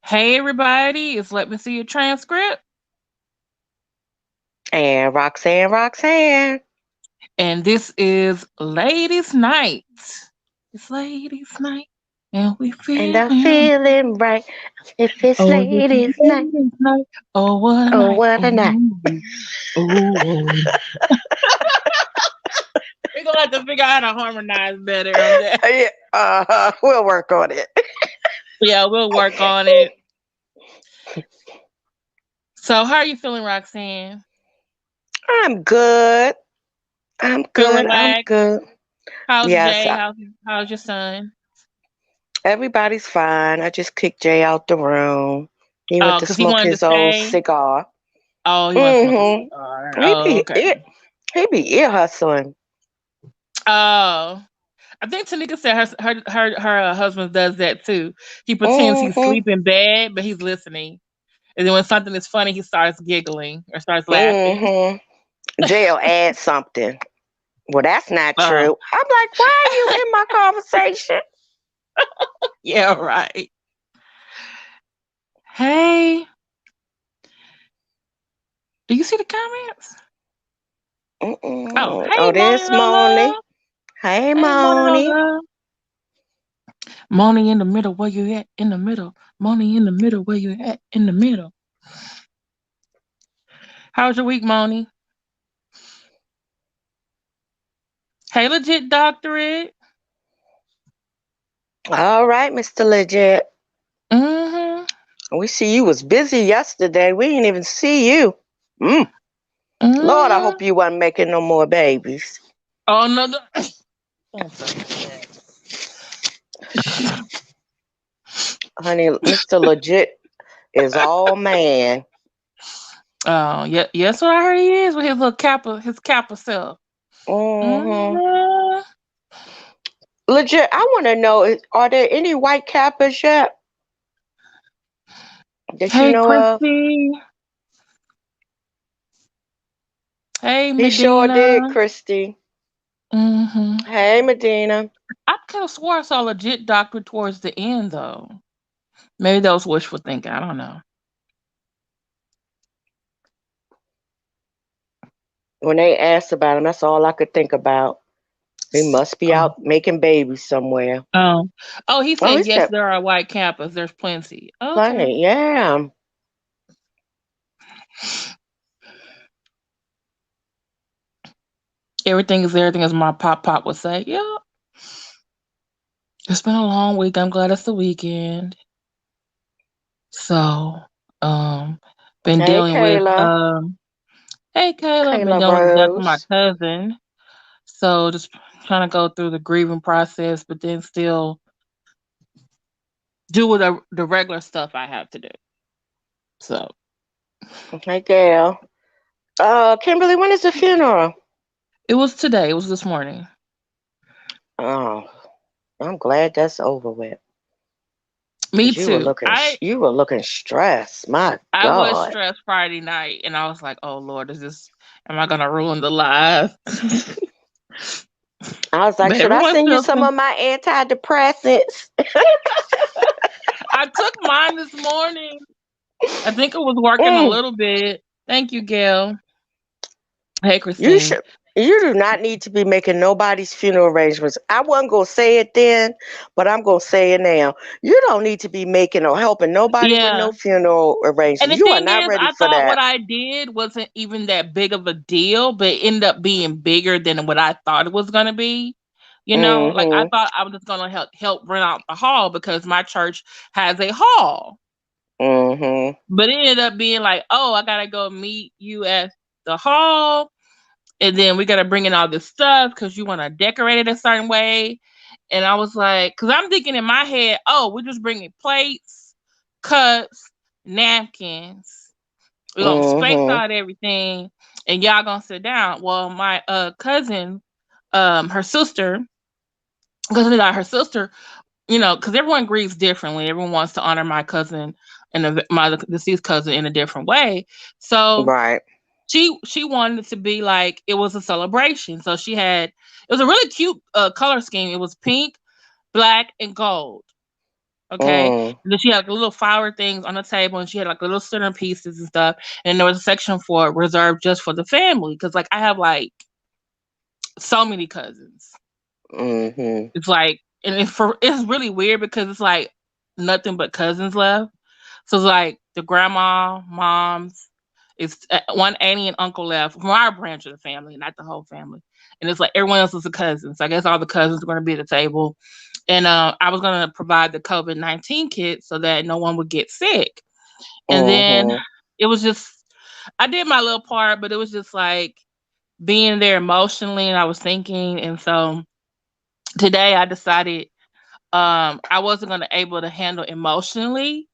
Hey everybody, it's Let Me See Your Transcript, And Roxanne. and this is Ladies Night. It's Ladies Night, and we And I'm feeling. feeling right. If it's Oh, this is ladies' night. Ladies Night. Oh, what a Oh, night. what a night. Ooh, ooh. We're gonna have to figure out how to harmonize better on that. Yeah, we'll work on it. Yeah, we'll work on it. So, how are you feeling, Roxanne? I'm good. I'm Feel good. I'm relaxed? good. How's Yes, Jay? How's your son? everybody's fine. I just kicked Jay out the room. He went Oh, to because he smoke wanted to his old stay. cigar. Oh, he wants to smoke a Mm-hmm. cigar. He Oh, be okay. ear, he be ear hustling. Oh, I think Tanika said her husband does that too. He pretends he's Mm-hmm. sleeping bad, but he's listening. And then when something is funny, he starts giggling or starts laughing. Mm-hmm. Jay'll add something. Well, that's not Oh, true. I'm like, why are you in my conversation? yeah, right. Hey, do you see the comments? Oh, Mm-mm. hey, Oh, Moni, there's no Moni. love. Hey, Hey, Moni, no Moni. love. Moni in the middle, where you at? In the middle. Moni in the middle, where you at? In the middle. How's your week, Moni? Hey, legit doctorate. All right, Mr. Legit. Mm-hmm. We see you was busy yesterday. We didn't even see you. Mm. Lord, I Mm-hmm. hope you wasn't making no more babies. Oh no, don't say that. Honey, Mr. Legit is all man. Oh yeah, yes, what I heard he is with his kappa self. Mm-hmm. Mm-hmm. Legit, I want to know, are there any white Kappas yet that you Hey, know of? Christy. Hey, He sure Medina. did, Christy. Mm-hmm. Hey, Medina. I could have swore I saw legit doctor towards the end though. Maybe that was wishful thinking. I don't know. When they asked about him, that's all I could think about. He must be Oh, out making babies somewhere. oh, oh. He Oh, he said yes. said There are white kappas. There's plenty. Okay. plenty. Yeah. Everything is everything, as my pop would say. Yeah. It's been a long week. I'm glad it's the weekend. So, um, been Hey, dealing with Kayla. hey Kayla, been Kayla dealing with the death of my Rose. cousin. So just trying to go through the grieving process, but then still do with the regular stuff I have to do. So Hey, Gail. Kimberly, when is the funeral? it was today. It was this morning. Oh, I'm glad that's over with. Me Cause too. you were looking stressed. My I was God. stressed Friday night, and I was like, "Oh Lord, is this? Am I gonna ruin the live?" I was like, But should I everyone's send you still. some of my antidepressants? I took mine this morning. I think it was working a Mm. little bit. Thank you, Gail. Hey, You Christine. should. You do not need to be making nobody's funeral arrangements. I wasn't gonna say it then, but I'm gonna say it now. You don't need to be making or helping nobody with Yeah. no funeral And arrangements. the You are thing not is, ready I for thought what that. I did wasn't even that big of a deal, but it ended up being bigger than what I thought it was gonna be. Like I Mm-hmm. thought I was just gonna help rent out the hall because my church has a hall. Mm-hmm. But it ended up being like, oh, I gotta go meet you at the hall, and then we gotta bring in all this stuff because you want to decorate it a certain way. And I was like, because I'm thinking in my head, oh, we're just bringing plates, cups, napkins. We're gonna space Mm-hmm. out everything, and y'all gonna sit down. Well, my cousin, her sister, cousin not her sister, because everyone grieves differently. Everyone wants to honor my cousin and my deceased cousin in a different way. So Right. she wanted it to be like it was a celebration. So it was a really cute color scheme. It was pink, black, and gold. Okay. Mm. And then she had like little flower things on the table, and she had like little centerpieces and stuff. And there was a section for reserved just for the family. Cause like I have like so many cousins. Mhm. It's like, and it's really weird because it's like nothing but cousins left. So it's like the grandma, moms, it's one auntie and uncle left from our branch of the family, not the whole family. And it's like everyone else is a cousin. So I guess all the cousins are going to be at the table. And I was going to provide the COVID-19 kit so that no one would get sick. And then Mhm. it was just, I did my little part, but it was just like being there emotionally. And I was thinking. And so today I decided I wasn't going to able to handle emotionally.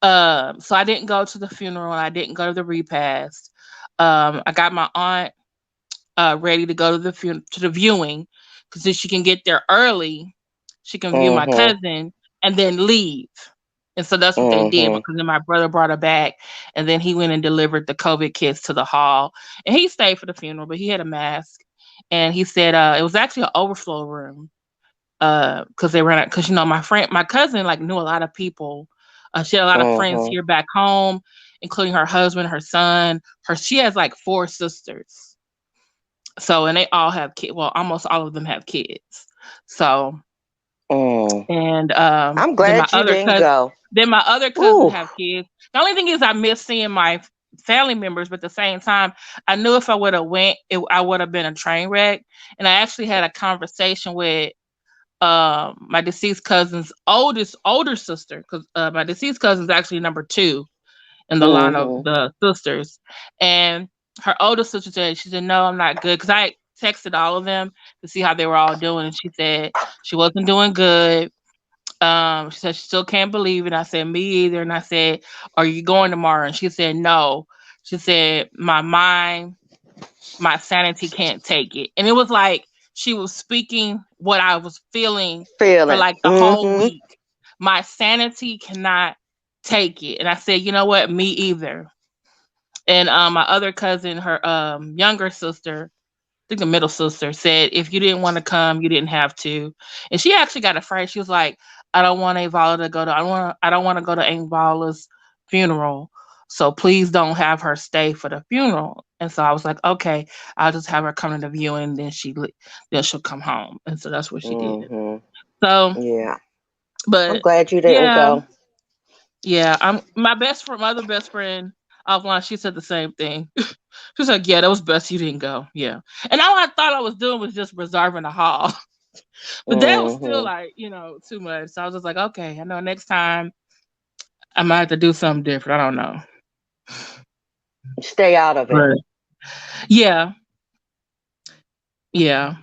So I didn't go to the funeral and I didn't go to the repast. I got my aunt ready to go to the viewing because if she can get there early, she can view my Mhm. cousin and then leave. And so that's what they did Mhm. because then my brother brought her back and then he went and delivered the COVID kits to the hall. And he stayed for the funeral, but he had a mask. And he said it was actually an overflow room because they ran out because my cousin like knew a lot of people. She had a lot of friends Mhm. here back home, including her husband, her son. She has like four sisters, so and they all have kids. Well, almost all of them have kids. So Mm. and I'm glad you didn't go. then my other cousin Ooh. have kids. The only thing is I miss seeing my family members, but at the same time, I knew if I would have went, I would have been a train wreck. And I actually had a conversation with my deceased cousin's older sister because my deceased cousin is actually number two in the line of Mhm. the sisters, and her older sister said she said no, I'm not good because I texted all of them to see how they were all doing, and she said she wasn't doing good. She said she still can't believe it. I said me either, and I said, "Are you going tomorrow?" And she said no. She said my sanity can't take it. And it was like she was speaking what I was feeling for Feeling. like the whole Mhm. week. My sanity cannot take it. And I said, you know what? Me either. And my other cousin, her younger sister, I think the middle sister, said if you didn't want to come, you didn't have to. And she actually got afraid. She was like, I don't want Avala to go to I don't want to go to Aunt Vala's funeral. So please don't have her stay for the funeral. And so I was like, okay, I'll just have her come to the viewing, and then she'll come home. And so that's what she did. Mhm. So, Yeah. I'm but glad you didn't yeah, go. yeah. I'm my other best friend offline. She said the same thing. She was like, yeah, that was best you didn't go. Yeah. And all I thought I was doing was just reserving a hall. But that was still Mhm. like, too much. So I was just like, okay, I know next time I might have to do something different. I don't know. Stay out of it. But yeah, yeah.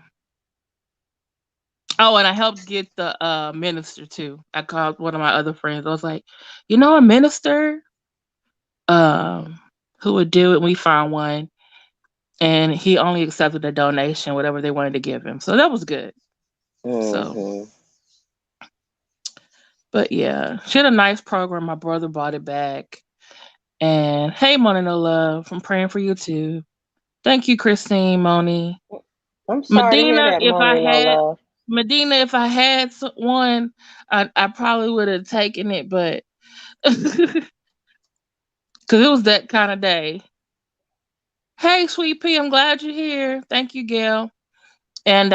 Oh, and I helped get the minister too. I called one of my other friends. I was like, a minister um who would do it. We found one and he only accepted a donation, whatever they wanted to give him. So that was good. So Mhm. but yeah, she had a nice program. My brother bought it back. And hey, Moni No Love, I'm praying for you too. Thank you, Christine, Moni. I'm sorry to hear Medina, that, if I Money No had Love. one, I probably would have taken it, but because it was that kind of day. Hey, Sweet Pea, I'm glad you're here. Thank you, Gail. And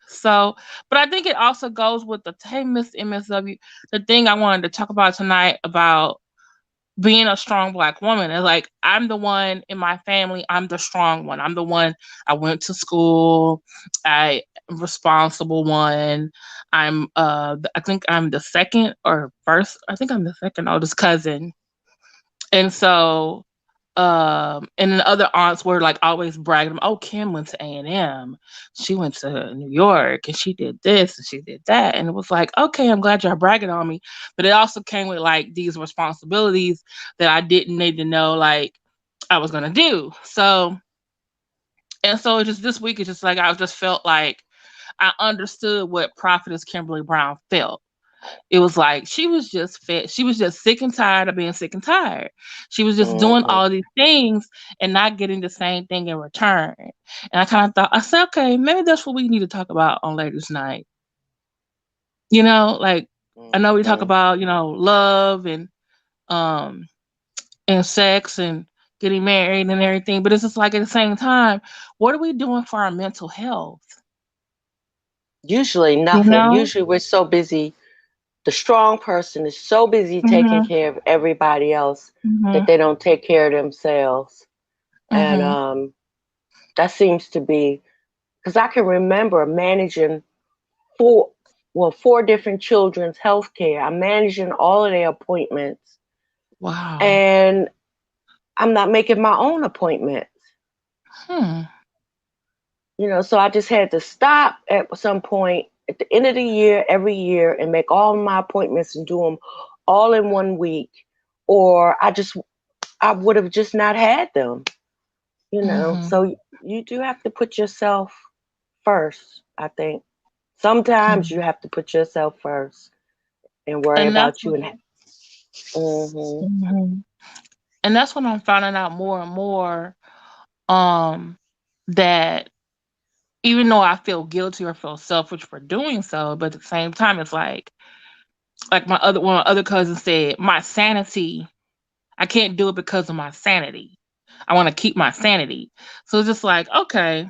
so, but I think it also goes with the hey, Miss MSW, the thing I wanted to talk about tonight about being a strong black woman. And like I'm the one in my family, I'm the strong one. I'm the one I went to school, I responsible one. I think I'm the second or first, I think I'm the second oldest cousin. And so and the other aunts were like always bragging, oh, Kim went to A&M, she went to New York and she did this and she did that. And it was like, okay, I'm glad you're bragging on me. But it also came with like these responsibilities that I didn't need to know like I was gonna do. So and so just this week it's just like I just felt like I understood what Prophetess Kimberly Brown felt. It was like she was just fed. She was just sick and tired of being sick and tired. She was just doing Mhm. all these things and not getting the same thing in return. And I kind of thought, I said, okay, maybe that's what we need to talk about on ladies' night. Like I know we talk Mm-hmm. about, love um and sex and getting married and everything, but it's just like at the same time, what are we doing for our mental health? Usually You nothing. know? Usually we're so busy. The strong person is so busy taking Mhm. care of everybody else that Mhm. they don't take care of themselves. And Mhm. that seems to be because I can remember managing four, four different children's health care. I'm managing all of their appointments, Wow. and I'm not making my own appointments. Hmm. So I just had to stop at some point at the end of the year, every year, and make all my appointments and do them all in one week, or I would have just not had them. Mhm. So you do have to put yourself first, I think. Sometimes you Mhm. have to put yourself first and worry And that's about you. what. Hmm. Mhm. And that's what I'm finding out more and more. Um, that even though I feel guilty or feel selfish for doing so, but at the same time, it's like one of my other cousins said, my sanity. I can't do it because of my sanity. I want to keep my sanity. So it's just like, okay.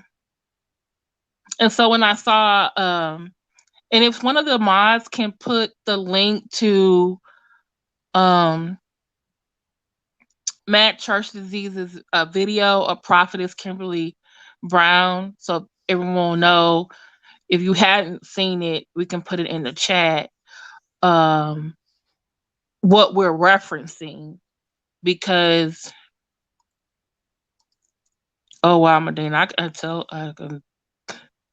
And so when I saw, and if one of the mods can put the link to um Matt Church Disease's video of Prophetess Kimberly Brown, so everyone will know. If you hadn't seen it, we can put it in the chat. Um, what we're referencing, because oh wow, Medina, I can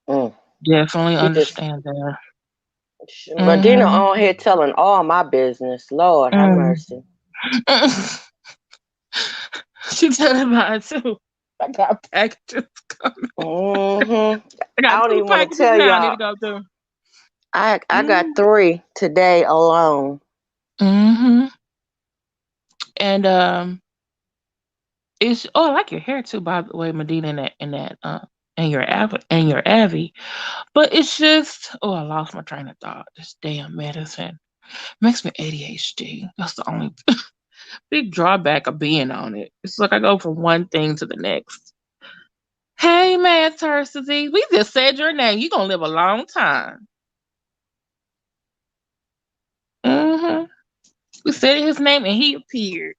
Mm. definitely She just, understand that. Medina Mm-hmm. on here telling all my business. Lord have Mm. mercy. She telling mine too. I got packages coming. Hmm. I I got don't two even want to packages tell now I need to y'all. go through. I got Mm-hmm. 3 today alone. Mm-hmm. And it's I like your hair too, by the way, Medina, and your Avi. But it's just I lost my train of thought. This damn medicine makes me ADHD. That's the only big drawback of being on it. It's like I go from one thing to the next. Hey man, Tercity, we just said your name. You gonna live a long time. Mm-hmm. We said his name and he appeared.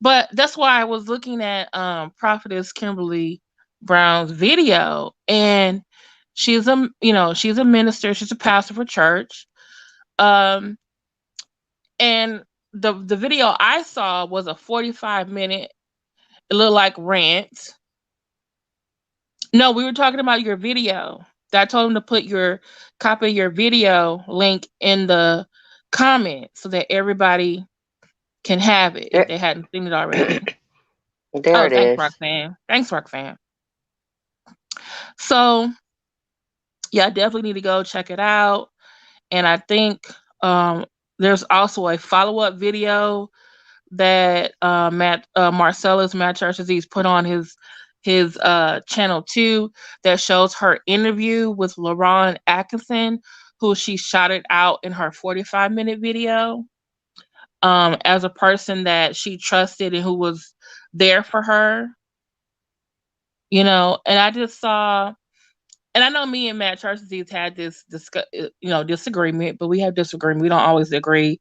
But that's why I was looking at Prophetess Kimberly Brown's video, and she's a minister, she's a pastor for church. Um and the video I saw was a 45-minute, it looked like rant. No, we were talking about your video. I told him to put your copy of your video link in the comments so that everybody can have it if There, they hadn't seen it already. there Oh, it thanks, is. Roxanne. Thanks, Roxanne. So yeah, I definitely need to go check it out. And I think there's also a follow-up video that Matt Church Disease put on his channel too, that shows her interview with LaRon Atkinson, who she shouted out in her 45-minute video, as a person that she trusted and who was there for her. And I just saw, and I know me and Matt Church Disease had disagreement, but we have disagreement. We don't always agree,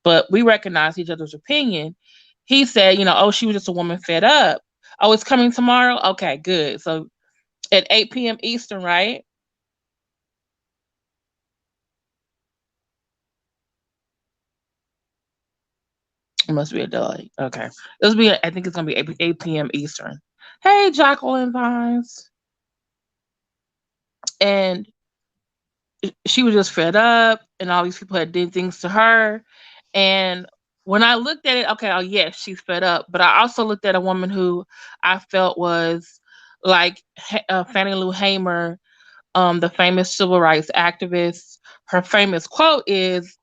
but we recognize each other's opinion. He said, oh, she was just a woman fed up. Oh, it's coming tomorrow? Okay, good. So at 8 p.m. Eastern, right? It must be a delay. Okay. I think it's going to be 8 p.m. Eastern. Hey, Jacqueline Vines. And she was just fed up, and all these people had did things to her. And when I looked at it, okay, oh yes, she's fed up. But I also looked at a woman who I felt was like Fannie Lou Hamer, the famous civil rights activist. Her famous quote is,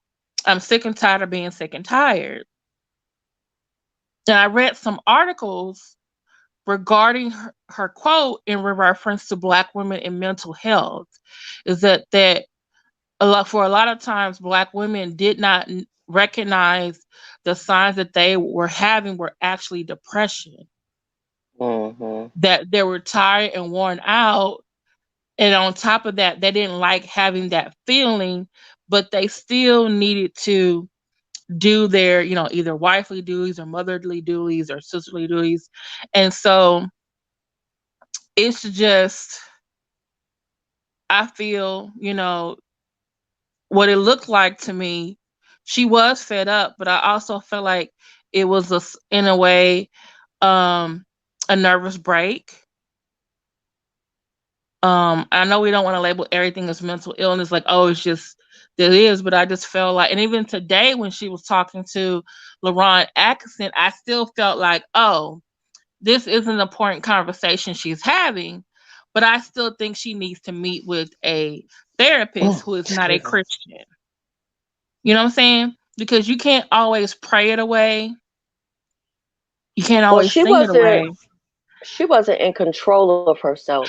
"I'm sick and tired of being sick and tired." And I read some articles regarding her quote in reference to Black women in mental health. Is that for a lot of times Black women did not recognize the signs that they were having were actually depression, Mm-hmm. that they were tired and worn out. And on top of that, they didn't like having that feeling, but they still needed to do their, either wifely duties or motherly duties or sisterly duties. And so it's just, I feel, what it looked like to me, she was fed up, but I also felt like it was in a way, um, a nervous break. I know we don't want to label everything as mental illness, like, oh, it's just that is, but I just felt like, and even today when she was talking to LaRon Atkinson, I still felt like, oh, this is an important conversation she's having, but I still think she needs to meet with a therapist who is not a Excuse me. Christian. You know what I'm saying? Because you can't always pray it away. You can't Well, always sing it away. she wasn't in control of herself.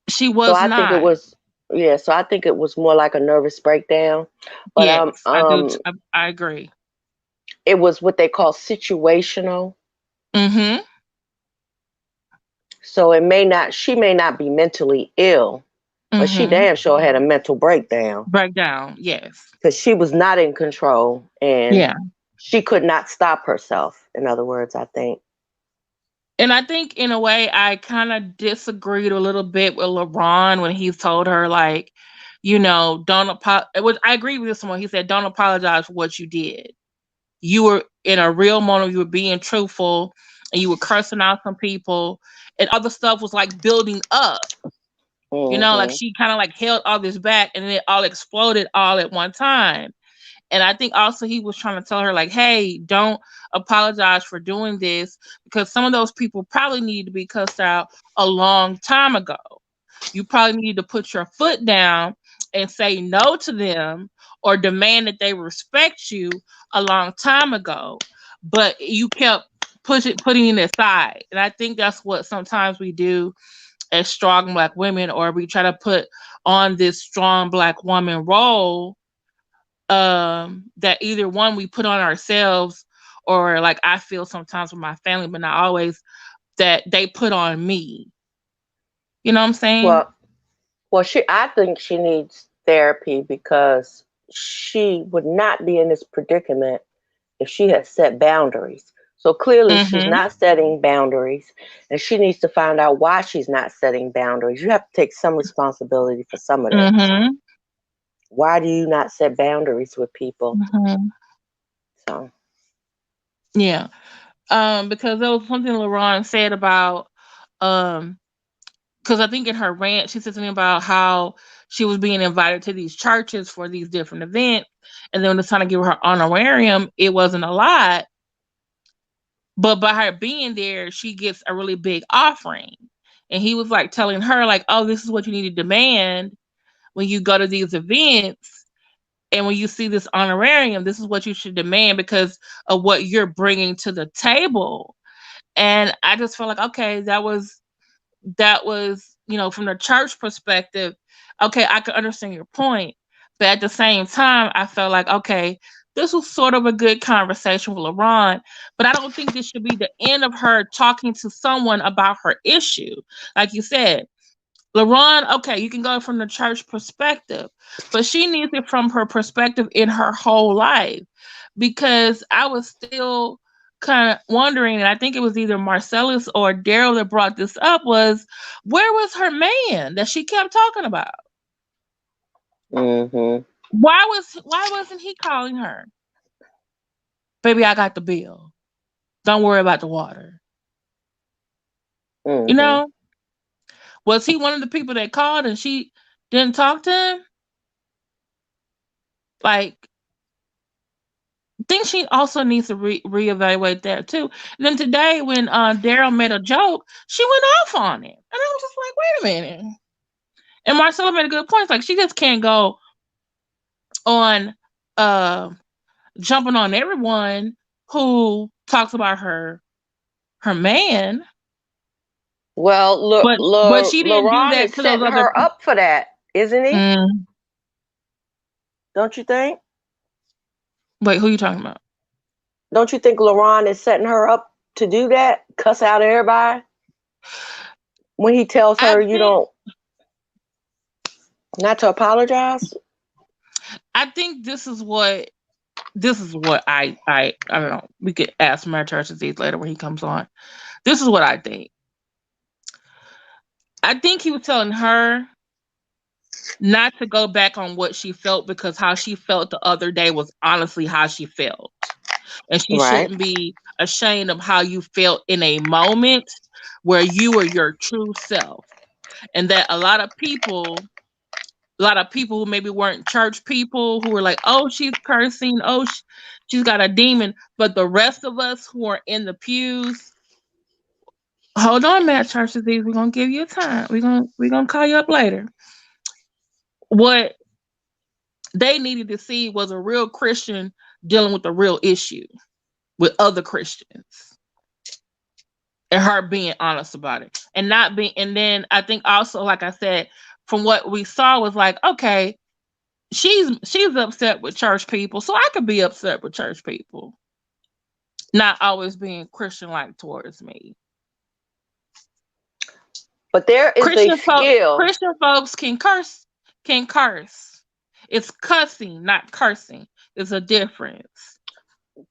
She So was I think it not. was, yeah, so I think it was more like a nervous breakdown. But Yes, I do. I agree. it was what they call situational. Mm-hmm. So she may not be mentally ill, but she Mm-hmm. damn sure had a mental breakdown Breakdown. Yes. because she was not in control and Yeah. she could not stop herself. In other words, I think. And I think in a way I kind of disagreed a little bit with LeBron when he told her like, don't apologize. I agree with this one. He said, don't apologize for what you did. You were in a real moment. You were being truthful, and you were cursing out some people, and other stuff was like building up. Like Hmm. she kind of like held all this back, and then it all exploded all at one time. And I think also he was trying to tell her, like, hey, don't apologize for doing this because some of those people probably need to be cussed out a long time ago. You probably need to put your foot down and say no to them or demand that they respect you a long time ago. But you kept putting it aside. And I think that's what sometimes we do as strong Black women, or we try to put on this strong Black woman role, that either one we put on ourselves, or like I feel sometimes with my family, but not always, that they put on me. You know what I'm saying? Well, I think she needs therapy because she would not be in this predicament if she had set boundaries. So clearly she's Mhm. not setting boundaries and she needs to find out why she's not setting boundaries. You have to take some responsibility for some of this. Mhm. Why do you not set boundaries with people? Mhm. So, Yeah. Because there was something LaRon said about, um because I think in her rant she said something about how she was being invited to these churches for these different events, and then when it's time to give her honorarium, it wasn't a lot, but by her being there, she gets a really big offering. And he was like telling her, like, oh, this is what you need to demand when you go to these events. And when you see this honorarium, this is what you should demand because of what you're bringing to the table. And I just felt like, okay, that was, from the church perspective, okay, I could understand your point. But at the same time, I felt like, okay, this was sort of a good conversation with LaRon, but I don't think this should be the end of her talking to someone about her issue. Like you said, LaRon, okay, you can go from the church perspective, but she needs it from her perspective in her whole life. Because I was still kind of wondering, and I think it was either Marcellus or Daryl that brought this up, was where was her man that she kept talking about? hmm Why wasn't he calling her? Baby, I got the bill. Don't worry about the water. You hmm know? Was he one of the people that called and she didn't talk to him? Like, think she also needs to reevaluate that too. And then today, when Daryl made a joke, she went off on it, and I was just like, "Wait a minute." And Marcella made a good point. Like, she just can't go on uh, jumping on everyone who talks about her man, Well, but she didn't do LaRon that is to those setting other her people. up for that, isn't he? Mm, Don't you think? Wait, who you talking about? Don't you think LaRon is setting her up to do that? Cuss out everybody when he tells I her you think don't not to apologize? I think this is what I don't know. We could ask my church disease later when he comes on. This is what I think. I think he was telling her not to go back on what she felt because how she felt the other day was honestly how she felt. And she Right. shouldn't be ashamed of how you felt in a moment where you were your true self. And that a lot of people who maybe weren't church people who were like, oh, she's cursing, oh, she's got a demon. But the rest of us who are in the pews, hold on, Matt Church Disease, we're gonna give you a time. We're gonna call you up later. What they needed to see was a real Christian dealing with a real issue with other Christians and her being honest about it and not being. And then I think also, like I said, from what we saw was like, okay, she's upset with church people, so I could be upset with church people, not always being Christian like towards me. But there is a skill. Christian folks can curse. It's cussing, not cursing. It's a difference.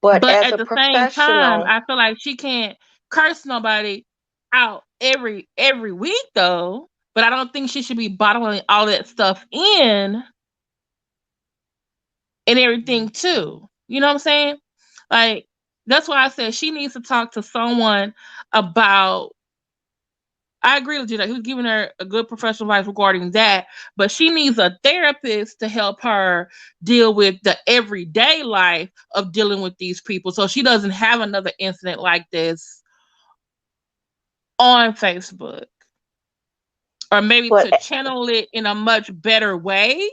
But But as at a the same time, professional, I feel like she can't curse nobody out every week though. But I don't think she should be bottling all that stuff in and everything too. You know what I'm saying? Like that's why I said she needs to talk to someone about. I agree with you that he was giving her a good professional advice regarding that, but she needs a therapist to help her deal with the everyday life of dealing with these people, so she doesn't have another incident like this on Facebook, or maybe but to channel it in a much better way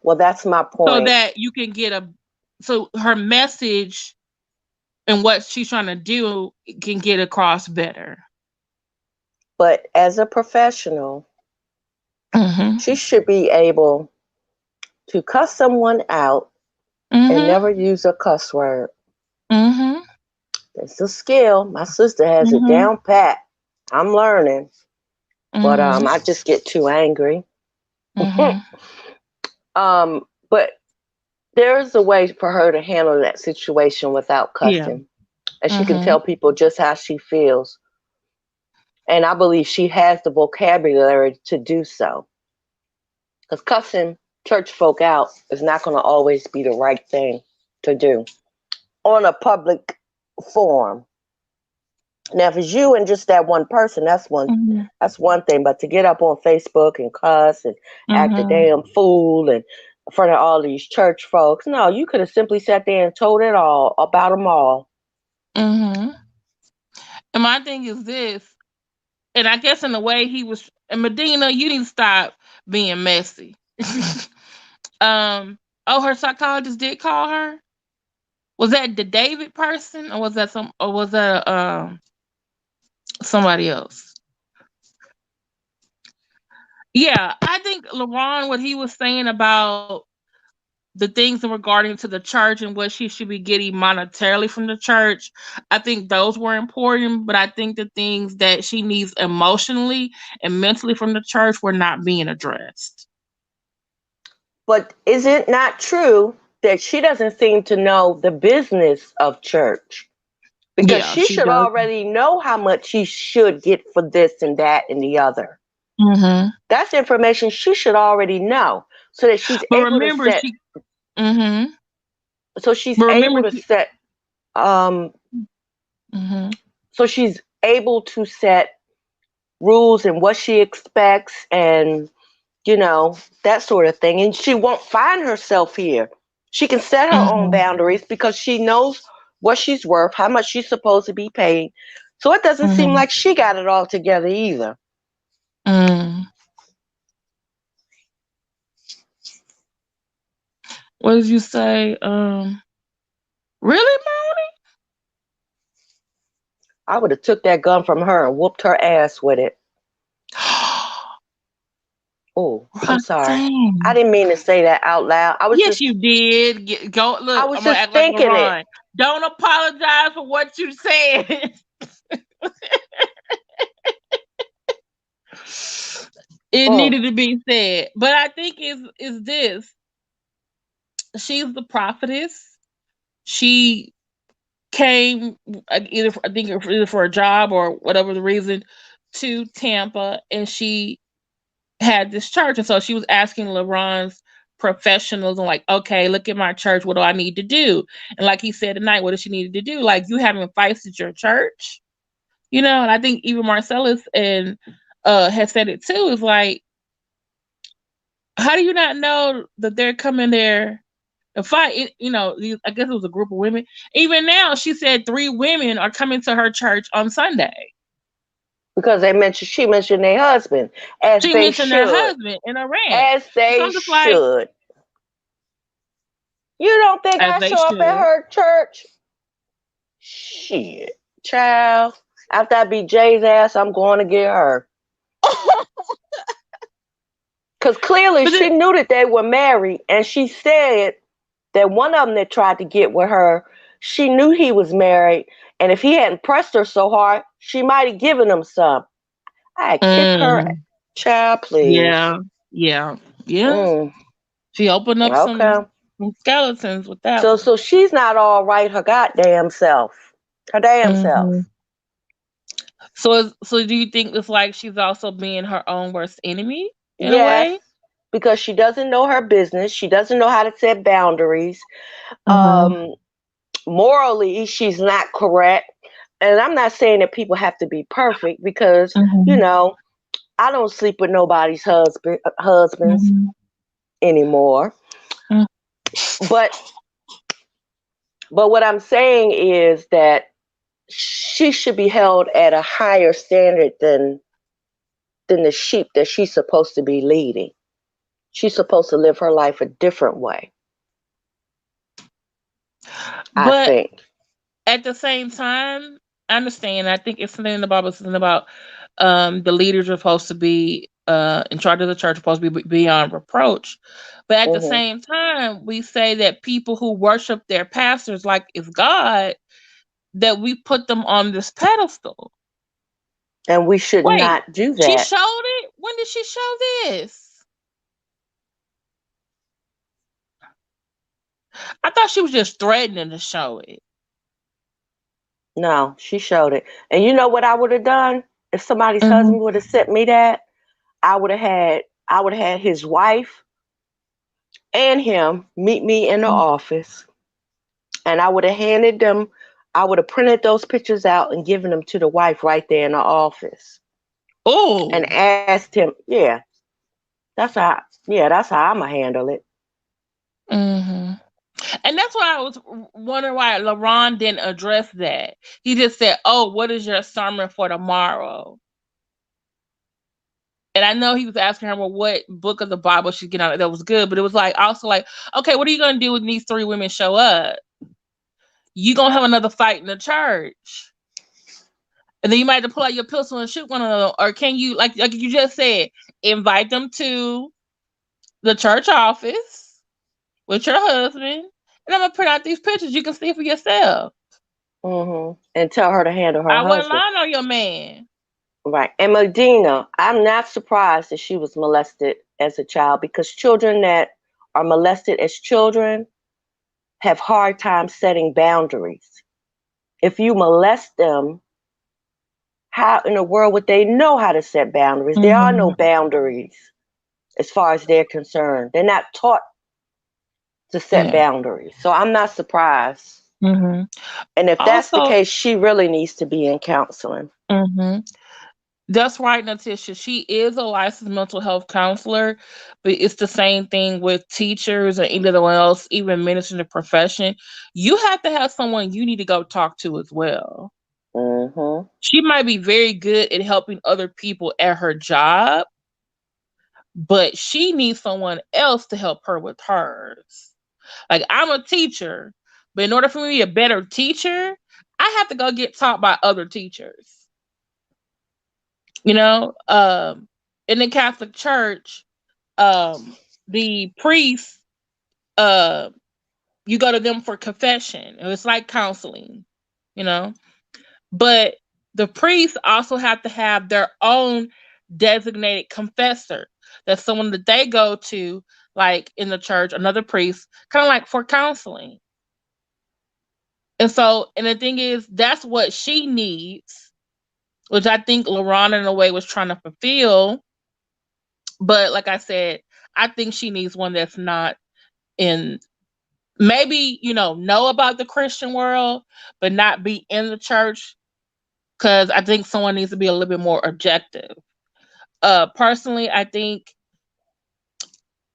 well, that's my so point. that you can so her message and what she's trying to do can get across better. But as a professional, Mhm. she should be able to cuss someone out and Mhm. never use a cuss word. Mhm. It's a skill. My sister has it Mhm. down pat. I'm learning, but Mhm. I just get too angry. Mhm. But there's a way for her to handle that situation without Yeah. cussing, and she can Mhm. tell people just how she feels. And I believe she has the vocabulary to do so. Because cussing church folk out is not going to always be the right thing to do on a public forum. Now, if it's you and just that one person, Mhm. that's one thing. But to get up on Facebook and cuss and act a Mhm. damn fool and in front of all these church folks, no, you could have simply sat there and told it all about them all. Mhm. And my thing is this, and I guess in the way he was, and Medina, you need to stop being messy. um. Oh, her psychologist did call her. Was that the David person, or was that somebody else? Yeah, I think LaRon, what he was saying about the things in regarding to the church and what she should be getting monetarily from the church, I think those were important. But I think the things that she needs emotionally and mentally from the church were not being addressed. But is it not true that she doesn't seem to know the business of church? Because Yeah, she she should does. already know how much she should get for this and that and the other. Hmm. That's information she should already know so that she's But able to remember, set she. Hmm. so she's But able remember, to she. set um Hmm. so she's able to set rules and what she expects and you know that sort of thing, and she won't find herself here. She can set her own Hmm. boundaries because she knows what she's worth, how much she's supposed to be paid, so it doesn't seem Hmm. like she got it all together either. Mm. What did you say? Really, I would have took that gun from her and whooped her ass with it. Melanie? Oh, I'm sorry. I Roxanne. didn't mean to say that out loud. Yes, you did. Go I look. was I'm gonna just act like thinking it. LaRon. Don't apologize for what you said. It Mm. needed to be said. But I think is this. She's the prophetess. She came either I think either for a job or whatever the reason to Tampa, and she had this church, and so she was asking LeBron's professionals and like, okay, look at my church. What do I need to do? And like he said tonight, what does she need to do? Like you having fights at your church, And I think even Marcellus and has said it too. Is like, how do you not know that they're coming there? If I guess it was a group of women. Even now, she said 3 women are coming to her church on Sunday. Because she mentioned their husband, as She they mentioned their should. husband in a rant. As And so they I'm just like, should. You don't think as I they show up at should. her church? Shit. Child. After I beat Jay's ass, I'm going to get her. Because clearly But she then, knew that they were married, and she said that one of them that tried to get with her, she knew he was married, and if he hadn't pressed her so hard, she might have given him some. I'd kick her. mm, Child, please. yeah, yeah, yeah. Mm, She opened up okay. some skeletons with that So one. so she's not all right her goddamn self. Her damn Hmm. self. So do you think it's like she's also being her own worst enemy in a Yes, way? because she doesn't know her business. She doesn't know how to set boundaries. Mm-hmm. Um, Morally, she's not correct. And I'm not saying that people have to be perfect because, you Mm-hmm. know, I don't sleep with nobody's husbands Mm-hmm. anymore. But what I'm saying is that she should be held at a higher standard than the sheep that she's supposed to be leading. She's supposed to live her life a different way, I But think. at the same time, I understand. I think it's something in the Bible, something about the leaders are supposed to be in charge of the church, supposed to be beyond reproach. But at the Hmm. same time, we say that people who worship their pastors like it's God, that we put them on this pedestal. And we should Wait, not do she that. showed it? When did she show this? I thought she was just threatening to show it. No, she showed it. And you know what I would have done if somebody's Hmm. husband would have sent me that? I would have had his wife and him meet me in the office, and I would have handed them. I would have printed those pictures out and given them to the wife right there in the office, and Oh. asked him. Yeah, that's how I'ma handle it. Hmm. And that's why I was wondering why LaRon didn't address that. He just said, "Oh, what is your sermon for tomorrow?" And I know he was asking her, "Well, what book of the Bible should get on?" That was good, but it was like also like, "Okay, what are you gonna do when these 3 women show up? You gonna have another fight in the church, and then you might have to pull out your pistol and shoot one of them, or can you, like you just said, invite them to the church office with your husband, and I'm gonna print out these pictures. You can see for yourself. And tell her to handle her I wasn't husband. lying on your man." Right. And Medina, I'm not surprised that she was molested as a child because children that are molested as children have hard time setting boundaries. If you molest them, how in the world would they know how to set boundaries? There are no Hmm. boundaries as far as they're concerned. They're not taught to set Yeah. boundaries. So I'm not surprised. Hmm. And if that's the Also, case, she really needs to be in counseling. hmm that's right, Natisha. She is a licensed mental health counselor, but it's the same thing with teachers or anyone else, even ministers in the profession. You have to have someone you need to go talk to as well. Hmm. She might be very good at helping other people at her job, but she needs someone else to help her with hers. Like, I'm a teacher, but in order for me to be a better teacher, I have to go get taught by other teachers. You know, in the Catholic Church, the priest, uh, you go to them for confession. It's like counseling, you know. But the priests also have to have their own designated confessor. That's someone that they go to, like in the church, another priest, kind of like for counseling. And so, and the thing is, that's what she needs, which I think LaRon in a way was trying to fulfill. But like I said, I think she needs one that's not in, maybe, know about the Christian world, but not be in the church. Because I think someone needs to be a little bit more objective. Personally, I think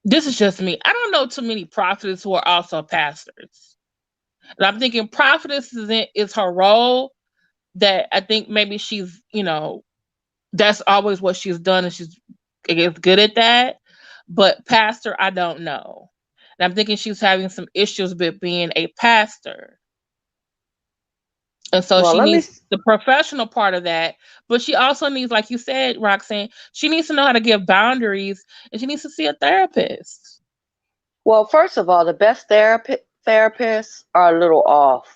this is just me. I don't know too many prophets who are also pastors. And I'm thinking prophetess is her role, that I think maybe she's, that's always what she's done, and she's, I guess, good at that. But pastor, I don't know. And I'm thinking she's having some issues with being a pastor. And so Well, she let me. needs the professional part of that. But she also needs, like you said, Roxanne, she needs to know how to give boundaries, and she needs to see a therapist. Well, first of all, the best therapists are a little off.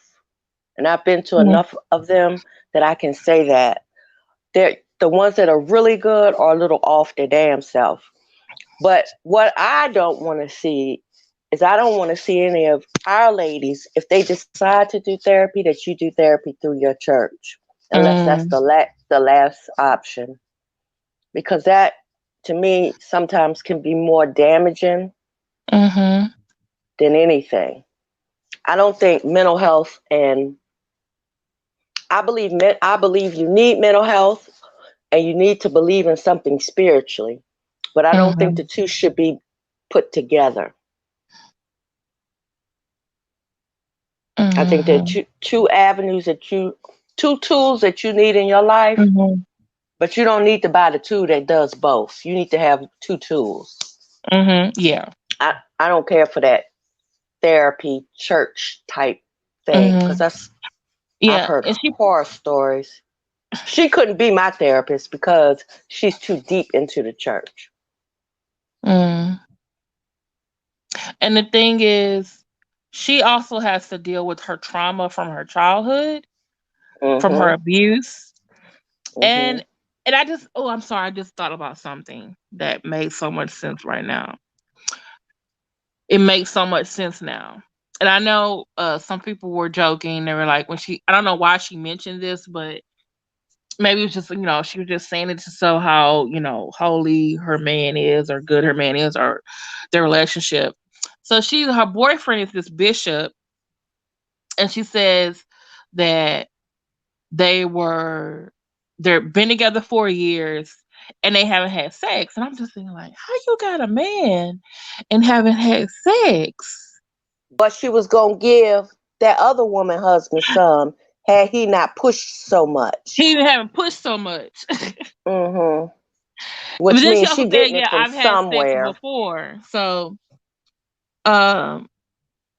And I've been to Mhm. enough of them that I can say that. The ones that are really good are a little off their damn self. But what I don't want to see is, I don't want to see any of our ladies, if they decide to do therapy, that you do therapy through your church, unless that's Mm. the last option, because that, to me, sometimes can be more damaging Mhm. than anything. I don't think mental health, and I believe you need mental health, and you need to believe in something spiritually, but I don't think the Mhm. two should be put together. I think there are Mhm. two avenues two tools that you need in your life, Mhm. but you don't need to buy the two that does both. You need to have two tools. Mhm. Yeah. I don't care for that therapy church type thing, because Mhm. I've Yeah. heard And she. horror stories. She couldn't be my therapist because she's too deep into the church. Mm. And the thing is, she also has to deal with her trauma from her childhood, from her Mhm. abuse. Mhm. And and I just, oh, I'm sorry, I just thought about something that made so much sense right now. It makes so much sense now. And I know some people were joking. They were like, when she, I don't know why she mentioned this, but maybe it was just, she was just saying it to show how, holy her man is, or good her man is, or their relationship. So her boyfriend is this bishop, and she says that they were, they've been together 4 years, and they haven't had sex. And I'm just thinking, like, how you got a man and haven't had sex? But she was gonna give that other woman husband some, had he not pushed so much. He even haven't pushed so much. Mhm. But Which then she means also she said, getting "Yeah, it from I've had sex somewhere. before." So, um,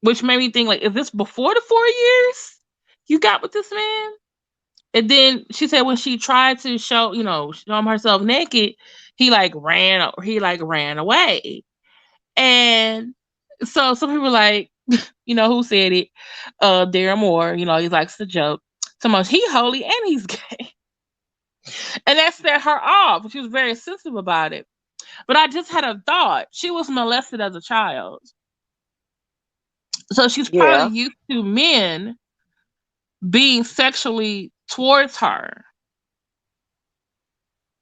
which made me think, like, is this before the 4 years you got with this man? And then she said when she tried to show him herself naked, he ran away. And so some people like, who said it? Darren Moore, he likes to joke. So much he holy and he's gay. And that set her off. She was very sensitive about it. But I just had a thought. She was molested as a child. So she's probably Yeah, used to men being sexually towards her.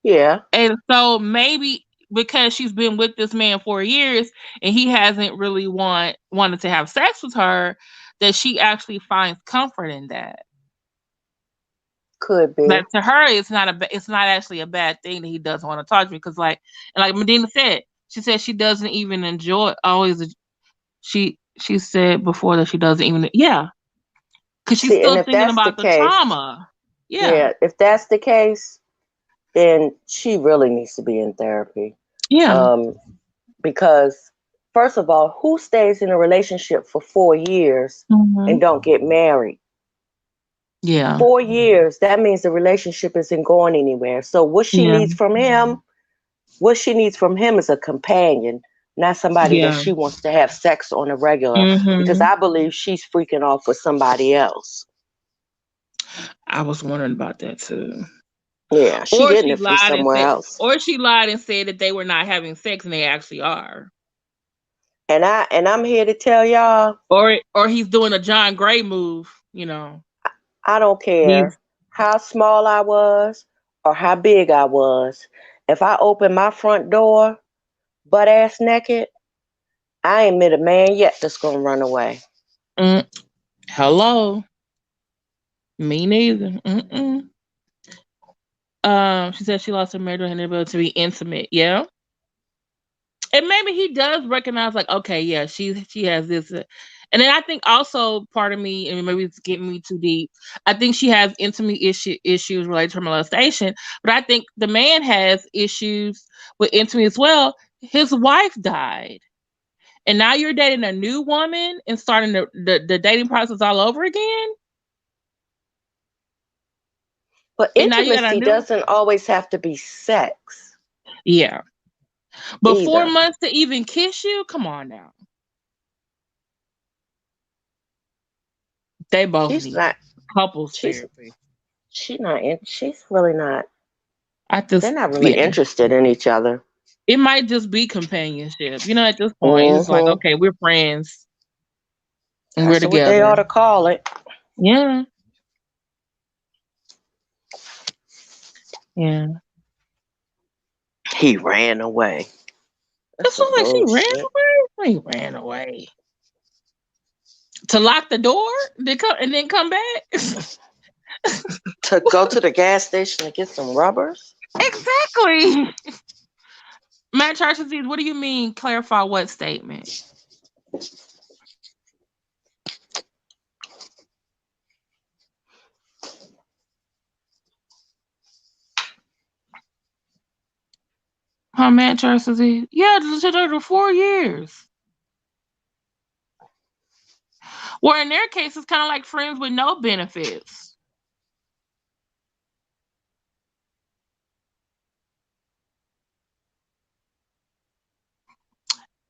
yeah. And so maybe because she's been with this man 4 years and he hasn't really wanted to have sex with her, that she actually finds comfort in that. Could That be. to her, it's not actually a bad thing that he doesn't want to talk to me, because and like Medina said, she said she doesn't even enjoy always. She said before that she doesn't even, yeah, because she's See, and still if thinking that's the about the case, trauma. Yeah, yeah, if that's the case, then she really needs to be in therapy. yeah, Um, because first of all, who stays in a relationship for 4 years and hmm, don't get married? yeah, 4 years, that means the relationship isn't going anywhere. So what she yeah, needs from him What she needs from him is a companion, not somebody that Yeah. she wants to have sex on a regular, because Mm-hmm. I believe she's freaking off with somebody else. I was wondering about that too. Yeah, she Or getting she it from lied and somewhere said, else. or she lied and said that they were not having sex and they actually are. And I'm here to tell y'all, Or he's doing a John Gray move, I don't He's care how small I was or how big I was. If I open my front door butt ass naked, I ain't met a man yet that's gonna run away. mm, hello. Me neither. Mm-mm. She said she lost her marital inability to be intimate. Yeah. And maybe he does recognize, like, okay, yeah, she has this, and then I think also part of me, and maybe it's getting me too deep. I think she has intimate issues related to her molestation, but I think the man has issues with intimacy as well. His wife died, and now you're dating a new woman and starting the dating process all over again. But And now you got a intimacy new, doesn't always have to be sex yeah. But four either. months to even kiss you? Come on now. They both She's need not. couples She's therapy. she's not. She's really not. I They're just, not really yeah. interested in each other. It might just be companionship. At this point, it's like, Hmm. okay, we're friends and we're That's what they together. ought to call it. Yeah. Yeah. He ran away. That's It's some not like she ran bullshit. away. She ran away. To lock the door and then come back? To go to the gas station to get some rubbers. Exactly. Matt Charles, what do you mean? Clarify what statement? Huh, Matt Charles? Yeah, to 4 years. Where in their case, it's kind of like friends with no benefits.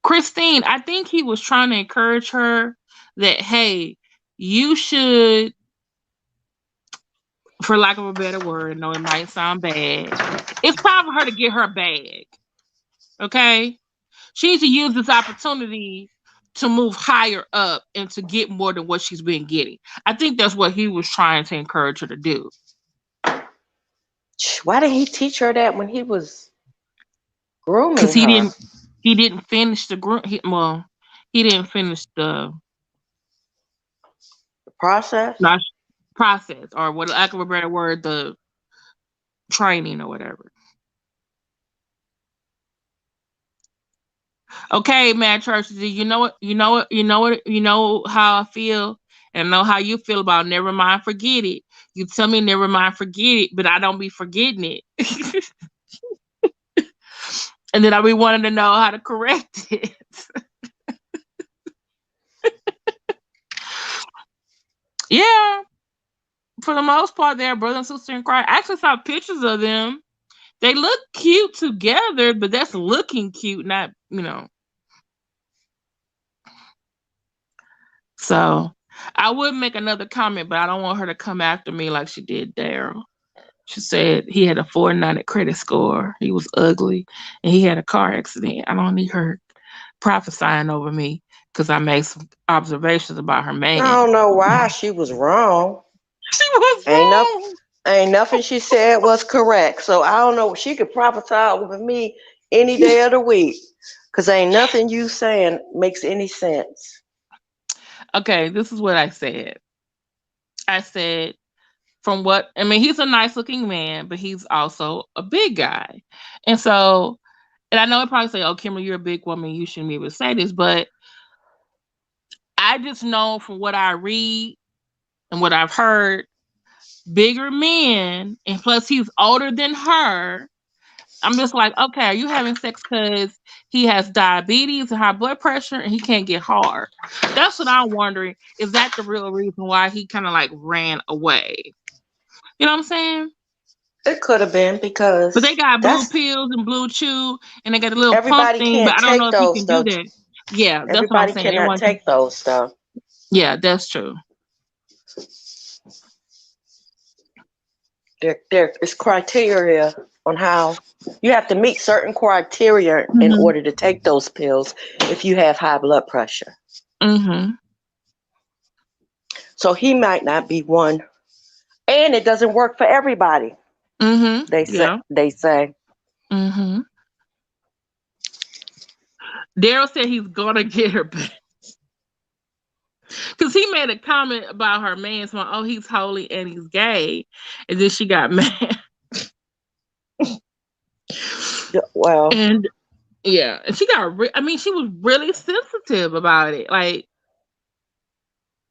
Christine, I think he was trying to encourage her that, hey, you should, for lack of a better word, no, it might sound bad. It's time for her to get her bag. Okay? She needs to use this opportunity to move higher up and to get more than what she's been getting. I think that's what he was trying to encourage her to do. Why didn't he teach her that when he was Because grooming he her? didn't finish the he didn't finish the The process? not process, or what lack of a better word, the training or whatever. Okay, man, church, you know what, you know how I feel, and I know how you feel about never mind, forget it. You tell me never mind, forget it, but I don't be forgetting it. And then I be wanting to know how to correct it. Yeah, for the most part, they're brother and sister in Christ. I actually saw pictures of them. They look cute together, but that's looking cute, not. So I would make another comment, but I don't want her to come after me like she did Daryl. She said he had a 490 credit score. He was ugly, and he had a car accident. I don't need her prophesying over me because I made some observations about her I man. don't know why she was wrong. She was Ain't nothing. wrong. Ain't nothing she said was correct. So I don't know. She could prophesy over me any day of the week. Cause ain't nothing you saying makes any sense. Okay, this is what I said. I said, from what I mean, he's a nice looking man, but he's also a big guy. And so, and I know I probably say, oh, Kimberly, you're a big woman, you shouldn't be able to say this, but I just know from what I read and what I've heard, bigger men, and plus he's older than her. I'm just like, okay, are you having sex because he has diabetes and high blood pressure and he can't get hard? That's what I'm wondering. Is that the real reason why he kind of like ran away? You know what I'm saying? It could have been But they because got blue that's pills and blue chew, and they got the little pump everybody thing. But can't I don't know take if you those can do though. that. Yeah, that's what I'm Everybody saying. cannot Everyone can. take those stuff. Yeah, that's true. There is criteria on how you have to meet certain criteria in Mhm. order to take those pills if you have high blood pressure. Mhm. So he might not be one, and it doesn't work for everybody. Mhm. They say. Yeah. They say. Mhm. Daryl said he's gonna get her back because he made a comment about her man. So, oh, he's holy and he's gay, and then she got mad. Well, And yeah, and she got. I mean, she was really sensitive about it. Like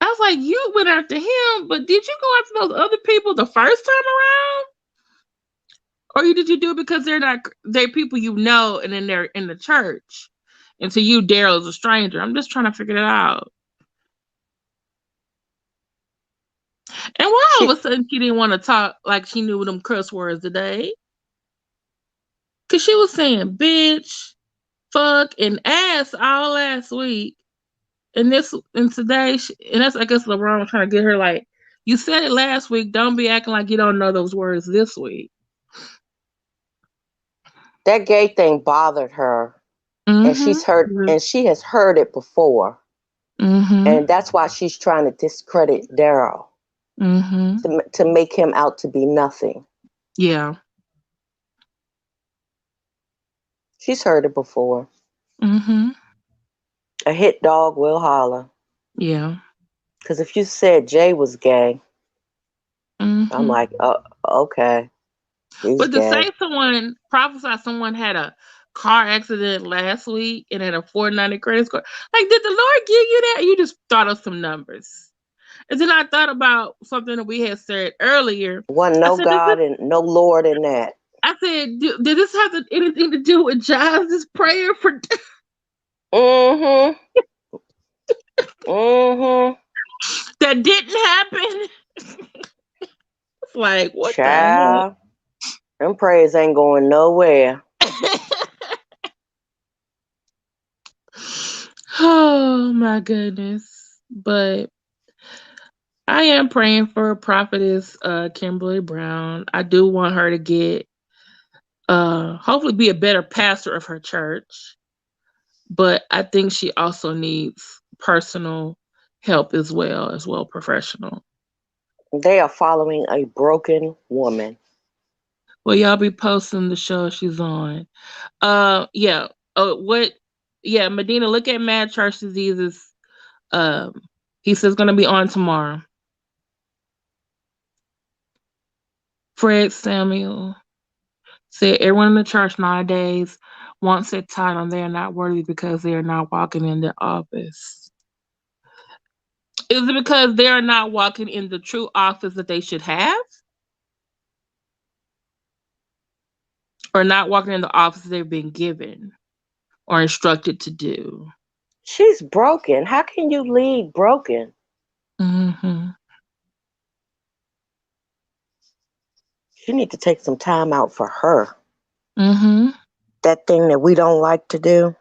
I was like, you went after him, but did you go after those other people the first time around? Or did you do it because they're people you know and then they're in the church? And to you, Daryl is a stranger. I'm just trying to figure it out. And why all she of a sudden she didn't want to talk like she knew them curse words today? Cause she was saying bitch, fuck, and ass all last week. And today and that's I guess LeBron was trying to get her like, you said it last week, don't be acting like you don't know those words this week. that gay thing bothered her, and she's heard Mm-hmm. and she has heard it before, Mm-hmm. and that's why she's trying to discredit Daryl Mm-hmm. to make him out to be nothing. Yeah. She's heard it before. Mm-hmm. A hit dog will holler. Yeah. Because if you said Jay was gay, I'm Mm-hmm. like, oh, okay, he's But to gay. say someone prophesy someone had a car accident last week and had a 490 credit score, like did the Lord give you that? You just thought of some numbers. And then I thought about something that we had said earlier. Wasn't I no said, God and no Lord in that. Did this have anything to do with Giles' prayer for Mm-hmm. Mm-hmm. that didn't happen? It's like, what the Child, them prayers ain't going nowhere. heck? Oh my goodness. But I am praying for Prophetess Kimberly Brown. I do want her to get hopefully be a better pastor of her church. But I think she also needs personal help as well professional. They are following a broken woman. Well, y'all be posting the show she's on. Yeah. What yeah, Medina, look at Mad Church Diseases. Um he says gonna be on tomorrow. Fred Samuel said everyone in the church nowadays wants that title and they are not worthy because they are not walking in the office. Is it because they are not walking in the true office that they should have? Or not walking in the office they've been given or instructed to do? She's broken. How can you lead broken? Mm-hmm. You need to take some time out for her. Mm-hmm. That thing that we don't like to do,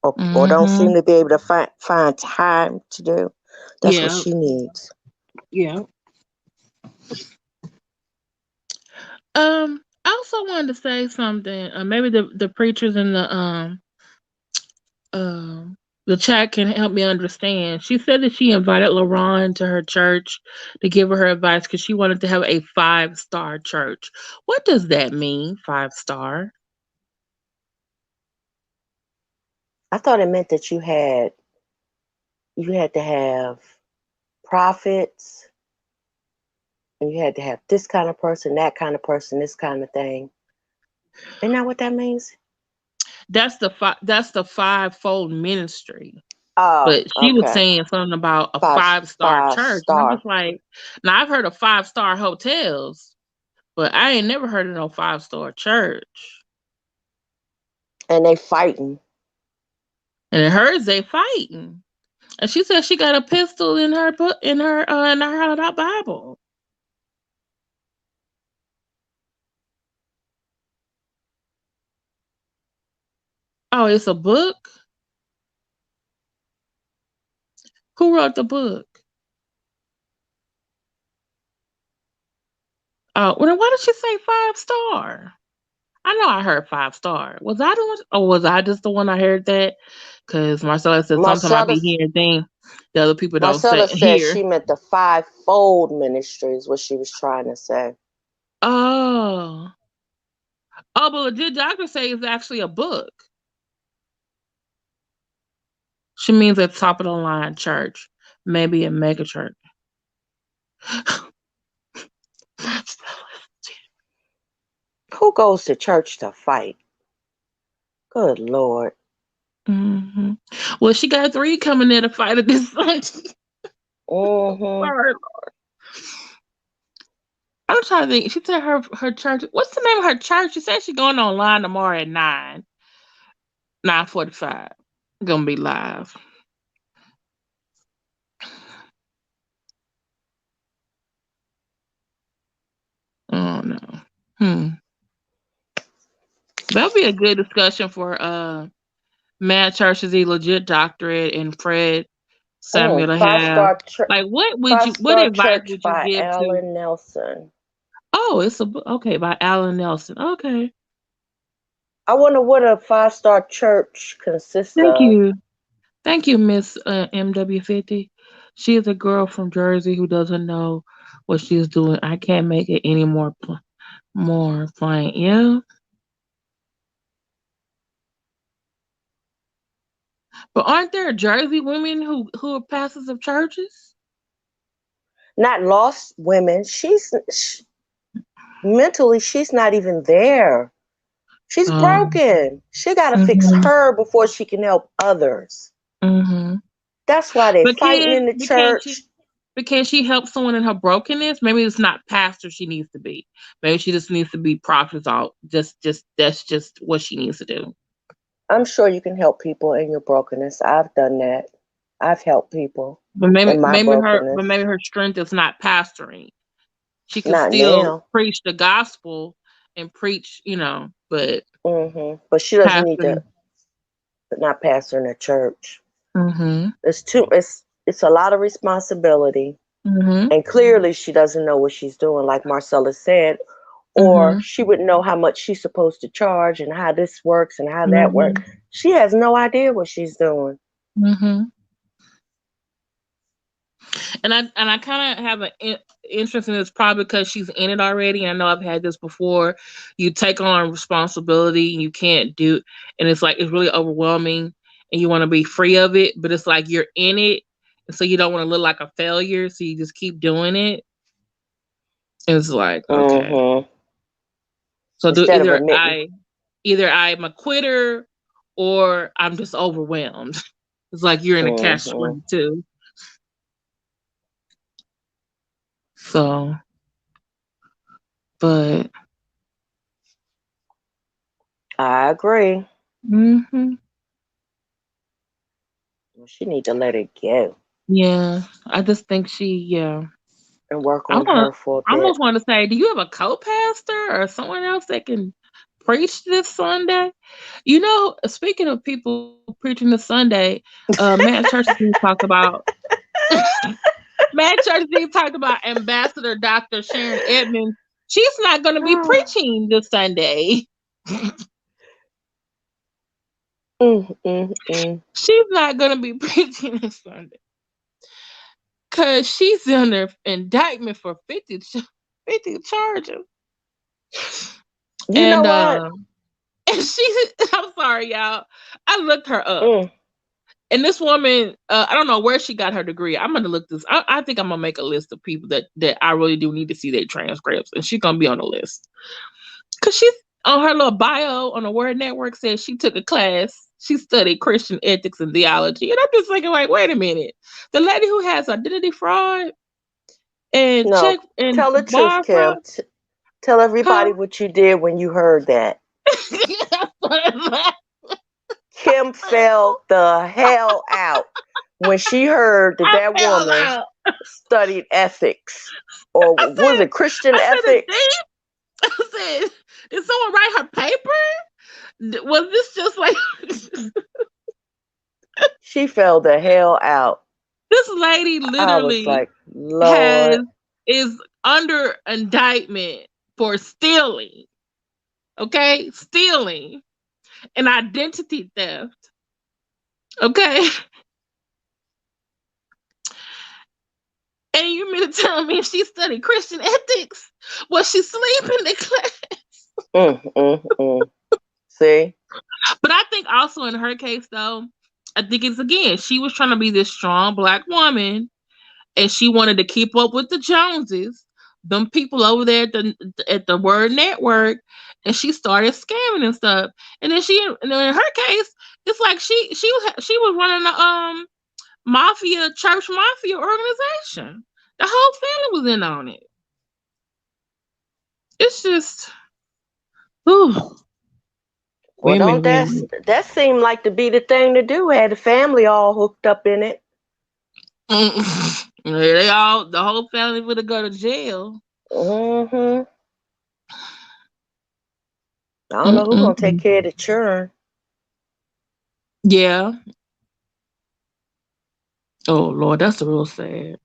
or don't Mm-hmm. seem to be able to find time to do. That's what Yeah. she needs. Yeah. I also wanted to say something. Maybe the preachers in um the chat can help me understand. She said that she invited LaRon to her church to give her advice because she wanted to have a 5-star church. What does that mean, 5-star? I thought it meant that you had to have prophets, and you had to have this kind of person, that kind of person, this kind of thing. Isn't that what that means? That's the fivefold ministry. Oh, But she was okay. saying something about a Five 5-star five church. And I'm star, just like, now I've heard of 5-star hotels, but I ain't never heard of no 5-star church. and they fighting. And in hers, they fighting. And she said she got a pistol in her book in her Bible. Oh, it's a book? Who wrote the book? Oh, well, then why did she say 5 star? I know I heard 5 star. Was I the one, or was I just the one I heard that? Because Marcella said sometimes I Marcella, be hearing things that other people don't say Marcella said here. she meant the fivefold ministry is what she was trying to say. Oh. Oh, but legit doctor say it's actually a book. She means a top of the line church. Maybe a mega church. Who goes to church to fight? Good Lord. Hmm. Well, she got 3 coming there to fight at this Sunday. Mm-hmm. Sorry. I'm trying to think. She said her church. What's the name of her church? She said she's going online tomorrow at 9:45. Gonna be live. Oh no. Hmm. That'll be a good discussion for Mad Church's legit doctorate and Fred Samuel to Five have. star church. Like, Five what star advice church would you by give to? Alan Nelson. Oh, it's a book. Okay, by Alan Nelson. Okay, I wonder what a 5 star church consists thank of. you, Miss MW50. She is a girl from Jersey who doesn't know what she's doing. I can't make it any more plain. Yeah, but aren't there Jersey women who are pastors of churches? Not lost women. Mentally, she's not even there. She's Um. broken. She got to fix Mhm. her before she can help others. Mhm. That's why they're But fighting in the can't she? church. But can she help someone in her brokenness? Maybe it's not pastor she needs to be. Maybe she just needs to be prophet out. Just that's just what she needs to do. I'm sure you can help people in your brokenness. I've done that. I've helped people But in my brokenness. maybe her strength is not pastoring. She can Not still now. preach the gospel and preach, but But she doesn't need to pastoring. not pastor in a church. Mhm. It's a lot of responsibility. Mhm. And clearly she doesn't know what she's doing, like Marcella said, or Mhm. she wouldn't know how much she's supposed to charge and how this works and how that works. Mhm. She has no idea what she's doing. Mhm. And I kind of have an interest in this probably because she's in it already. I know I've had this before. You take on responsibility and you can't do, and it's like it's really overwhelming, and you want to be free of it, but it's like you're in it, and so you don't want to look like a failure, so you just keep doing it. It's like okay, hmm so do Instead of admitting, either I'm a quitter or I'm just overwhelmed. It's like you're in a catch hmm 22. So, but. I agree. Mhm. She need to let it go Yeah, I just think yeah. and work I on want her for a I bit. almost want to say, do you have a co-pastor or someone else that can preach this Sunday? Speaking of people preaching this Sunday, Matt Church is being talked about. Matt Church is being talked about Ambassador Dr. Sharon Edmonds. She's not going to be preaching this Sunday. Mm. She's not going to be preaching this Sunday because she's under indictment for 50 charges. You know And what? and I'm sorry, y'all. I looked her up. Mm. And this woman, I don't know where she got her degree. I'm gonna look this. I think I'm gonna make a list of people that I really do need to see their transcripts, and she's gonna be on the list because she's on her little bio on the Word Network says she took a class. She studied Christian ethics and theology, and I'm just thinking, like, wait a minute, the lady who has identity fraud and No, check and tell the truth, bar fraud. Kim. Tell everybody Huh? what you did when you heard that. Kim fell the hell out when she heard that I that fell woman out. studied ethics, or was it Christian I said, it's ethics? deep. I said, did someone write her paper? Was this just like She fell the hell out. this lady I was literally like, has Lord. is under indictment for stealing, okay? Stealing and identity theft, okay? And you mean to tell me if she studied Christian ethics, was she sleeping in class? Mm, mm, mm. See? But I think also in her case, though, I think it's again, she was trying to be this strong black woman and she wanted to keep up with the Joneses, them people over there at the Word Network, and she started scamming and stuff. And then in her case, it's like she was running a mafia church mafia organization. The whole family was in on it. It's just, ooh, Well, don't women. that seem like to be the thing to do? Had the family all hooked up in it. They all the whole family would have go to jail. Hmm. I don't know who gonna take Mm-mm. care of the children. Yeah. Oh Lord, that's real sad.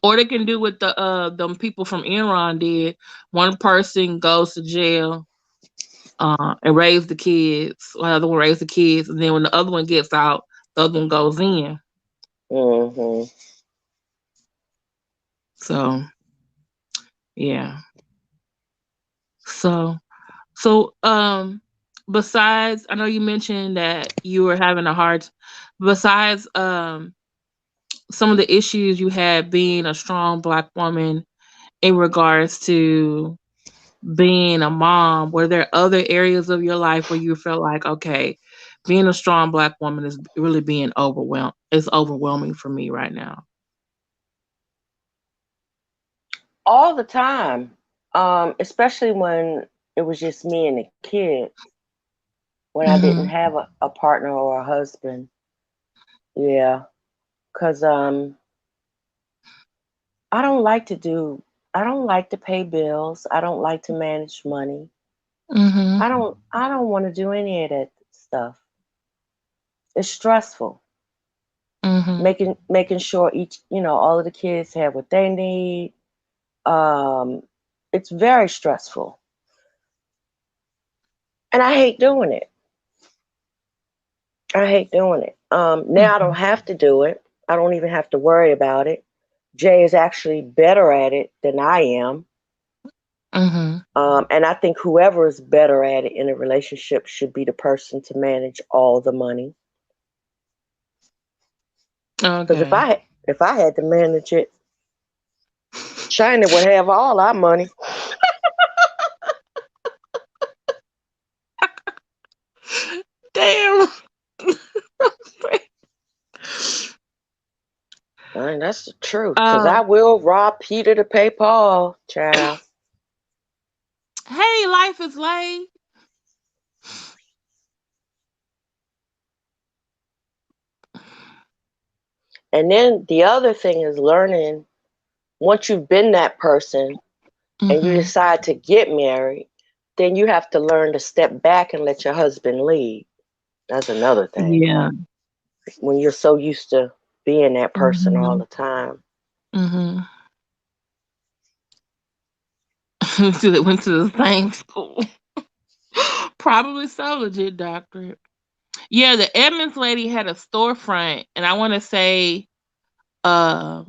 Or they can do what the them people from Enron did. One person goes to jail, and raise the kids. While the other one raise the kids, and then when the other one gets out, the other one goes in. Hmm. So yeah. So so besides, I know you mentioned that you were having a hard. Besides some of the issues you had being a strong black woman in regards to being a mom, were there other areas of your life where you felt like, okay, being a strong black woman is really being overwhelmed? It's overwhelming for me right now. All the time. Especially when it was just me and the kids. When I didn't Mhm. have a partner or a husband. Yeah. Cause I don't like to do I don't like to pay bills. I don't like to manage money. Mhm. I don't want to do any of that stuff. It's stressful. Mhm. Making sure all of the kids have what they need. Um, it's very stressful. And I hate doing it. I hate doing it. Now I don't Mhm. have to do it. I don't even have to worry about it. Jay is actually better at it than I am. Mhm. And I think whoever is better at it in a relationship should be the person to manage all the money. Because Okay. if I had to manage it, China would have all our money. Damn. And that's the truth. Because I um. will rob Peter to pay Paul, child. Hey, life is late. And then the other thing is learning once you've been that person and you Mhm. decide to get married, then you have to learn to step back and let your husband lead. That's another thing. Yeah. When you're so used to being that person all Mhm. the time. Mhm. Went to the same school. Probably so, legit doctorate. Yeah, the Edmonds lady had a storefront, and I want to say, uh,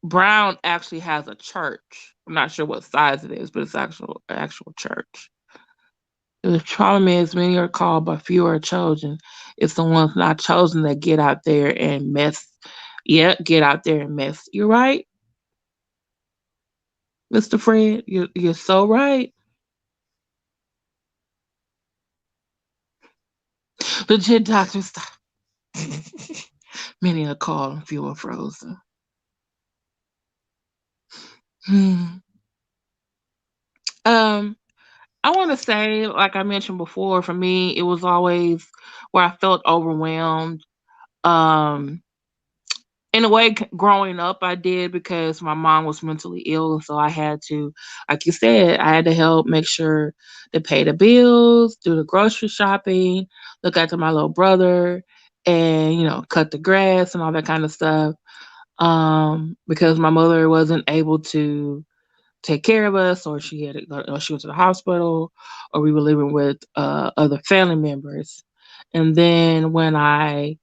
Brown actually has a church. I'm not sure what size it is, but it's actual church. The problem is many are called, but few are chosen. It's the ones not chosen that get out there and mess. Yeah, get out there and mess. You're right, Mr. Fred. You're so right. Legit doctor stop. Many are called and few are frozen. Hmm. Um, I want to say, like I mentioned before, for me, it was always where I felt overwhelmed. Um, In a way, growing up, I did because my mom was mentally ill, and so I had to, like you said, I had to help make sure to pay the bills, do the grocery shopping, look after my little brother, and cut the grass and all that kind of stuff. Because my mother wasn't able to take care of us, or she went to the hospital, or we were living with other family members. And then when I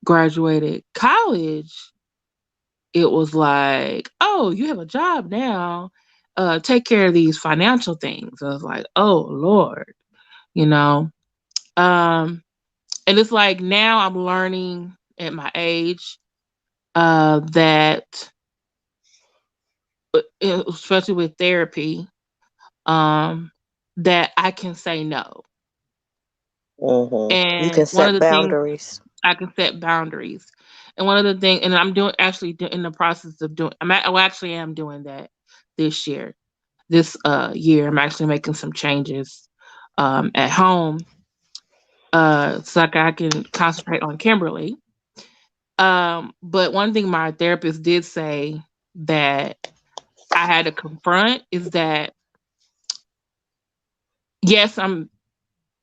graduated college, it was like, oh, you have a job now. Take care of these financial things. I was like, oh Lord, you know. Um, and it's like now I'm learning at my age that, especially with therapy, um, that I can say no. You And can one of set the things boundaries. I can set boundaries. And one of the things, and I'm doing actually in the process of doing, well, actually am doing that this year. This year, I'm actually making some changes at home, so I can concentrate on Kimberly. But one thing my therapist did say that I had to confront is that, yes, I'm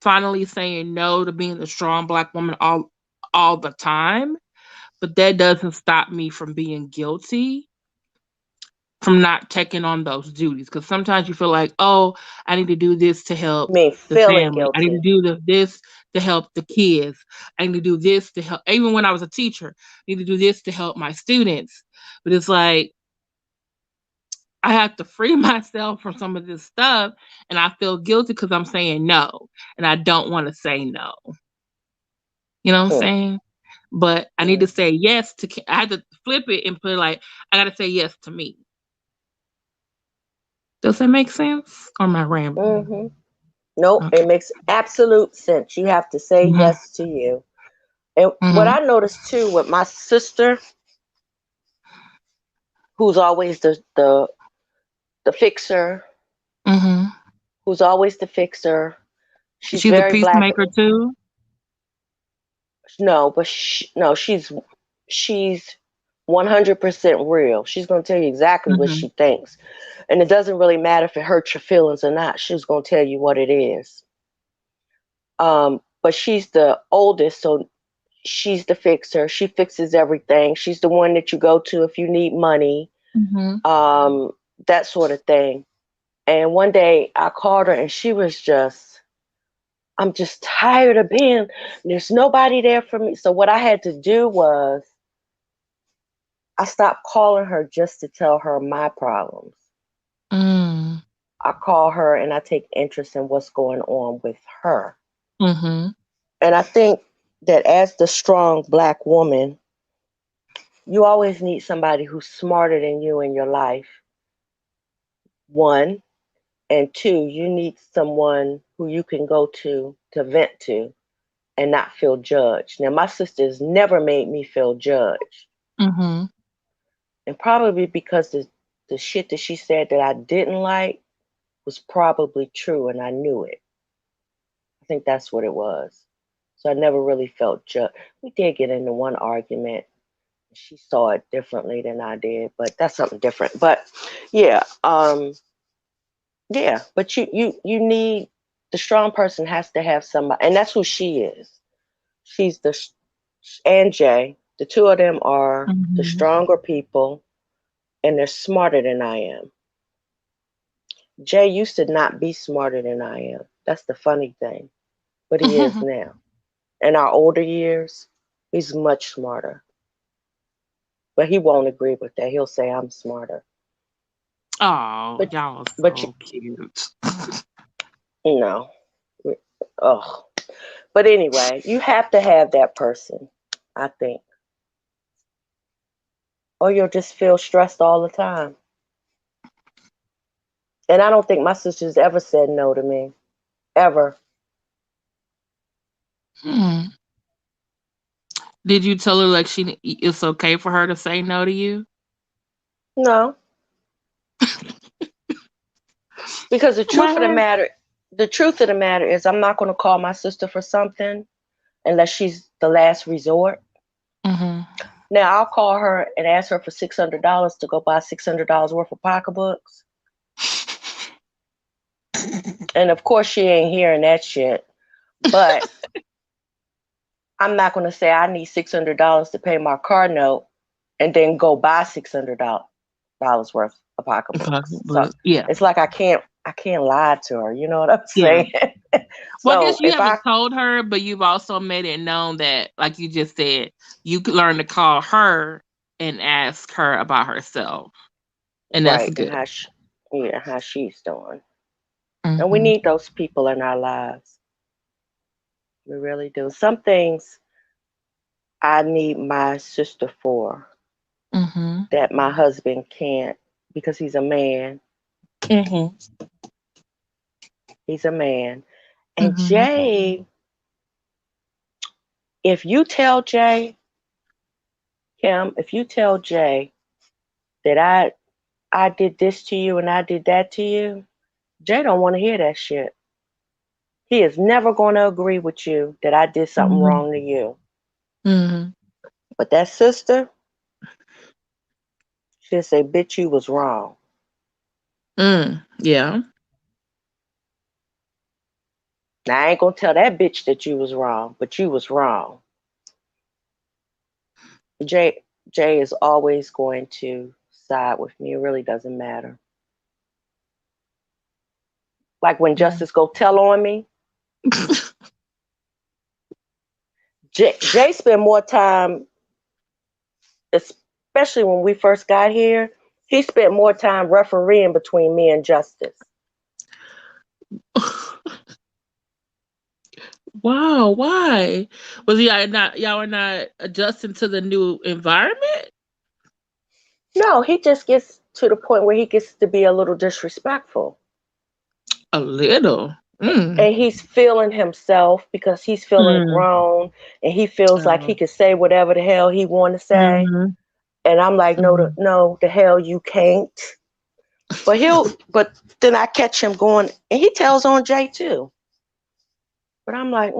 finally saying no to being the strong Black woman all the time, but that doesn't stop me from being guilty, from not taking on those duties. Because sometimes you feel like, oh, I need to do this to I help mean, the feeling family. I need to guilty. do this to help the kids. I need to do this to help. Even when I was a teacher, I need to do this to help my students. But it's like I have to free myself from some of this stuff, and I feel guilty because I'm saying no, and I don't want to say no. You know what I'm Hmm. saying? But I need to Mm. say yes to. I had to flip it and put it like I got to say yes to me. Does that make sense? Or am I rambling? Mm-hmm. Nope, Okay. it makes absolute sense. You have to say Mhm. yes to you. And what Mhm. I noticed too with my sister, who's always the fixer, Mhm. who's always the fixer. She's She's a very black. peacemaker too. No, but no, she's 100% real. She's gonna tell you exactly what Mhm. she thinks, and it doesn't really matter if it hurts your feelings or not. She's gonna tell you what it is. But she's the oldest, so she's the fixer. She fixes everything. She's the one that you go to if you need money, Mhm. um, that sort of thing. And one day I called her, and she was just, I'm just tired of being, there's nobody there for me. So what I had to do was I stopped calling her just to tell her my problems. Mm. I call her and I take interest in what's going on with her. Mhm. And I think that as the strong black woman, you always need somebody who's smarter than you in your life. One, and two, you need someone who you can go to vent to and not feel judged. Now, my sister's never made me feel judged. Mhm. And probably because the shit that she said that I didn't like was probably true and I knew it. I think that's what it was. So I never really felt judged. We did get into one argument. She saw it differently than I did, but that's something different. But yeah, yeah. But you need, the strong person has to have somebody, and that's who she is. She's and Jay. The two of them are the Mhm. stronger people, and they're smarter than I am. Jay used to not be smarter than I am. That's the funny thing. But he is now. In our older years, he's much smarter. But he won't agree with that. He'll say I'm smarter. Oh, But y'all are but so cute. you know, oh. But anyway, you have to have that person, I think, or you'll just feel stressed all the time. And I don't think my sister's ever said no to me, ever. Hmm. Did you tell her like it's okay for her to say no to you? No, because What? the truth of the matter is, I'm not going to call my sister for something unless she's the last resort. Mhm. Now I'll call her and ask her for $600 to go buy $600 worth of pocketbooks. And of course she ain't hearing that shit. But I'm not gonna say I need $600 to pay my car note and then go buy $600 worth of pocketbooks. So But yeah, it's like I can't lie to her. You know what I'm yeah. saying? Well, I guess So you if I haven't told her, but you've also made it known that, like you just said, you could learn to call her and ask her about herself, and that's right and good. how she's doing, and we Mhm. need those people in our lives. We really do. Some things I need my sister for Mhm. that my husband can't because he's a man. Mhm. He's a man. And Mhm. Jay, if you tell Jay, Kim, if you tell Jay that I did this to you and I did that to you, Jay don't want to hear that shit. He is never going to agree with you that I did something Mhm. wrong to you. Mhm. But that sister, she'll say, bitch, you was wrong. Yeah. Now I ain't gonna tell that bitch that you was wrong, but you was wrong. Jay Jay is always going to side with me. It really doesn't matter. Like when Mm. Justice go tell on me, Jay spent more time, especially when we first got here. He spent more time refereeing between me and Justice. Wow. Why? Was y'all were not adjusting to the new environment? No, he just gets to the point where he gets to be a little disrespectful. A little. And he's feeling himself because he's feeling Mm. grown and he feels like he Oh. can say whatever the hell he want to say. Mhm. And I'm like, no, Mhm. no, the hell you can't. But then I catch him going, and he tells on Jay too. But I'm like,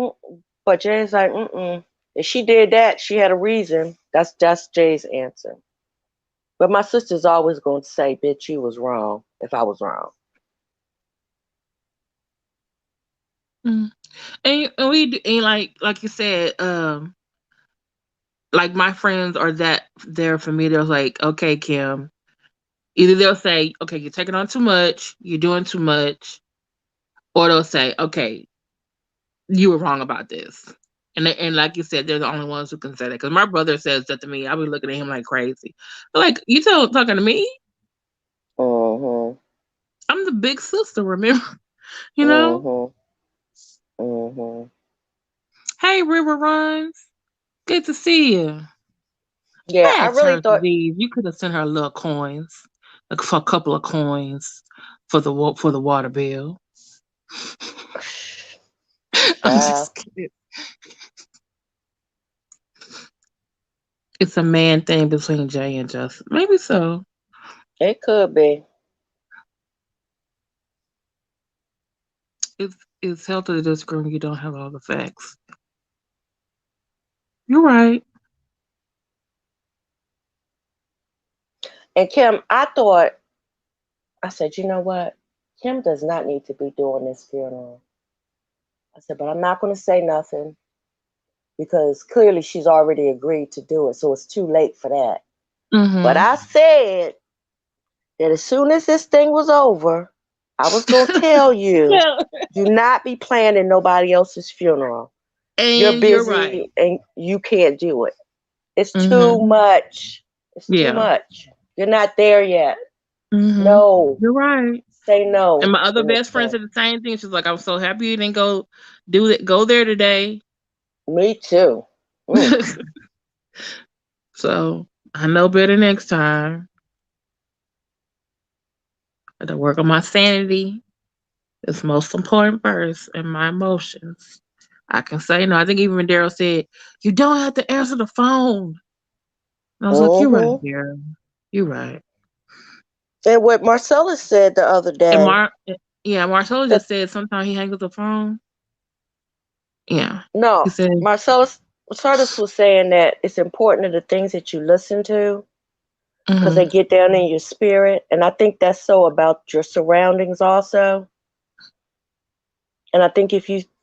but Jay's like, mm. If she did that, she had a reason. That's Jay's answer. But my sister's always going to say, bitch, you was wrong if I was wrong. Mm. And like you said, like my friends are that there for me. They're like, okay, Kim. Either they'll say, okay, you're taking on too much, you're doing too much, or they'll say, okay, you were wrong about this. And like you said, they're the only ones who can say that. Because my brother says that to me, I'll be looking at him like crazy. But like, talking to me? Mm-hmm. I'm the big sister, remember? You know? Mm-hmm. Mm-hmm. Hey, River Runs. Good to see you. Yeah, I Bad really terms of thought these. You could have sent her little coins, like for a couple of coins for the water bill. I'm child, just kidding. It's a man thing between Jay and Justin. Maybe so. it could be. It's healthy to disagree when you don't have all the facts. You're right. And Kim, I said, you know what? Kim does not need to be doing this funeral. I said, but I'm not going to say nothing because clearly she's already agreed to do it. So it's too late for that. But Mm-hmm. I said that as soon as this thing was over, I was going to tell you, Yeah. do not be planning nobody else's funeral. You're And you're right. busy and you can't do it. It's too Mm-hmm. much. It's too Yeah. much. You're not there yet. Mm-hmm. No. You're right. Say And no my other in best this friend thing. said the same thing. She's like, I'm so happy you didn't do it, go there today. Me too. Mm. So I know better next time. I got to work on my sanity. It's most important first, and my emotions. I can say no. I think even Daryl said, you don't have to answer the phone. And I was like, you're right, Mm-hmm. Daryl. You're right. And what Marcellus said the other And day, yeah, Marcelo that just said sometimes he hangs up the phone. Yeah. He no, said, Marcellus. Sardis was saying that it's important to the things that you listen to because they Mm-hmm. get down in your spirit. And I think that's so about your surroundings also. And I think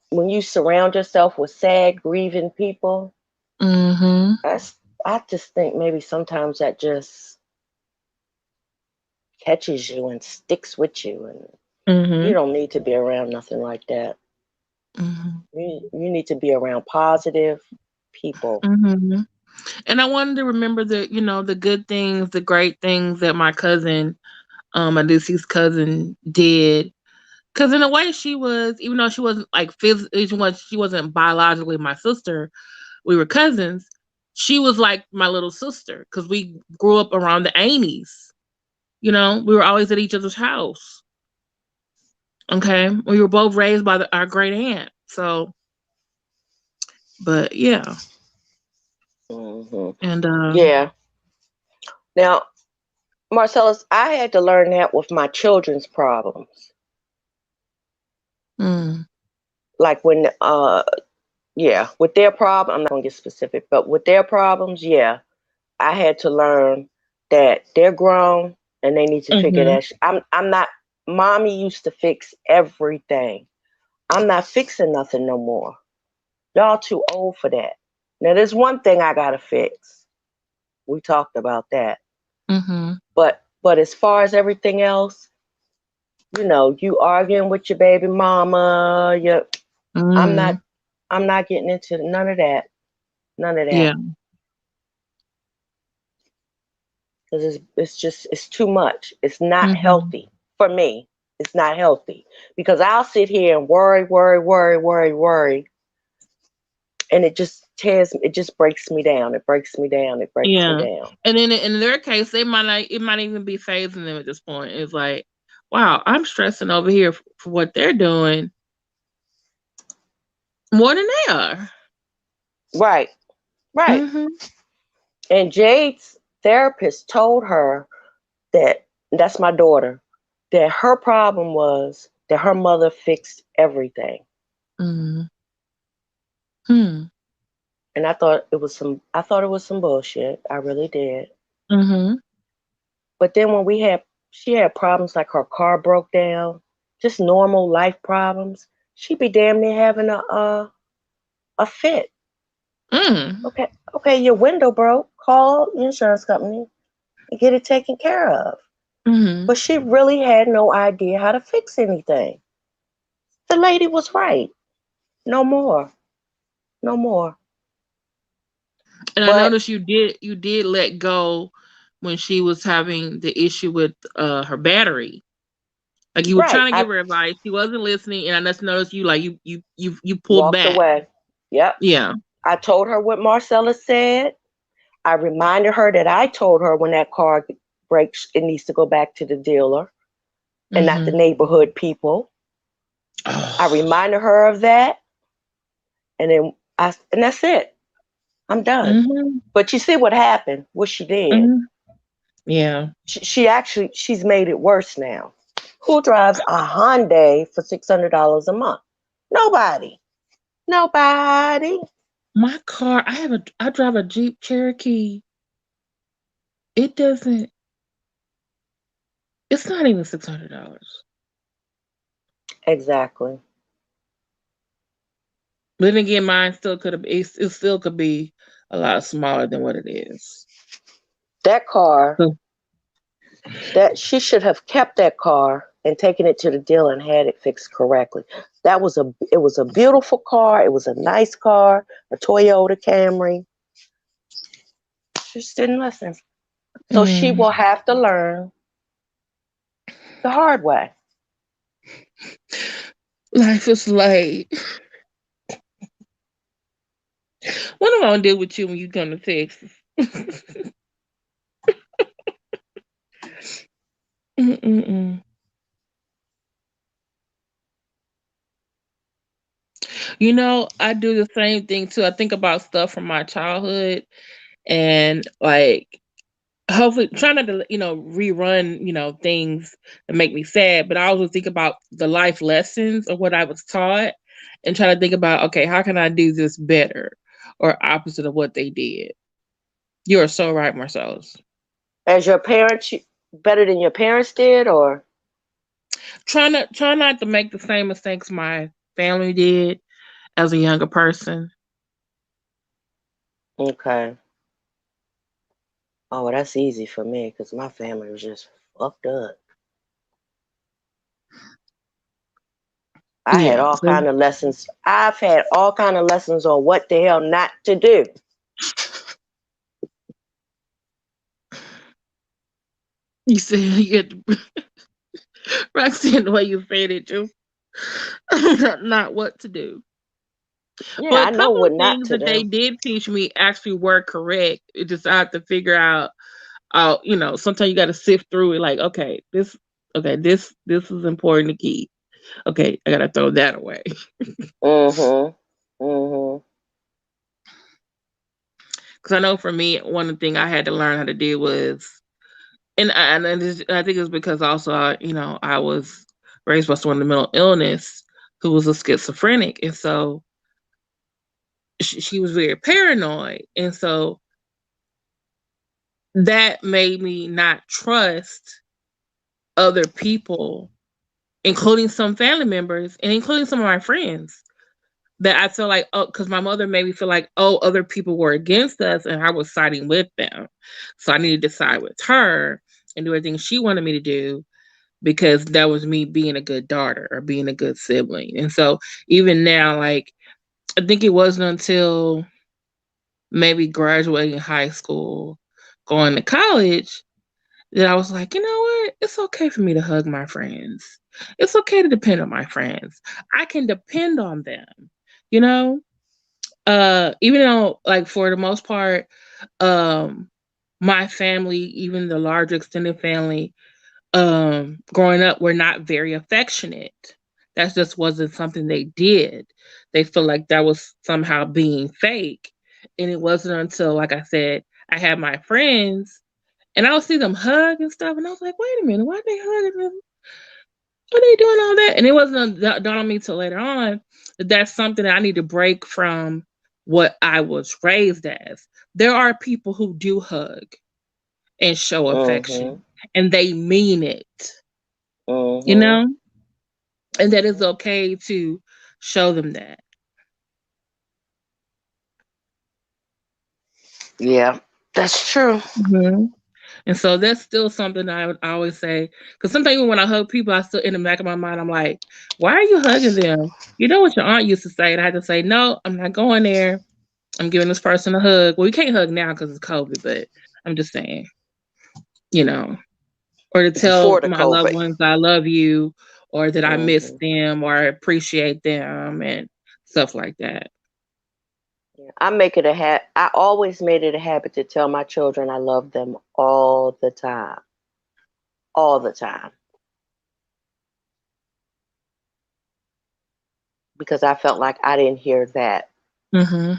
when you surround yourself with sad, grieving people, Mm-hmm. that's, I just think maybe sometimes that just catches you and sticks with you. And you Mm-hmm. don't need to be around nothing like that. Mm-hmm. You need to be around positive people. Mm-hmm. And I wanted to remember the good things, the great things that my cousin, my deceased cousin, did. Because in a way, she was, even though she wasn't like physically, she wasn't biologically my sister. We were cousins. She was like my little sister because we grew up around the Amies. We were always at each other's house. Okay, we were both raised by our great aunt. So, but yeah, Hmm. and Yeah. Now, Marcellus, I had to learn that with my children's problems. mm, Like when, yeah, with their problem, I'm not gonna get specific, but with their problems, yeah, I had to learn that they're grown and they need to figure mm-hmm, that. I'm not. Mommy used to fix everything. I'm not fixing nothing no more. Y'all too old for that. Now, there's one thing I gotta fix. We talked about that, mm-hmm, but as far as everything else, you arguing with your baby mama. I'm not. mm, I'm not getting into none of that. None of yeah, that. Because it's too much. It's not mm-hmm, healthy for me. It's not healthy because I'll sit here and worry, worry, worry, worry, worry, and it just breaks me down. It breaks me down. It breaks me yeah. down. And then in their case, it might even be phasing them at this point. It's like, wow, I'm stressing over here for what they're doing more than they are. Right, right. Mm-hmm, And Jade's therapist told her that that's my daughter. That her problem was that her mother fixed everything, mm-hmm, hmm, and I thought it was some bullshit. I really did. mm-hmm, But then when she had problems like her car broke down, just normal life problems, she'd be damn near having a fit. mm, Okay, okay, your window broke. Call the insurance company and get it taken care of. mm-hmm. But she really had no idea how to fix anything. The lady was right. No more, no more. And I But noticed you did let go when she was having the issue with her battery. Like you were right, trying to I give her advice, she wasn't listening, and I just noticed you like you pulled walked back. away. Yep. Yeah. I told her what Marcella said. I reminded her that I told her when that car breaks, it needs to go back to the dealer and not the Mm-hmm. neighborhood people. I Oh. reminded her of that, and that's it. I'm done. Mm-hmm. But you see what happened? What she did? Mm-hmm. Yeah. She's made it worse now. Who drives a Hyundai for $600 a month? Nobody. Nobody. My car, I drive a Jeep Cherokee. It doesn't. It's not even $600. Exactly. But then again, mine still could have. It still could be a lot smaller than what it is. That car So, that she should have kept that car and taken it to the dealer and had it fixed correctly. It was a beautiful car. It was a nice car, a Toyota Camry. She just didn't listen. So she mm, will have to learn the hard way. life is like, what am I gonna do with you when you come to Texas? Mm-mm-mm. I do the same thing too. I think about stuff from my childhood and like hopefully try not to rerun things that make me sad, but I also think about the life lessons of what I was taught and try to think about, okay, how can I do this better, or opposite of what they did. You are so right, Marcellus. As your parents, better than your parents did, or Try not to make the same mistakes my family did as a younger person. okay. Oh, well, that's easy for me because my family was just fucked up. I had Yeah. all kind of lessons. I've had all kind of lessons on what the hell not to do. You said you had to, Roxanne, the way you said it, just not what to do. Yeah, But I a know couple what of not things to that they do. did teach me actually were correct. It just I have to figure out. Sometimes you got to sift through it. Like, okay, this is important to keep. Okay, I gotta throw that away. Mhm. Mhm. Because I know for me, one of the things I had to learn how to do was, I think it's because also, I was raised by someone with mental illness who was a schizophrenic, and so she was very paranoid, and so that made me not trust other people, including some family members and including some of my friends. That I feel like, oh, because my mother made me feel like, oh, other people were against us and I was siding with them. So I needed to side with her and do everything she wanted me to do because that was me being a good daughter or being a good sibling. And so even now, like, I think it wasn't until maybe graduating high school, going to college, that I was like, you know what? It's okay for me to hug my friends. It's okay to depend on my friends. I can depend on them, you know? Even though, like, for the most part, um my family, even the larger extended family, growing up, were not very affectionate. That just wasn't something they did. They feel like that was somehow being fake. And it wasn't until, like I said, I had my friends and I would see them hug and stuff, and I was like, wait a minute, why are they hugging them? What are they doing all that? And it wasn't dawned on me till later on that that's something that I need to break from what I was raised as. There are people who do hug and show Mhm. affection, and they mean it, you Mhm. know, and that it's Mhm. okay to show them that. Yeah, that's true. Mhm. And so that's still something I would always say. Because sometimes even when I hug people, I still, in the back of my mind, I'm like, why are you hugging them? You know what your aunt used to say? And I had to say, no, I'm not going there. I'm giving this person a hug. Well, you can't hug now because it's COVID, but I'm just saying, you know, or to tell Before the my loved COVID. ones I love you, or that I miss Mhm. them, or I appreciate them, and stuff like that. Yeah, I make it a I always made it a habit to tell my children I love them all the time, because I felt like I didn't hear that. Mm-hmm.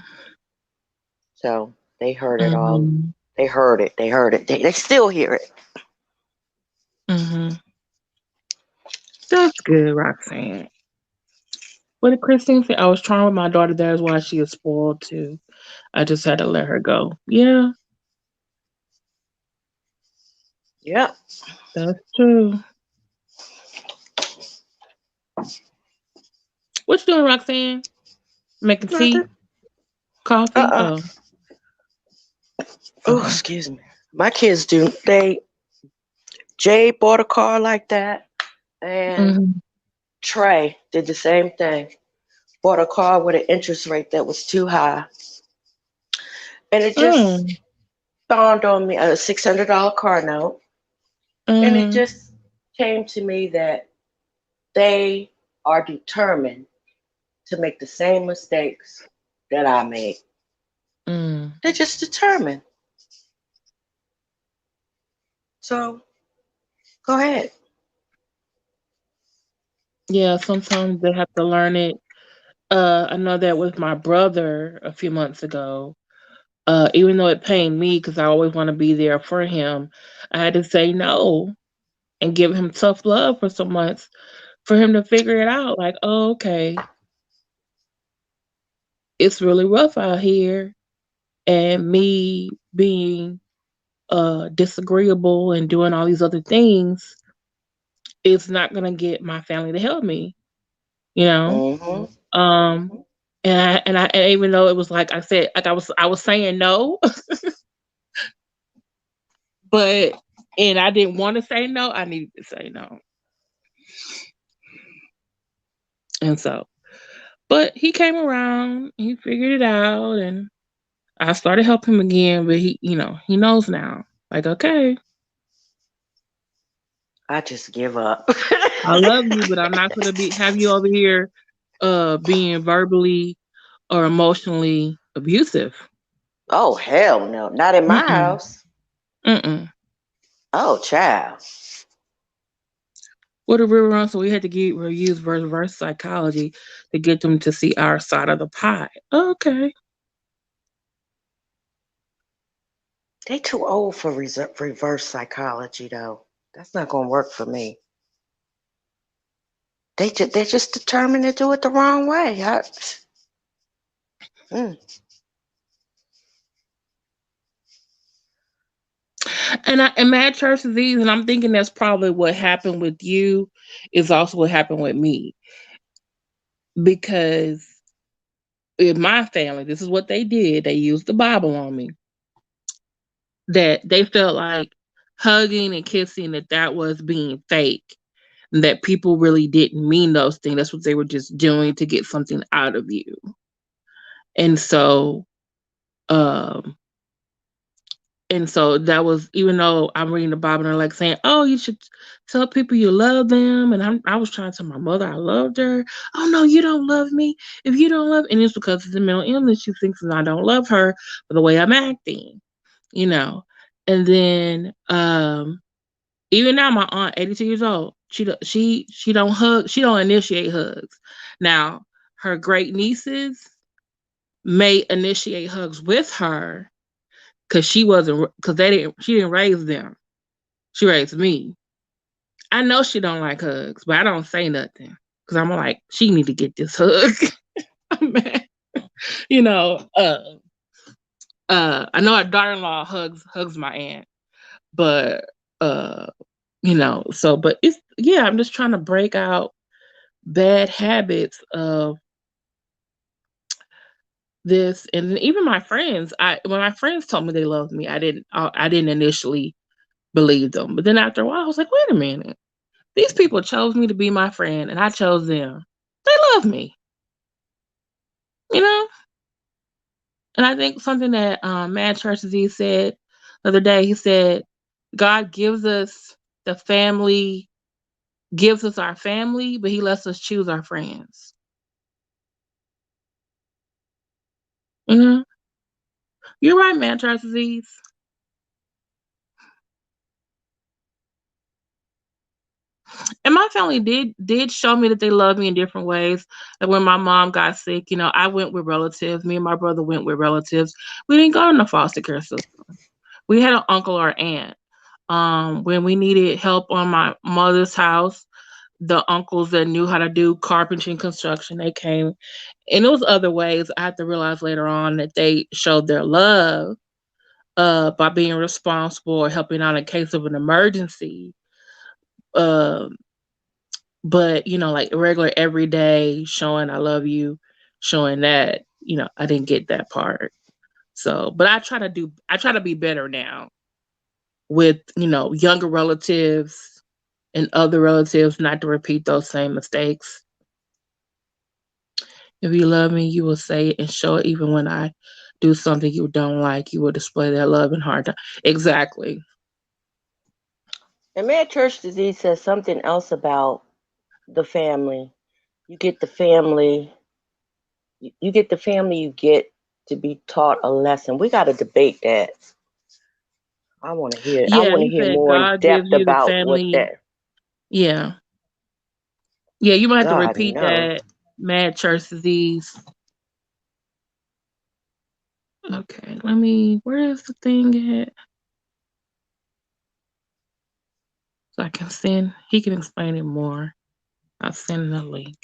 So they heard it all. Mm-hmm. They heard it. They heard it. They still hear it. Mm-hmm. That's good, Roxanne. What did Christine say? I was trying with my daughter. That's why she is spoiled too. I just had to let her go. Yeah, Yep. that's true. What you doing, Roxanne? Making tea, Nothing. coffee? Uh-uh. Oh, Oh, okay. excuse me. My kids do. Jay bought a car like that, and Mm-hmm. Trey did the same thing. Bought a car with an interest rate that was too high, and it just Mm. dawned on me, a $600 car note, and it Mm-hmm. just came to me that they are determined to make the same mistakes that I made. Mm. They're just determined. So go ahead. Yeah, sometimes they have to learn it. I know that with my brother a few months ago. Even though it pained me because I always want to be there for him, I had to say no and give him tough love for some months for him to figure it out. Like, oh, okay, it's really rough out here, and me being disagreeable and doing all these other things, it's not gonna get my family to help me, you know. Mm-hmm. Um, and even though it was like I said, like I was saying no, but and I didn't want to say no, I needed to say no, and so. But he came around, he figured it out, and I started helping him again. But he knows now. Like, okay, I just give up. I love you, but I'm not gonna have you over here, being verbally or emotionally abusive. Oh hell no, not in my Mm-mm. house. Mm-mm. Oh child. What a real run. So we had to use reverse psychology to get them to see our side of the pie. Okay. They too old for reverse psychology though. That's not gonna work for me. They're just determined to do it the wrong way. Mm. And mad church disease, and I'm thinking that's probably what happened with you, is also what happened with me. Because in my family, this is what they did. They used the Bible on me. That they felt like hugging and kissing, that was being fake. And that people really didn't mean those things. That's what they were just doing to get something out of you. And so um and so that was, even though I'm reading the Bible and they're like saying, "Oh, you should tell people you love them," and I was trying to tell my mother I loved her. "Oh no, you don't love me. If you don't love," and it's because it's a mental illness. She thinks that I don't love her for the way I'm acting, you know. And then even now, my aunt, 82 years old, she don't hug, she don't initiate hugs. Now her great nieces may initiate hugs with her because she didn't raise them. She raised me. I know she don't like hugs, but I don't say nothing because I'm like, she need to get this hug. I'm mad. you know, uh, I know our daughter-in-law hugs my aunt, but uh, but it's, yeah, I'm just trying to break out bad habits of this, and then even my friends. I When my friends told me they loved me, I didn't initially believe them, but then after a while, I was like, wait a minute. These people chose me to be my friend, and I chose them. They love me, you know? And I think something that Mad Church Z said the other day, he said, God the family, gives us our family, but he lets us choose our friends. You You're right, Mad Church Z. And my family did show me that they love me in different ways. Like when my mom got sick, I went with relatives. Me and my brother went with relatives. We didn't go in the foster care system. We had an uncle or aunt. When we needed help on my mother's house, the uncles that knew how to do carpentry and construction, they came. And it was other ways. I had to realize later on that they showed their love by being responsible or helping out in case of an emergency. Um, but like regular everyday showing I love you, showing that, I didn't get that part. So, but I try to be better now with, younger relatives and other relatives, not to repeat those same mistakes. If you love me, you will say it and show it. Even when I do something you don't like, you will display that love and heart. Exactly. And Mad Church Disease says something else about the family. You get the family. You get the family. You get to be taught a lesson. We got to debate that. I want to hear. I Yeah, want to he hear said more in God gives depth you the about what family. that. Yeah. Yeah, you might have to God repeat no. that. Mad church disease. Okay, where is the thing at? So I can he can explain it more. I'll send the link.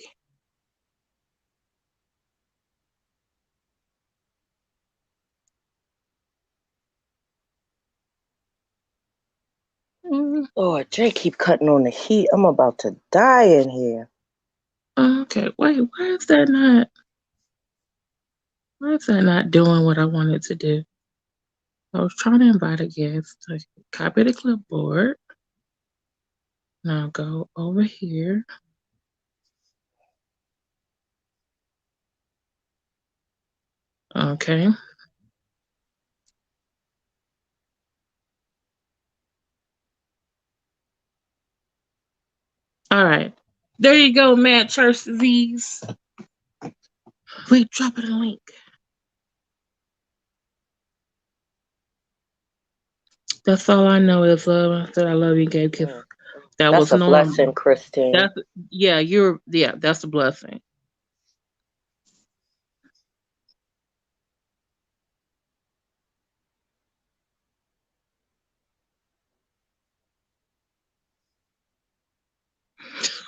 Lord, Jay keep cutting on the heat. I'm about to die in here. Okay, wait, why is that not doing what I wanted to do? I was trying to invite a guest. I copy the clipboard. Now go over here. Okay. All right. There you go, Matt Church Disease. Wait, drop it a link. That's all I know is I said I love you, Gabe, because Mm. that That's was a blessing, normal. Christine. That's that's a blessing.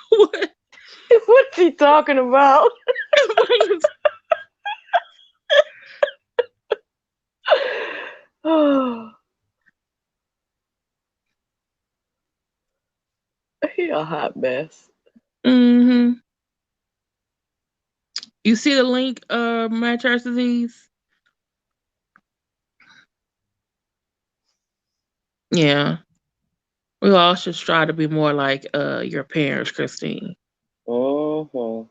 What? What's he talking about? Oh, he a hot mess. hmm You see the link, Matt Church Disease? Yeah. We all should strive to be more like your parents, Christine. Mm-hmm.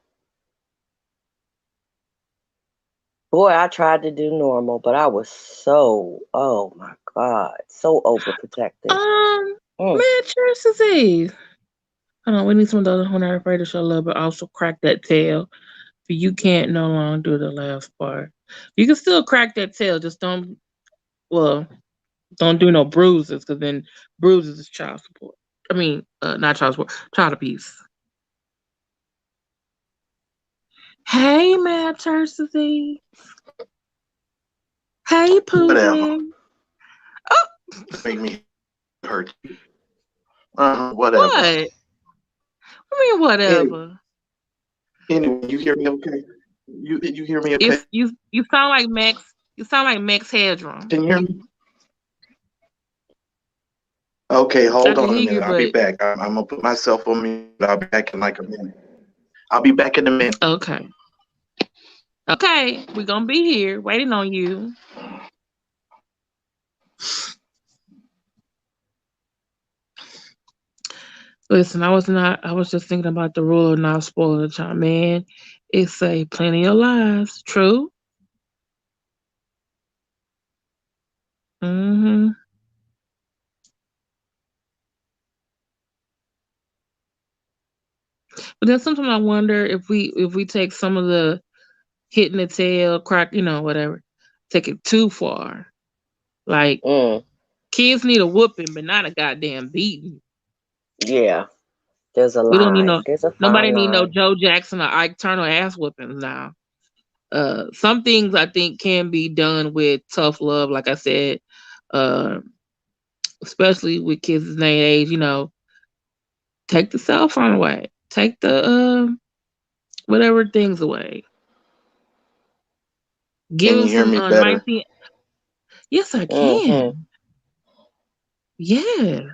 Boy, I tried to do normal, but I was so, oh my God, so overprotective. Um, Mm. Matt Church Disease. Hold on, we need some of those who are not afraid to show love, but also crack that tail. But you can't no longer do the last part. You can still crack that tail, just well, don't do no bruises, because then bruises is child support. I mean, not child support, child abuse. Hey, Matt Church Disease. Hey, Whatever. Pootie. Oh, Make me hurt you. Whatever. what? I mean, Anyway, whatever. anyway, you hear me okay? You hear me okay? If you sound like Max, you sound like Max Headroom. Can you hear me? Okay, I hold can on a hear minute. you, I'll be but back. I'm gonna put myself on mute. I'll be back in like a minute. I'll be back in a minute. okay, okay, we're gonna be here waiting on you. Listen, I was not. I was just thinking about the rule of not spoiling the child. Man, it say plenty of lies. True. hmm But then sometimes I wonder if we take some of the hitting the tail, crack, whatever, take it too far. Like Mm. kids need a whooping, but not a goddamn beating. Yeah, there's a We don't need line. no There's a nobody fine need no line. Joe Jackson or Ike Turner ass whoopings now. Some things I think can be done with tough love, like I said, uh, especially with kids in their age. Take the cell phone away, take the whatever things away. Give Can them you hear some me better? 19. Yes, I Mm-hmm. can. Yes.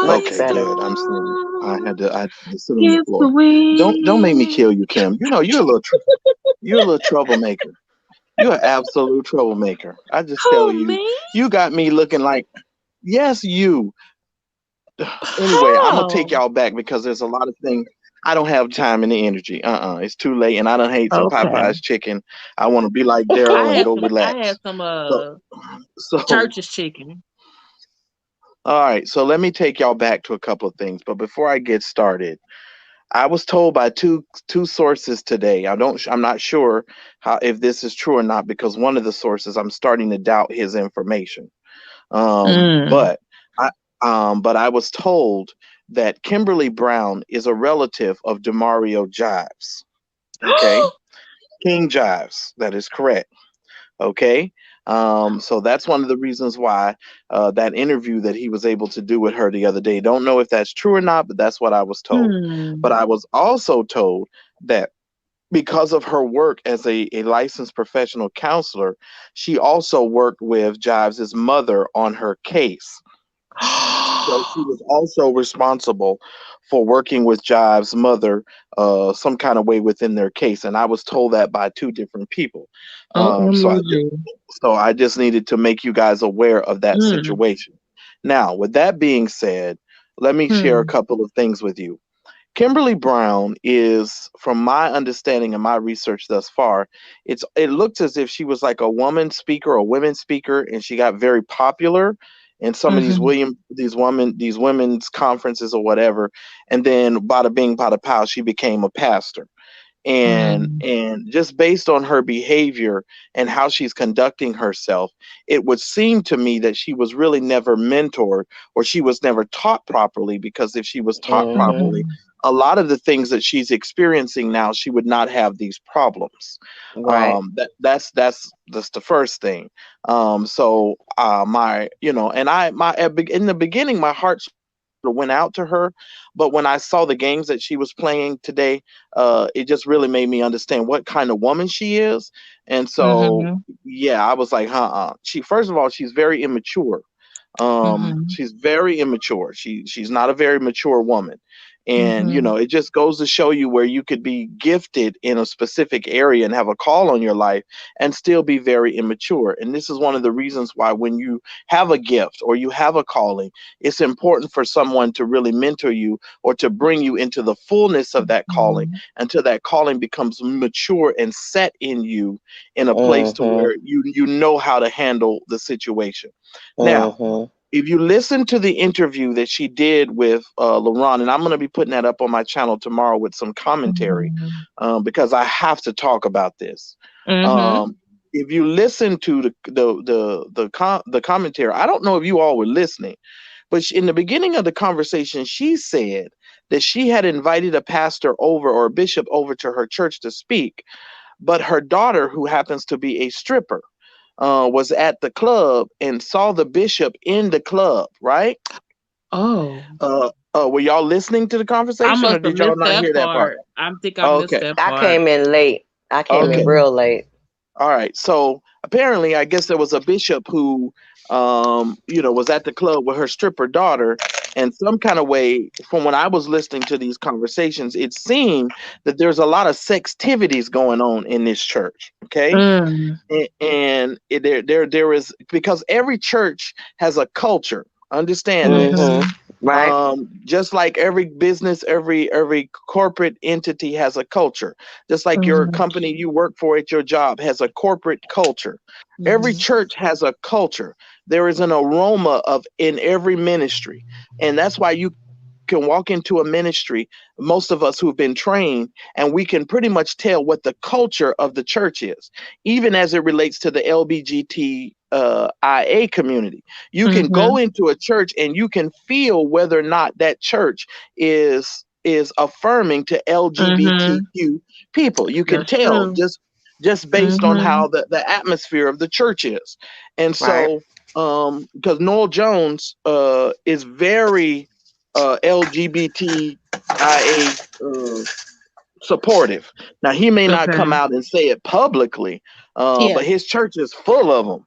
Much Quiet Okay, better. good. I'm sorry. storm. I had to sit on the It's the floor. Don't make me wind. kill you, Kim. You know you're a little troublemaker. You're an absolute troublemaker. I just tell Who you, me? you got me looking like yes, you. Anyway, I'm gonna take How? y'all back because there's a lot of things. I don't have time and the energy. It's too late, and I don't hate some Okay. Popeyes chicken. I want to be like Daryl and go I had relax. some So, so church's chicken. all right. So let me take y'all back to a couple of things. But before I get started, I was told by two sources today. I'm not sure how if this is true or not because one of the sources I'm starting to doubt his information. Um, Mm. but I but I was told that Kimberly Brown is a relative of Demario Jives. Okay, King Jives. That is correct. Okay. So that's one of the reasons why that interview that he was able to do with her the other day. Don't know if that's true or not, but that's what I was told. But Hmm. I was also told that because of her work as a licensed professional counselor, she also worked with Jives's mother on her case. So she was also responsible for working with Jive's mother some kind of way within their case, and I was told that by two different people. So OMG. I just needed to make you guys aware of that Mm. situation. Now, with that being said, let me share a Hmm. couple of things with you. Kimberly Brown is, from my understanding and my research thus far, it looks as if she was like a woman speaker or women speaker, and she got very popular in some of these Hmm. these women's conferences or whatever, and then bada bing bada pow, she became a pastor. Mm. And just based on her behavior and how she's conducting herself, it would seem to me that she was really never mentored, or she was never taught properly, because if she was taught Mm-hmm. properly, Hmm. a lot of the things that she's experiencing now, she would not have these problems. Right. That's the first thing. My, and in the beginning, my heart sort of went out to her, but when I saw the games that she was playing today, it just really made me understand what kind of woman she is. And so, Hmm. yeah, I was like, she, first of all, she's very immature. Hmm. She's very immature. She's not a very mature woman. And Hmm. it just goes to show you where you could be gifted in a specific area and have a call on your life and still be very immature. And this is one of the reasons why, when you have a gift or you have a calling, it's important for someone to really mentor you, or to bring you into the fullness of that calling, Hmm. until that calling becomes mature and set in you, in a place to Mm-hmm. where you know how to handle the situation. Now, Mm-hmm. if you listen to the interview that she did with LaRon, and I'm going to be putting that up on my channel tomorrow with some commentary, Hmm. because I have to talk about this. Hmm. Um, if you listen to the commentary, I don't know if you all were listening, but in the beginning of the conversation, she said that she had invited a pastor over, or a bishop over, to her church to speak, but her daughter, who happens to be a stripper, was at the club and saw the bishop in the club, right? Oh, Were y'all listening to the I conversation, or must have did y'all missed not that hear that part? part. I think I missed Okay, that I part. came in late. I came in okay. Hmm. real late. All right. So apparently, I guess there was a bishop who, was at the club with her stripper daughter. And some kind of way, from when I was listening to these conversations, it seemed that there's a lot of sextivities going on in this church. Okay. Mm. There is, because every church has a culture. Understand this. Mm-hmm. Hmm. Right. Just like every business, every corporate entity has a culture. Just like your Hmm. company you work for at your job has a corporate culture. Every Hmm. church has a culture. There is an aroma of in every ministry, and that's why you can walk into a ministry. Most of us who've been trained, and we can pretty much tell what the culture of the church is, even as it relates to the LBGT IA community. You can Hmm. go into a church and you can feel whether or not that church is affirming to Hmm. LGBTQ people. You can That's tell true. just based on Hmm. how the atmosphere of the church is. And Right. so, because Noel Jones is very LGBTIA supportive. Now, he may not come Okay. out and say it publicly, Yeah. but his church is full of them.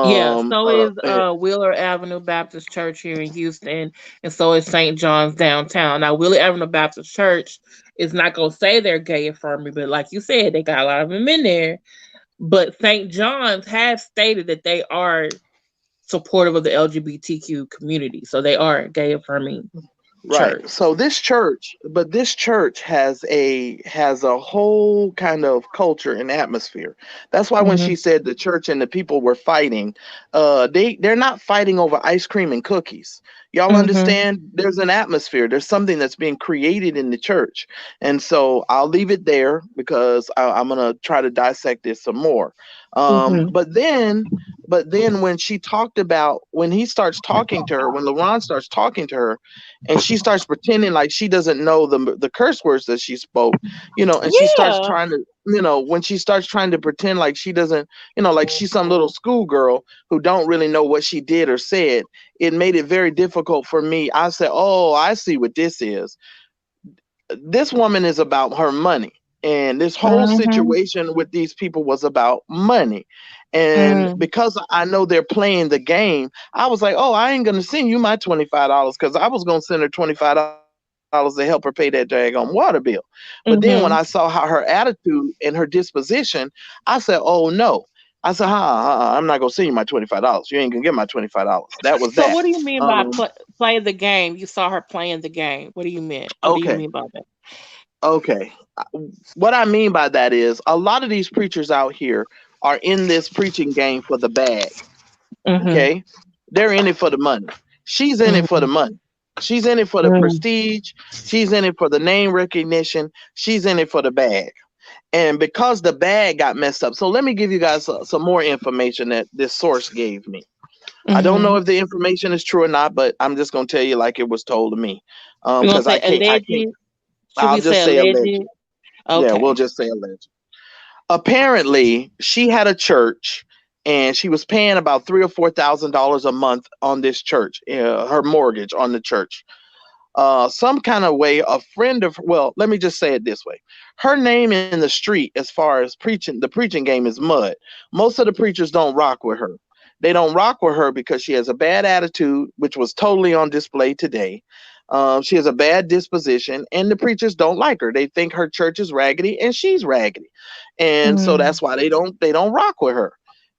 Yeah. So is Eh, Wheeler Avenue Baptist Church here in Houston, and so is St. John's downtown. Now, Wheeler Avenue Baptist Church is not gonna say they're gay affirming, but like you said, they got a lot of them in there. But St. John's has stated that they are supportive of the LGBTQ community, so they are gay affirming Right. church. So this church has a whole kind of culture and atmosphere. That's why when Hmm. she said the church and the people were fighting, they're not fighting over ice cream and cookies. Y'all Hmm. understand? There's an atmosphere. There's something that's being created in the church. And so I'll leave it there, because I'm gonna try to dissect this some more. Um, Hmm. but then but then when she talked about, when he starts talking to her, when LaRon starts talking to her, and she starts pretending like she doesn't know the curse words that she spoke, and she starts Yeah. trying to, when she starts trying to pretend like she doesn't, like she's some little schoolgirl who don't really know what she did or said, it made it very difficult for me. I said, oh, I see what this is. This woman is about her money. And this whole Mhm. situation with these people was about money. And Mm. because I know they're playing the game, I was like, oh, I ain't gonna send you my $25 because I was gonna send her $25 to help her pay that daggone water bill. But then when I saw how Mhm. her attitude and her disposition, I said, oh no. I said, I'm not gonna send you my $25. You ain't gonna get my $25. That was that. So what do you mean by Um, play the game? You saw her playing the game. What do you mean? What do you okay, mean by that? okay. What I mean by that is a lot of these preachers out here are in this preaching game for the bag. Mhm. Okay. They're in it for the money. She's in it for the Mhm. money. She's in it for the Mhm. prestige. She's in it for the name recognition. She's in it for the bag. And because the bag got messed up, so let me give you guys some more information that this source gave me. I don't know Mhm. if the information is true or not, but I'm just gonna tell you like it was told to me. We're gonna Because say I can't. alleged. Should I'll we just say say alleged? alleged. Yeah, we'll Okay. just say alleged. Apparently she had a church and she was paying about $3,000 or $4,000 a month on this church, her mortgage on the church. Some kind of way, a friend of, well, let me just say it this way. Her name in the street, as far as preaching, the preaching game is mud. Most of the preachers don't rock with her. They don't rock with her because she has a bad attitude, which was totally on display today. She has a bad disposition, and the preachers don't like her. They think her church is raggedy, and she's raggedy, and so Mm. that's why they don't rock with her.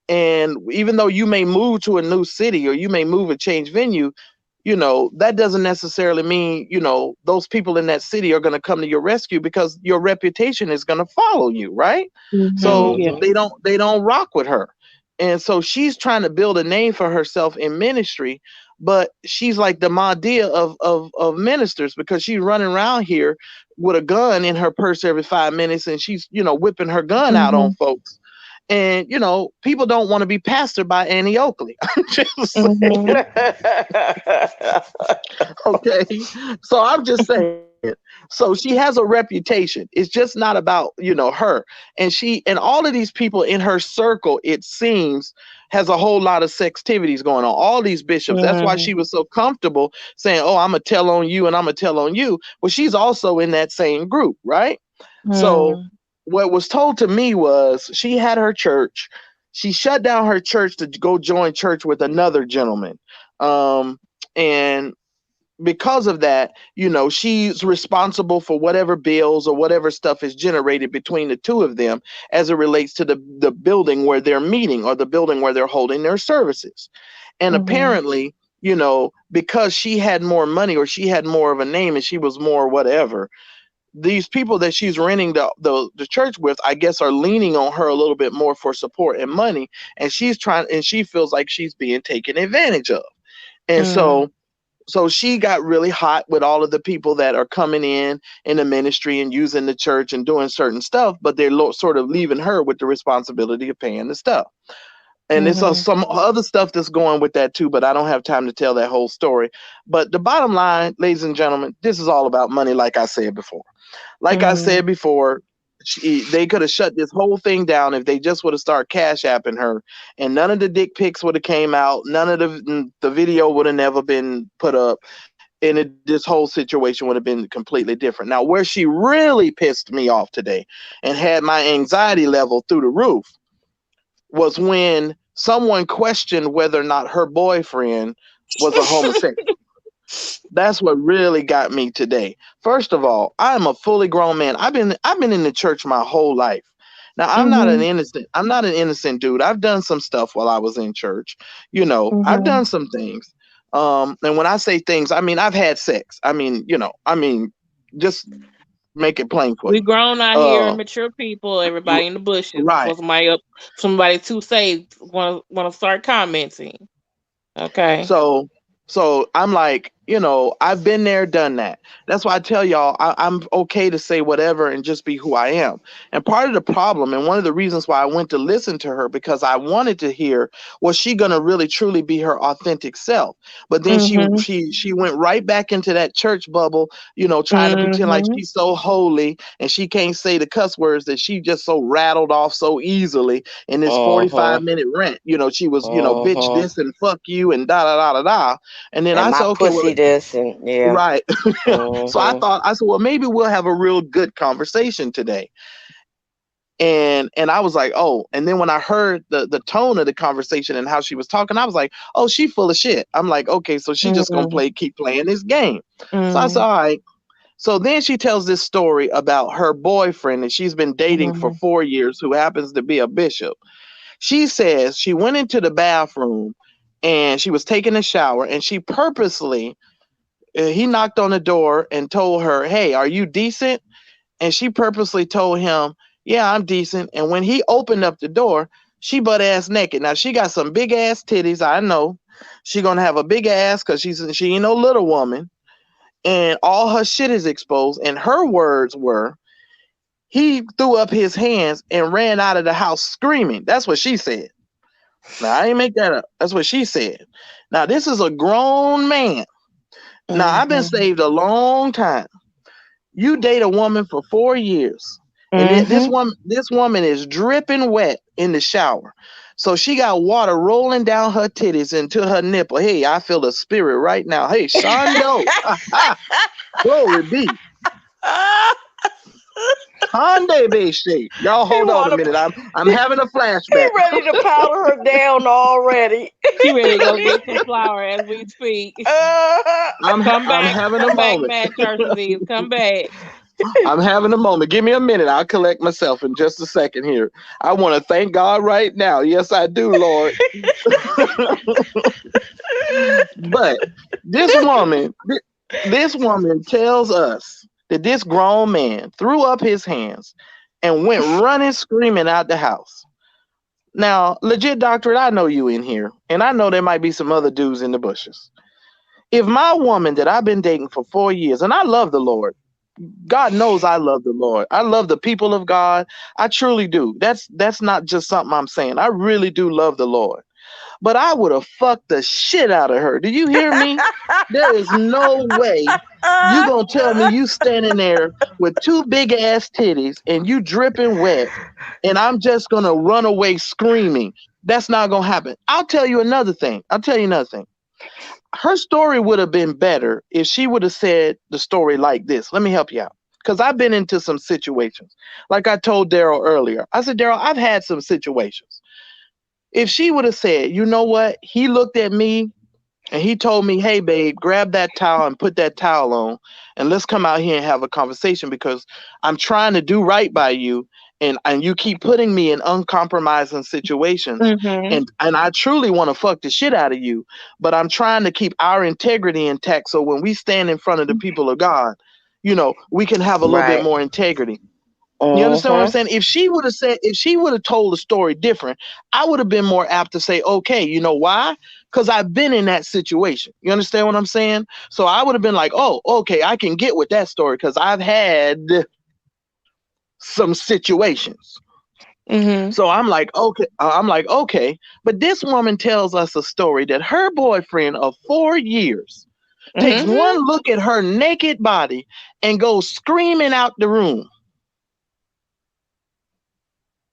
And even though you may move to a new city or you may move and change venue, that doesn't necessarily mean, those people in that city are going to come to your rescue because your reputation is going to follow you, right? Mhm. So Yeah. Mm-hmm. they don't rock with her. And so she's trying to build a name for herself in ministry, but she's like the Madea of ministers because she's running around here with a gun in her purse every 5 minutes and she's, whipping her gun out on Mhm. folks. And people don't want to be pastored by Annie Oakley. I'm just saying. Mhm. Okay. So I'm just saying. So she has a reputation. It's just not about, her. And all of these people in her circle, it seems, has a whole lot of sextivities going on. All these bishops. That's why Mhm. she was so comfortable saying, oh, I'm going to tell on you and I'm going to tell on you. Well, she's also in that same group, right? So Mhm. what was told to me was she had her church. She shut down her church to go join church with another gentleman. And because of that, she's responsible for whatever bills or whatever stuff is generated between the two of them as it relates to the building where they're meeting or the building where they're holding their services. And Mhm. apparently, because she had more money or she had more of a name and she was more whatever, these people that she's renting the church with, I guess, are leaning on her a little bit more for support and money. And she feels like she's being taken advantage of. And Mhm. so she got really hot with all of the people that are coming in the ministry and using the church and doing certain stuff, but they're sort of leaving her with the responsibility of paying the stuff. And there's Mhm. some other stuff that's going with that too, but I don't have time to tell that whole story. But the bottom line, ladies and gentlemen, this is all about money, like I said before. Like I Mhm. said before, they could have shut this whole thing down if they just would have started cash apping her, and none of the dick pics would have came out. None of the video would have never been put up, and this whole situation would have been completely different. Now, where she really pissed me off today and had my anxiety level through the roof was when someone questioned whether or not her boyfriend was a homosexual. That's what really got me today. First of all, I am a fully grown man. I've been in the church my whole life. Now Mhm. I'm not an innocent dude. I've done some stuff while I was in church. I've Mhm. done some things. And when I say things, I mean I've had sex. Just make it plain for We you. grown out here Uh and mature people. Everybody in the bushes right. before somebody too safe want to start commenting. Okay. So I'm like, I've been there, done that. That's why I tell y'all I'm okay to say whatever and just be who I am. And part of the problem, and one of the reasons why I went to listen to her, because I wanted to hear, was she gonna really truly be her authentic self? But then she Mhm. she she went right back into that church bubble, trying to pretend like Mhm. she's so holy and she can't say the cuss words that she just so rattled off so easily in this Uh huh. 45-minute rant. She was, bitch Uh this and fuck you and da da da da da. And then And I my said, okay, well, pussy this and yeah. Right. So Mm-hmm. I said, well, maybe we'll have a real good conversation today. And I was like, oh, and then when I heard the tone of the conversation and how she was talking, I was like, oh, she full of shit. I'm like, okay, so she just gonna Mm-hmm. keep playing this game. So I said, Mm-hmm. all right. So then she tells this story about her boyfriend that she's been dating for Mm-hmm. 4 years, who happens to be a bishop. She says she went into the bathroom and she was taking a shower, and she purposely, he knocked on the door and told her, hey, are you decent? And she purposely told him, yeah, I'm decent. And when he opened up the door, she butt ass naked. Now she got some big ass titties. I know she gonna have a big ass because she ain't no little woman, and all her shit is exposed. And her words were, he threw up his hands and ran out of the house screaming. That's what she said. Now I ain't make that up. That's what she said. Now this is a grown man. Now I've been Mm-hmm. saved a long time. You date a woman for 4 years, and Mm-hmm. this woman is dripping wet in the shower. So she got water rolling down her titties into her nipple. Hey, I feel the spirit right now. Hey, Shondo. Glory be. Hyundai Beshi. Y'all He hold on a wanna minute. I'm he, having a he flashback. ready to powder her down already. She ready to go get some flour as we speak. uh, I'm having a Come back, moment. Mad Church Disease. Come back. I'm having a moment. Give me a minute. I'll collect myself in just a second here. I want to thank God right now. Yes, I do, Lord. But this woman, this woman tells us that this grown man threw up his hands and went running, screaming out the house. Now, legit doctorate, I know you in here, and I know there might be some other dudes in the bushes. If my woman that I've been dating for 4 years, and I love the Lord, God knows I love the Lord. I love the people of God. I truly do. That's not just something I'm saying. I really do love the Lord. But I would have fucked the shit out of her. Do you hear me? There is no way you gonna tell me you standing there with two big ass titties and you dripping wet, and I'm just gonna run away screaming. That's not gonna happen. I'll tell you another thing. Her story would have been better if she would have said the story like this. Let me help you out. Because I've been into some situations. Like I told Daryl earlier. I said, Daryl, I've had some situations. If she would have said, you know what? He looked at me and he told me, hey, babe, grab that towel and put that towel on, and let's come out here and have a conversation because I'm trying to do right by you. And you keep putting me in uncompromising situations. Mm-hmm. And I truly want to fuck the shit out of you. But I'm trying to keep our integrity intact. So when we stand in front of the people of God, we can have a little bit right. more integrity. You understand what I'm Mm-hmm. saying? If she would have told the story different, I would have been more apt to say, okay, you know why? Because I've been in that situation. You understand what I'm saying? So I would have been like, oh, okay, I can get with that story because I've had some situations. Mm-hmm. So I'm like, okay. But this woman tells us a story that her boyfriend of 4 years takes Mm-hmm. one look at her naked body and goes screaming out the room.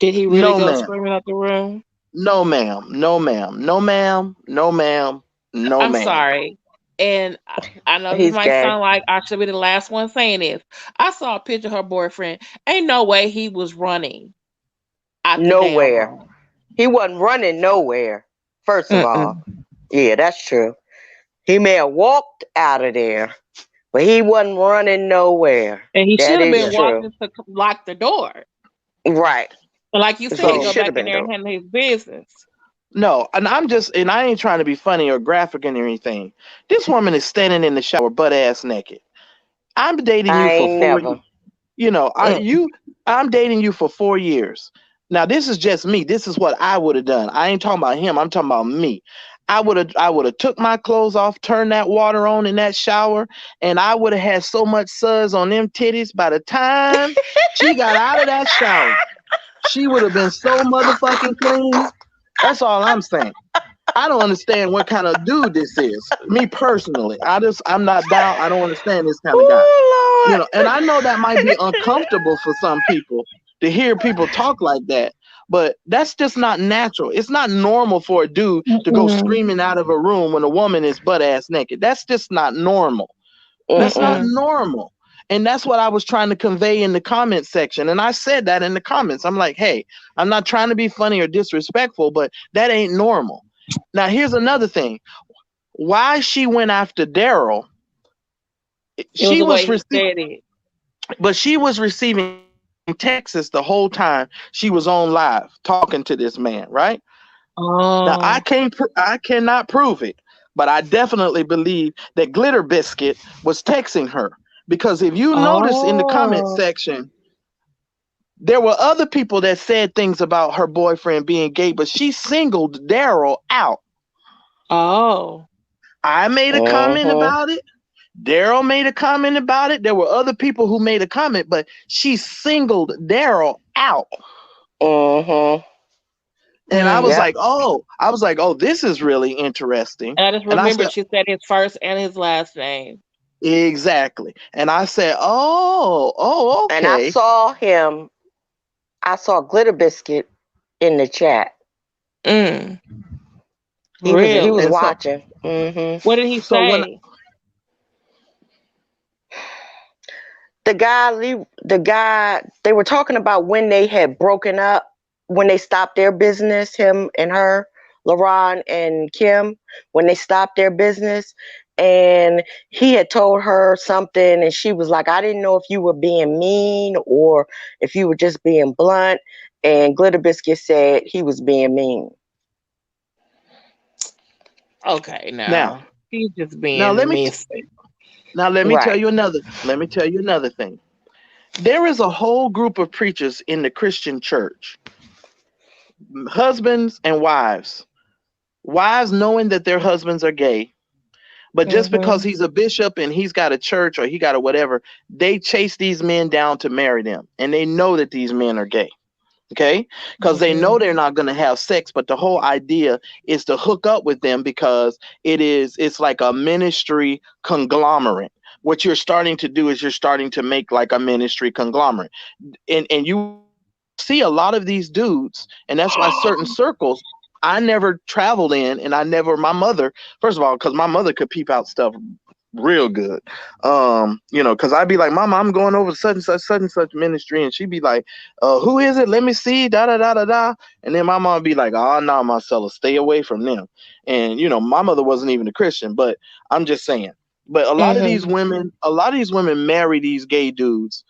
Did he really No, go ma'am. screaming out the room? No, ma'am. No, ma'am. No, ma'am. No, ma'am. No, I'm ma'am. sorry. And I know this He's might gay. sound like I should be the last one saying this. I saw a picture of her boyfriend. Ain't no way he was running out the damn Nowhere. room. He wasn't running nowhere. First of all, Mm-mm. yeah, that's true. He may have walked out of there, but he wasn't running nowhere. And he That should have is been Yeah. true. walking to lock the door. Right. And like you That's what he said, go So should have back in been there and doing. handle his business. no, and I ain't trying to be funny or graphic or anything. This woman is standing in the shower, butt ass naked. I'm dating I you for ain't four. never. You know, Mm. I'm dating you for 4 years. Now this is just me. This is what I would have done. I ain't talking about him. I'm talking about me. I would have took my clothes off, turned that water on in that shower, and I would have had so much suds on them titties by the time she got out of that shower. She would have been so motherfucking clean. That's all I'm saying. I don't understand what kind of dude this is. Me personally, I'm not down. I don't understand this kind of guy. Oh And Lord. I know that might be uncomfortable for some people to hear people talk like that. but that's just not natural. It's not normal for a dude to go Mm-mm. screaming out of a room when a woman is butt ass naked. That's just not normal. That's not Mm-mm. normal. And that's what I was trying to convey in the comment section. And I said that in the comments. I'm like, hey, I'm not trying to be funny or disrespectful, but that ain't normal. Now, here's another thing. Why she went after Daryl, It was she the way was he receiving, said it. but she was receiving texts from Texas the whole time she was on live talking to this man, right? Now, Oh. I cannot prove it, but I definitely believe that Glitter Biscuit was texting her, because if you notice in the comment Oh. section, there were other people that said things about her boyfriend being gay, but she singled Daryl out. Oh. I made a comment Mm-hmm. about it. Daryl made a comment about it. There were other people who made a comment, but she singled Daryl out. Mm-hmm. And I was Mm. Yep. like, oh, this is really interesting. And I just And I said, remembered she said his first and his last name. exactly. And I said, oh, And I okay. saw him. I saw Glitter Biscuit in the chat. Mm. He was And Really? watching. Mm-hmm. What did he so when say? The guy, they were talking about when they had broken up, when they stopped their business, him and her, LaRon and Kim, when they stopped their business. And he had told her something, and she was like, I didn't know if you were being mean or if you were just being blunt. And Glitter Biscuit said he was being mean. Okay, now, now he's just now let being me missing. Right. let me tell you another thing. There is a whole group of preachers in the Christian church, husbands and wives knowing that their husbands are gay, but just because Mm-hmm. he's a bishop and he's got a church or he got a whatever, they chase these men down to marry them, and they know that these men are gay. Okay, because they know Mm-hmm. they're not going to have sex, but the whole idea is to hook up with them, because it's like a ministry conglomerate. What you're starting to do is you're starting to make like a ministry conglomerate, and you will see a lot of these dudes, and that's why certain circles I never traveled in, and I never, my mother, first of all, because my mother could peep out stuff real good. Because I'd be like, Mama, I'm going over such and such ministry, and she'd be like, who is it? Let me see, da da da da da. And then my mom would be like, oh no, Marcella, stay away from them. And my mother wasn't even a Christian, but I'm just saying. But Mm-hmm. a lot of these women marry these gay dudes,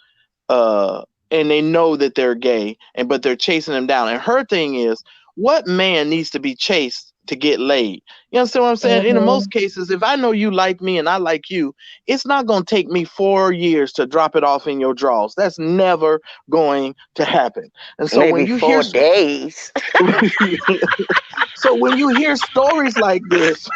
uh, and they know that they're gay, but they're chasing them down. And her thing is, what man needs to be chased to get laid? You understand what I'm saying? In the Mm-hmm. most cases, if I know you like me and I like you, it's not going to take me 4 years to drop it off in your drawers. That's never going to happen. And so when Maybe you hear 4 days. so when you hear stories like this,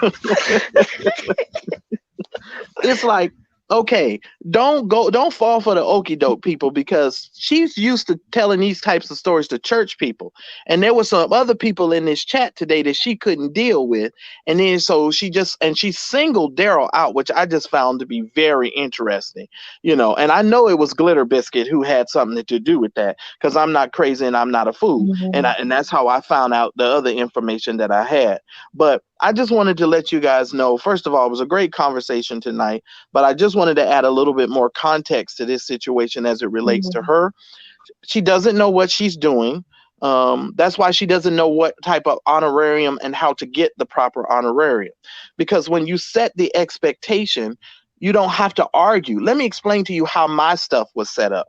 it's like, okay, don't fall for the okey doke, people, because she's used to telling these types of stories to church people, and there were some other people in this chat today that she couldn't deal with, and then so she singled Daryl out, which I just found to be very interesting. And I know it was Glitter Biscuit who had something to do with that, because I'm not crazy and I'm not a fool, and Mm-hmm. and that's how I found out the other information that I had. But I just wanted to let you guys know, first of all, it was a great conversation tonight, but I just wanted to add a little bit more context to this situation as it relates to her. She doesn't know what she's doing. That's why she doesn't know what type of honorarium and how to get the proper honorarium. Because when you set the expectation, you don't have to argue. Let me explain to you how my stuff was set up.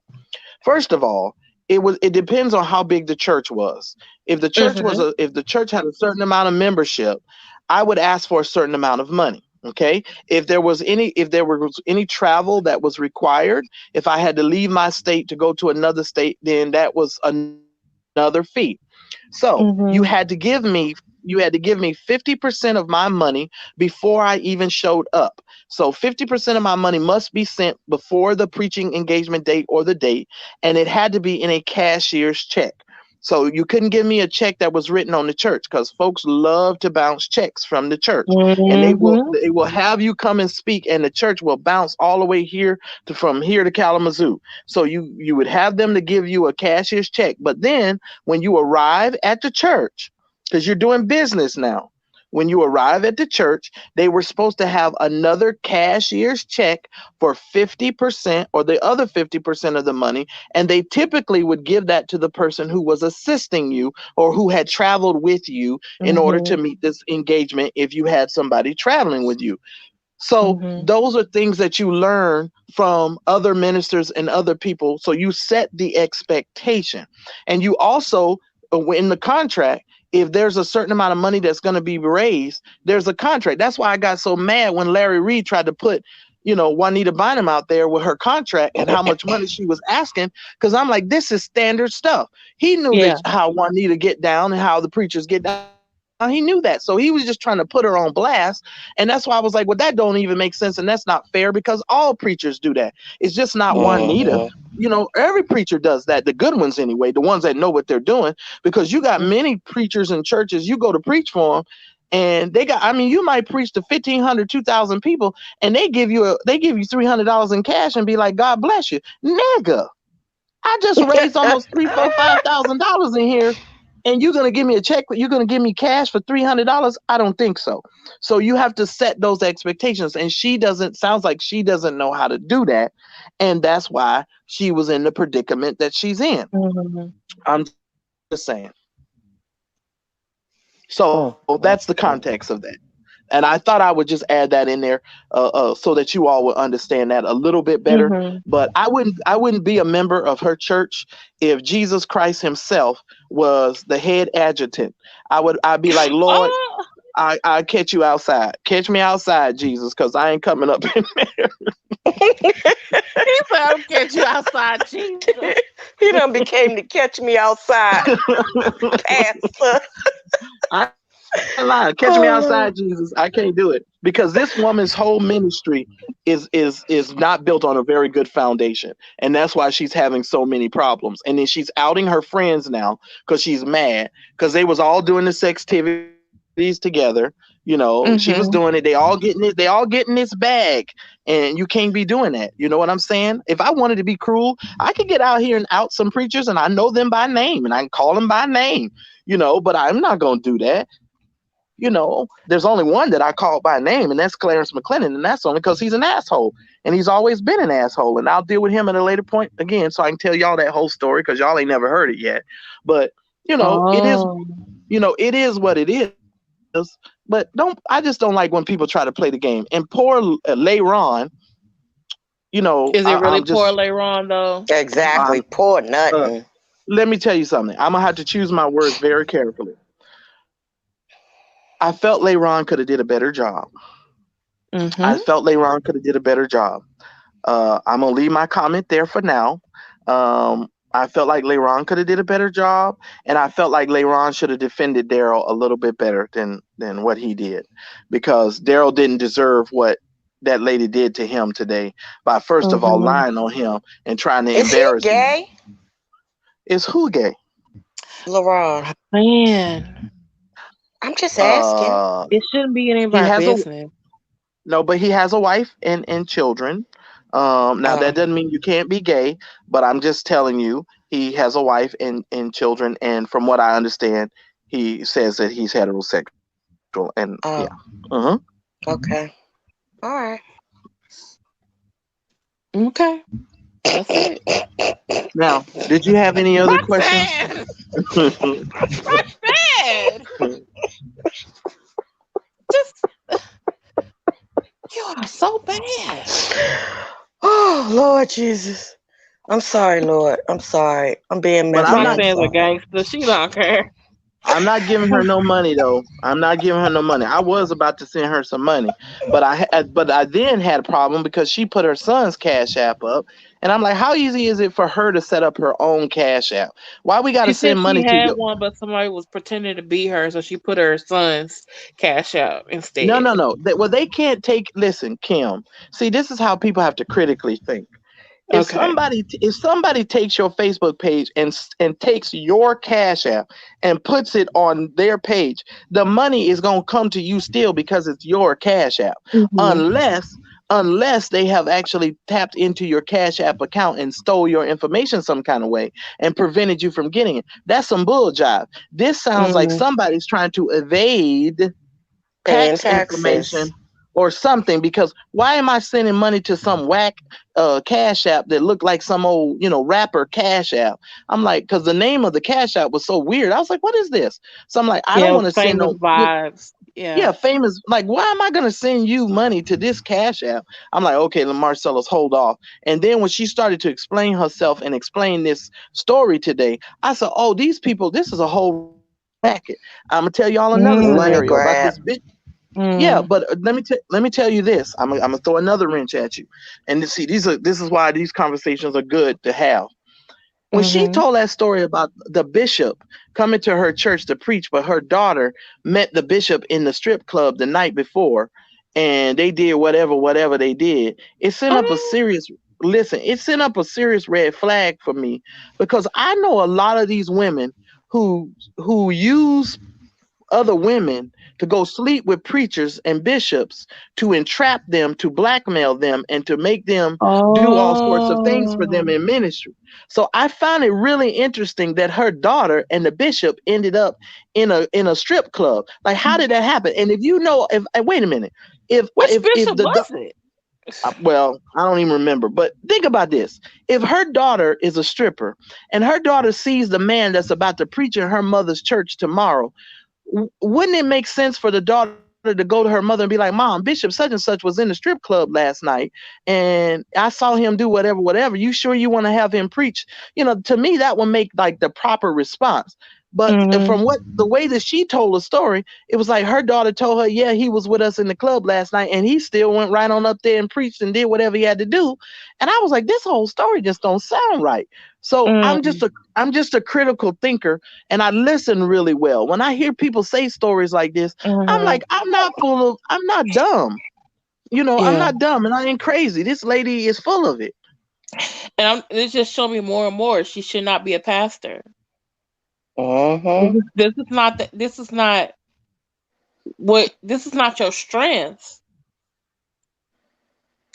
First of all, it depends on how big the church was. Mm-hmm. If the church had a certain amount of membership, I would ask for a certain amount of money. Okay. If there was any travel that was required, if I had to leave my state to go to another state, then that was another fee. So Mm-hmm. you had to give me 50% of my money before I even showed up. So 50% of my money must be sent before the preaching engagement date or the date, and it had to be in a cashier's check. So you couldn't give me a check that was written on the church, because folks love to bounce checks from the church, and Mm-hmm. they will have you come and speak, and the church will bounce all the way here to from here to Kalamazoo. So you would have them to give you a cashier's check, but then when you arrive at the church, because you're doing business now, when you arrive at the church, they were supposed to have another cashier's check for 50% or the other 50% of the money. And they typically would give that to the person who was assisting you or who had traveled with you in order Mm-hmm. to meet this engagement if you had somebody traveling with you. So Mm-hmm. those are things that you learn from other ministers and other people. So you set the expectation. And you also, in the contract, if there's a certain amount of money that's going to be raised, there's a contract. That's why I got so mad when Larry Reed tried to put, Juanita Bynum out there with her contract and how much money she was asking. Because I'm like, this is standard stuff. He knew Yeah. that how Juanita get down and how the preachers get down. He knew that. So he was just trying to put her on blast. And that's why I was like, well, that don't even make sense. And that's not fair, because all preachers do that. It's just not Juanita. Mm-hmm. Every preacher does that. The good ones, anyway, the ones that know what they're doing, because you got many preachers in churches, you go to preach for them, and you might preach to 1,500, 2,000 people, and they give you $300 in cash and be like, God bless you. Nigga, I just raised almost $3,000, $4,000, $5,000 in here, and you're gonna give me a check? You're gonna give me cash for $300? I don't think so. So you have to set those expectations, and sounds like she doesn't know how to do that, and that's why she was in the predicament that she's in. Mm-hmm. I'm just saying. So that's the context of that. And I thought I would just add that in there, so that you all would understand that a little bit better. Mm-hmm. But I wouldn't be a member of her church if Jesus Christ himself was the head adjutant. I'd be like, Lord, Oh, I catch you outside. Catch me outside, Jesus, because I ain't coming up in there. he said, I'll get you outside, Jesus. He done became the catch me outside pastor. I ain't lying. Catch me outside, Jesus. I can't do it, because this woman's whole ministry is not built on a very good foundation, and that's why she's having so many problems. And then she's outing her friends now because she's mad, because they was all doing the sex activities together. She was doing it. They all getting it. They all getting this bag, and you can't be doing that. You know what I'm saying? If I wanted to be cruel, I could get out here and out some preachers, and I know them by name, and I can call them by name. But I'm not gonna do that. There's only one that I called by name, and that's Clarence McClendon, and that's only because he's an asshole, and he's always been an asshole. And I'll deal with him at a later point again, so I can tell y'all that whole story, because y'all ain't never heard it yet. But it is, Oh. it is what it is. But I just don't like when people try to play the game. And poor Layron, Is it really I'm poor just, later on, though? Exactly. um, Poor nothing. let me tell you something. I'm gonna have to choose my words very carefully. I felt Layron could have did a better job. I Mm-hmm. felt Layron could have did a better job. I'm gonna leave my comment there for now. I felt like Layron could have did a better job, and I felt like Layron should have defended Daryl a little bit better than what he did, because Daryl didn't deserve what that lady did to him today by first of all Mm-hmm. lying on him and trying to Is he embarrass him. gay? Is who gay? LaRon. Man, I'm just asking. it shouldn't be any of He our has a business. No, but he has a wife and children. Now that doesn't mean you can't be gay, but I'm just telling you, he has a wife and children, and from what I understand, he says that he's heterosexual, and yeah. Oh, Uh-huh. okay. All right. Okay, that's it. Now, did you have any other questions? Roxanne! Roxanne! Just, you are so bad. Oh, Lord Jesus. I'm sorry, Lord. I'm sorry. I'm being But messy. I'm not. I'm Roxanne's a sorry. gangster. She don't care. I'm not giving her no money though. I'm not giving her no money. I was about to send her some money, but I then had a problem because she put her son's Cash App up, and I'm like, how easy is it for her to set up her own Cash App? Why we got to She said send she money to had you? one, but somebody was pretending to be her, so she put her son's cash out No, instead. no, no. Well, they can't take. Listen, Kim. See, this is how people have to critically think. Okay. If somebody takes your Facebook page and takes your Cash App and puts it on their page, the money is gonna come to you still because it's your Cash App, Mhm. unless they have actually tapped into your Cash App account and stole your information some kind of way and prevented you from getting it. That's some bull jive. This sounds like Mm. somebody's trying to evade Paying tax taxes. information or something, because why am I sending money to some whack Cash App that looked like some old, rapper Cash App? I'm like, because the name of the Cash App was so weird. I was like, what is this? So I'm like, I don't Yeah, want to send famous no, vibes. yeah, Yeah. famous. Like, why am I going to send you money to this Cash App? I'm like, okay, Marcellus, hold off. And then when she started to explain herself and explain this story today, I said, oh, these people, this is a whole racket. I'm gonna tell y'all another scenario Mm. Money about this grab. bitch. Yeah, Mm. but let me tell you this. I'm gonna throw another wrench at you. And see, this is why these conversations are good to have. When she Mhm. told that story about the bishop coming to her church to preach, but her daughter met the bishop in the strip club the night before, and they did whatever they did, it sent up a Oh. serious listen. It sent up a serious red flag for me, because I know a lot of these women who use other women to go sleep with preachers and bishops to entrap them, to blackmail them, and to make them do all sorts of things for them Oh. in ministry. So I found it really interesting that her daughter and the bishop ended up in a strip club. Like, how did that happen? And if you know, if wait a minute, Which bishop was it? well, I don't even remember, but think about this. If her daughter is a stripper and her daughter sees the man that's about to preach in her mother's church tomorrow, wouldn't it make sense for the daughter to go to her mother and be like, Mom, Bishop such and such was in the strip club last night and I saw him do whatever. You sure you want to have him preach? To me, that would make like the proper response. But Mhm. from what the way that she told the story, it was like her daughter told her, yeah, he was with us in the club last night and he still went right on up there and preached and did whatever he had to do. And I was like, this whole story just don't sound right. So Mm. I'm just a critical thinker, and I listen really well. When I hear people say stories like this, I'm Mhm. like, I'm not dumb. I'm Yeah. not dumb and I ain't crazy. This lady is full of it. It's just showing me more and more she should not be a pastor. Mm-hmm. This is not what this is not your strength.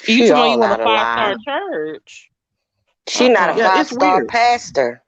You She talking about you all want a out of 5-star line. church. She not a Uh-uh. Yeah, it's 5-star weird. pastor.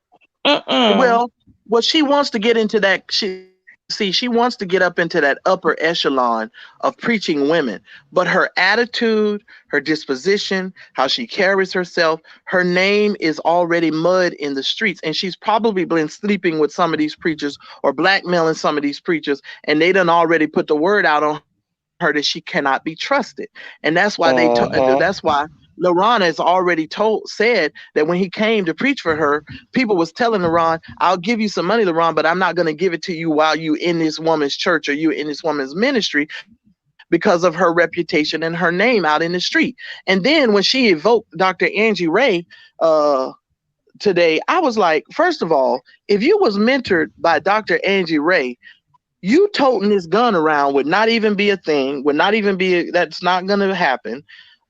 Uh-uh. Well, she wants to get into that. She wants to get up into that upper echelon of preaching women, but her attitude, her disposition, how she carries herself, her name is already mud in the streets, and she's probably been sleeping with some of these preachers or blackmailing some of these preachers, and they done already put the word out on her that she cannot be trusted, and that's why Mm-hmm. LaRon has already said that when he came to preach for her, people was telling LaRon, I'll give you some money, LaRon, but I'm not going to give it to you while you in this woman's church or you in this woman's ministry because of her reputation and her name out in the street. And then when she evoked Dr. Angie Ray uh, today, I was like, first of all, if you was mentored by Dr. Angie Ray, you toting this gun around would not even be a thing, would not even be, that's not going to happen.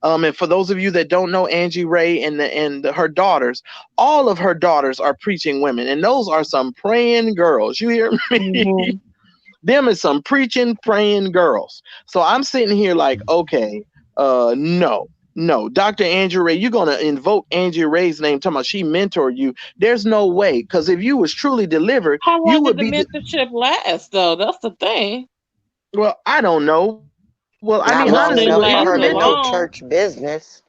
And for those of you that don't know Angie Ray her daughters, all of her daughters are preaching women, and those are some praying girls. You hear me? Mhm. Them is some preaching, praying girls. So I'm sitting here like, okay, no. No, Dr. Angie Ray, you're gonna invoke Angie Ray's name, talking about she mentored you. There's no way, because if you was truly delivered, How you long did would the be. mentorship last though? That's the thing. Well, I don't know. Well, I mean, honestly, Not well, if long Hopefully you it enough for lasts her mentor, for to know long. church business.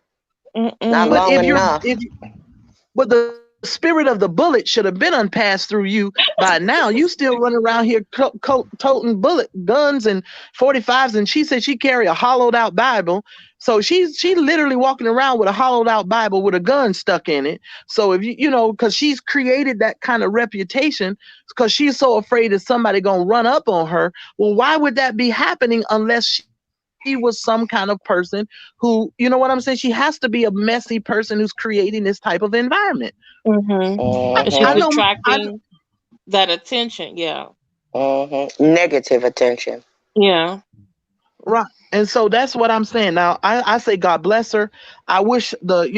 Not Mm-mm. but long enough. but the spirit of the bullet should have been unpassed through you by now. You still running around here toting bullet guns and 45s, and she said she carry a hollowed out Bible. So she literally walking around with a hollowed out Bible with a gun stuck in it. So if because she's created that kind of reputation because she's so afraid that somebody gonna run up on her. Well, why would that be happening unless she was some kind of person who, you know what I'm saying? She has to be a messy person who's creating this type of environment. Mm-hmm. I, And I she's Mm-hmm. know I attracting that attention. Yeah. Mm-hmm. Negative attention. Yeah. Right. And so that's what I'm saying. Now, I say God bless her. I wish the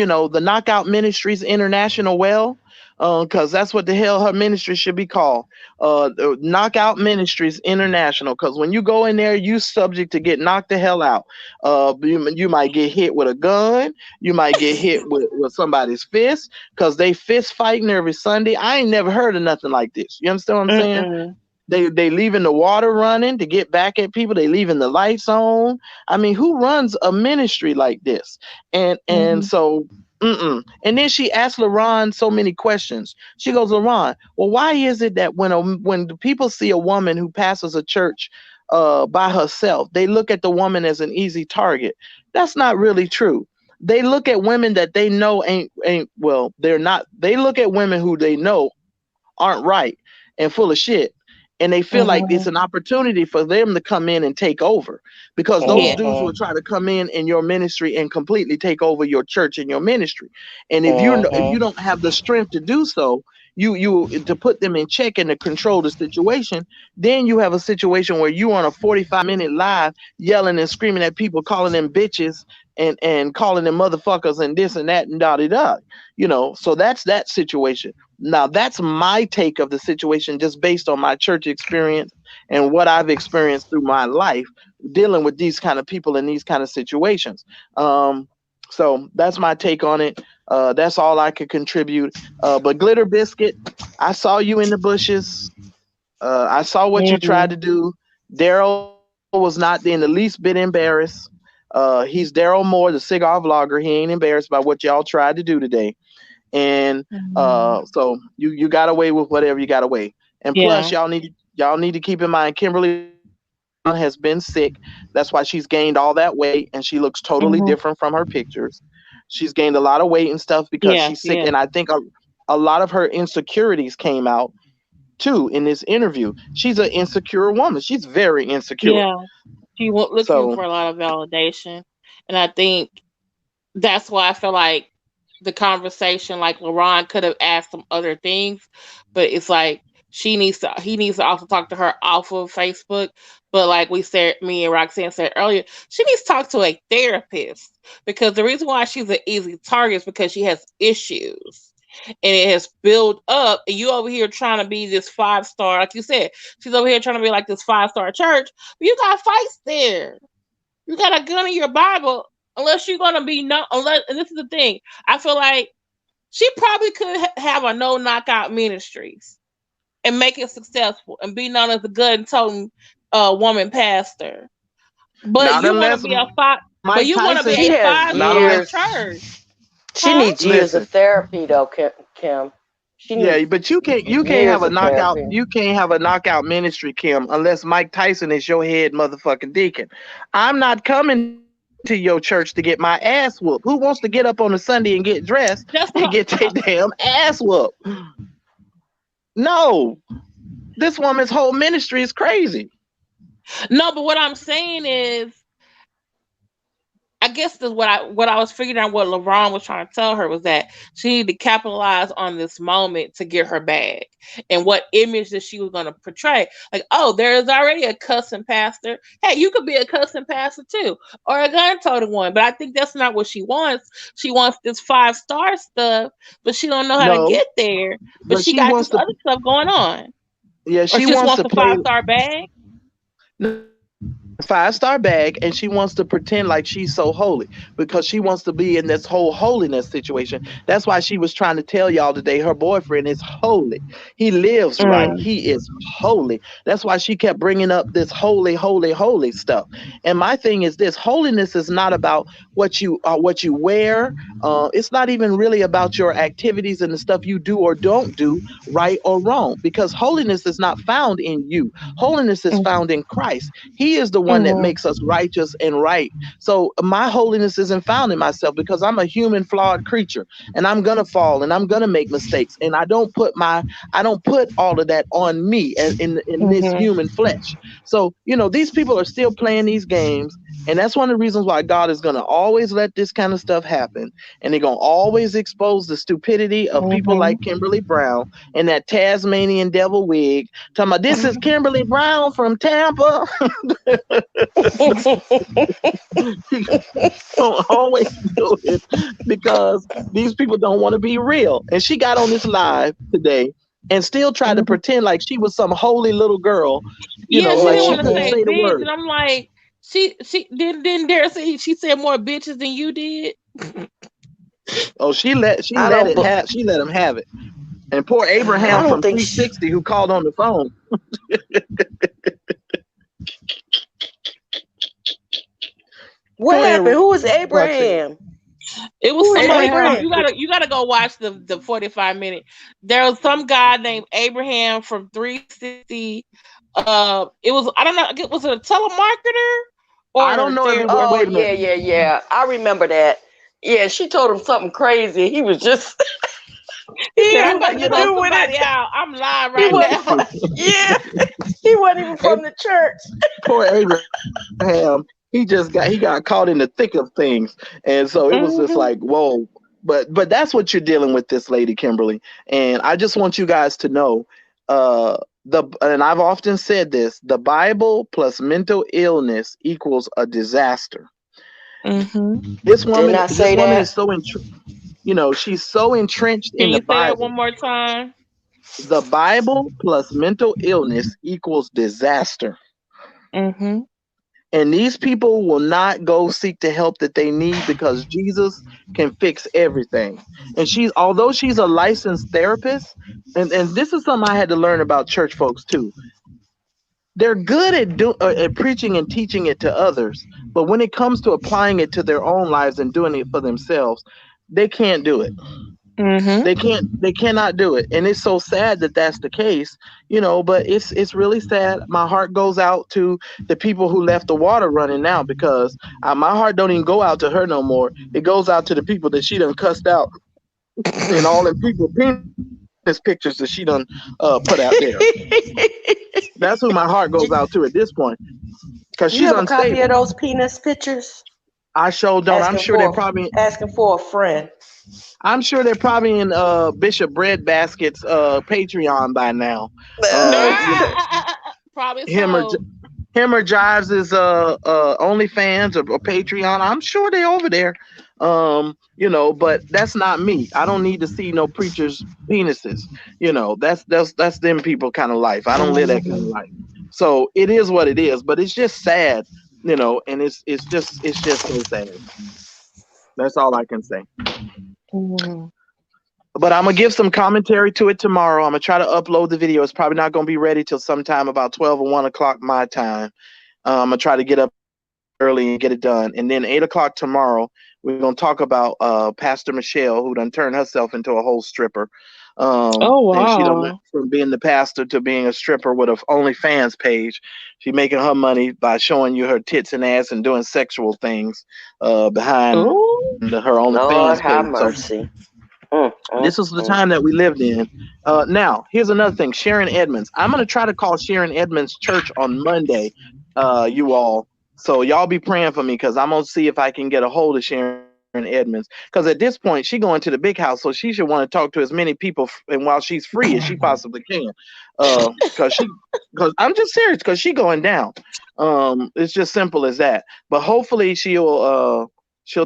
Knockout Ministries International well, because that's what the hell her ministry should be called. The Knockout Ministries International. Because when you go in there, you subject to get knocked the hell out. You might get hit with a gun. You might get hit with somebody's fist because they fist fighting every Sunday. I ain't never heard of nothing like this. You understand what I'm saying? Mm-mm. They leaving the water running to get back at people. They leaving the lights on. I mean, who runs a ministry like this? And Hmm. so, and then she asked LaRon so many questions. She goes, LaRon, well, why is it that when the people see a woman who passes a church by herself, they look at the woman as an easy target? That's not really true. They look at women that they know ain't well, they're not. They look at women who they know aren't right and full of shit, and they feel like it's Mm-hmm. an opportunity for them to come in and take over, because those Yeah. dudes Mm-hmm. will try to come in your ministry and completely take over your church and your ministry. And if you Mm-hmm. don't have the strength to do so, you to put them in check and to control the situation, then you have a situation where you on a 45-minute live yelling and screaming at people, calling them bitches and calling them motherfuckers and this and that and da da da. So that's that situation. Now, that's my take of the situation, just based on my church experience and what I've experienced through my life dealing with these kind of people in these kind of situations. So that's my take on it. That's all I could contribute. But Glitter Biscuit, I saw you in the bushes. I saw what you tried to do. Daryl was not in the least bit embarrassed. He's Daryl Moore, the cigar vlogger. He ain't embarrassed by what y'all tried to do today. And Hmm. so you got away with whatever you got away. And plus, Yeah. y'all need to keep in mind Kimberly Brown has been sick. That's why she's gained all that weight, and she looks totally different Hmm. from her pictures. She's gained a lot of weight and stuff because she's Yeah. sick, and Yeah. I think a lot of her insecurities came out too in this interview. She's an insecure woman. She's very insecure. Yeah. She was looking So for a lot of validation, and I think that's why I feel like the conversation, like LaRon could have asked some other things, but it's like he needs to also talk to her off of Facebook. But like we said, me and Roxanne said earlier, she needs to talk to a therapist, because the reason why she's an easy target is because she has issues. And it has built up, and you over here trying to be this 5 star, like you said, she's over here trying to be like this 5 star church, but you got fights there. You got a gun in your Bible, unless you're gonna be no. Unless, and this is the thing, I feel like she probably could have a no knockout ministries and make it successful and be known as a gun toting woman pastor. But not you want to unless be a five. But Mike you want to be Tyson, She a has five not star unless years. church, She huh? needs years of listen. therapy, though, Kim. She Yeah, needs but you can't have years a of knockout therapy. you can't have a knockout ministry, Kim, unless Mike Tyson is your head motherfucking deacon. I'm not coming to your church to get my ass whooped. Who wants to get up on a Sunday and get dressed and That's get their what. damn ass whooped? No. This woman's whole ministry is crazy. No, but what I'm saying is, I guess the, what I was figuring out what LeBron was trying to tell her was that she needed to capitalize on this moment to get her bag, and what image that she was going to portray. Like, oh, there is already a cussing pastor. Hey, you could be a cussing pastor too, or a gun toting one. But I think that's not what she wants. She wants this 5 star stuff, but she don't know how to No, get there. But but she she got wants this to other stuff going on, yeah, or she she just wants wants to a play. 5 star bag. No, she wants a 5-star bag and she wants to pretend like she's so holy because she wants to be in this whole holiness situation. That's why she was trying to tell y'all today her boyfriend is holy. He lives right. Mm. He is holy. That's why she kept bringing up this holy, holy, holy stuff. And my thing is this: holiness is not about what you wear. It's not even really about your activities and the stuff you do or don't do, right or wrong, because holiness is not found in you. Holiness is found in Christ. He is the one that Mm-hmm. makes us righteous and right. So my holiness isn't found in myself because I'm a human flawed creature and I'm going to fall and I'm going to make mistakes, and I don't put all of that on me in this Mm-hmm. human flesh. So, these people are still playing these games. And that's one of the reasons why God is going to always let this kind of stuff happen. And they're going to always expose the stupidity of people Mm-hmm. like Kimberly Brown and that Tasmanian devil wig. Talking about this is Kimberly Brown from Tampa. Don't always do it because these people don't want to be real. And she got on this live today and still tried to Mm-hmm. pretend like she was some holy little girl, Yeah, she like didn't she want to couldn't Mhm. say say the bitch, word. and I'm like, she didn't dare say. She said more bitches than you did. Oh, I don't. she let him have it. And poor I Abraham don't from think. 360 who called on the phone. What Go ahead, happened? Who is Roxanne. Abraham? It was Who is somebody from Abraham? you gotta go watch the 45 minute. There was some guy named Abraham from 360. It was I don't know. Was it a telemarketer I or don't a know if it therapist? was. Oh Wait a yeah, minute. yeah, yeah. I remember that. Yeah, she told him something crazy. He was just he He said, didn't "I'm know about nothing to to cuss do with somebody it. out. I'm live He right wasn't. now." Yeah, he wasn't even from the church. Poor Abraham. He got caught in the thick of things, and so it was just Hmm. like whoa. But that's what you're dealing with, this lady Kimberly. And I just want you guys to know, and I've often said this: the Bible plus mental illness equals a disaster. Hmm. Didn't I This say woman that? is she's so entrenched Can in the you say that one Bible. more time? The Bible plus mental illness equals disaster. Hmm. And these people will not go seek the help that they need because Jesus can fix everything. And although she's a licensed therapist, and this is something I had to learn about church folks too. They're good at preaching and teaching it to others, but when it comes to applying it to their own lives and doing it for themselves, they can't do it. Hmm. They cannot do it. And it's so sad that that's the case, but it's really sad. My heart goes out to the people who left the water running now, because my heart don't even go out to her no more. It goes out to the people that she done cussed out and all the people penis pictures that she done put out there. That's who my heart goes out to at this point, because You she's have a copy of unstable. those penis pictures? I sure don't. Asking for a friend. I'm sure they're probably in Bishop Breadbasket's Patreon by now. You know, Probably him or so. him or Jives is OnlyFans or Patreon. I'm sure they're over there. But that's not me. I don't need to see no preachers' penises. That's them people kind of life. I don't live that kind of Mhm. life. So it is what it is. But it's just sad, and it's just so sad. That's all I can say. Mhm. But I'm gonna give some commentary to it tomorrow. I'm gonna try to upload the video. It's probably not gonna be ready till sometime about 12 or 1 o'clock my time. I'm gonna try to get up early and get it done. And then 8 o'clock tomorrow, we're gonna talk about Pastor Michelle, who done turned herself into a whole stripper. Oh And she done went wow. from being the pastor to being a stripper with a OnlyFans page. She making her money by showing you her tits and ass and doing sexual things behind Oh. her OnlyFans Lord page. have So mercy. this was the time that we lived in. Now, here's another thing. Sharon Edmonds. I'm going to try to call Sharon Edmonds Church on Monday, you all. So y'all be praying for me, because I'm going to see if I can get a hold of Sharon Edmonds. Because at this point, she going to the big house, so she should want to talk to as many people and while she's free as she possibly can. Because I'm just serious, because she going down. It's just simple as that. But hopefully she'll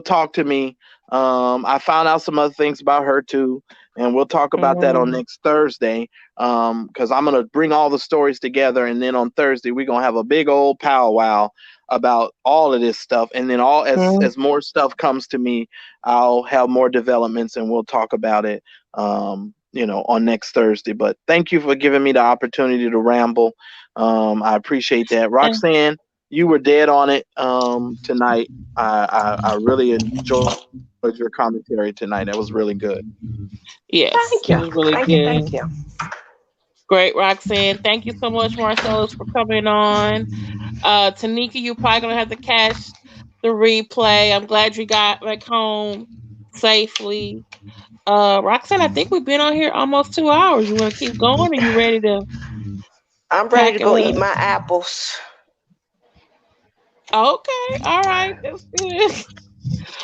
talk to me. I found out some other things about her too, and we'll talk about that on Mhm. next Thursday. Because I'm gonna bring all the stories together, and then on Thursday we're gonna have a big old powwow about all of this stuff. And then Mhm. as more stuff comes to me, I'll have more developments, and we'll talk about it. On next Thursday. But thank you for giving me the opportunity to ramble. I appreciate that, And Roxanne. You were dead on it tonight. I really enjoyed your commentary tonight. That was really good. yes, Thank it you. was really Thank you. good. Thank you. Great, Roxanne. Thank you so much, Marcellus, for coming on. Tanika, you're probably gonna have to catch the replay. I'm glad you got back home safely. Roxanne, I think we've been on here almost 2 hours. You want to keep going? Or you ready to I'm ready to pack it go eat up? my apples. Okay, all right, that's good.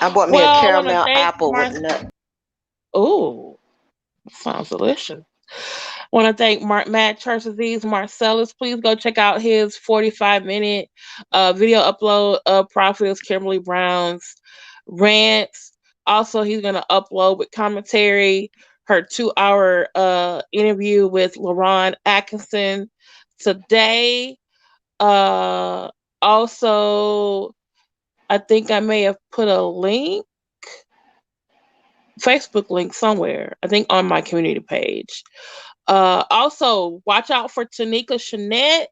I bought me a Well, I want to caramel thank apple with Mar. nut. Oh, sounds delicious. Want to thank Matt Church Disease Marcellus. Please go check out his 45-minute video upload of Prophetess Kimberly Brown's rants. Also, he's going to upload with commentary her 2-hour interview with LaRon Atkinson today. Uh, Also, I think I may have put a link, Facebook link somewhere. I think on my community page. Also, watch out for Tanika Shanette.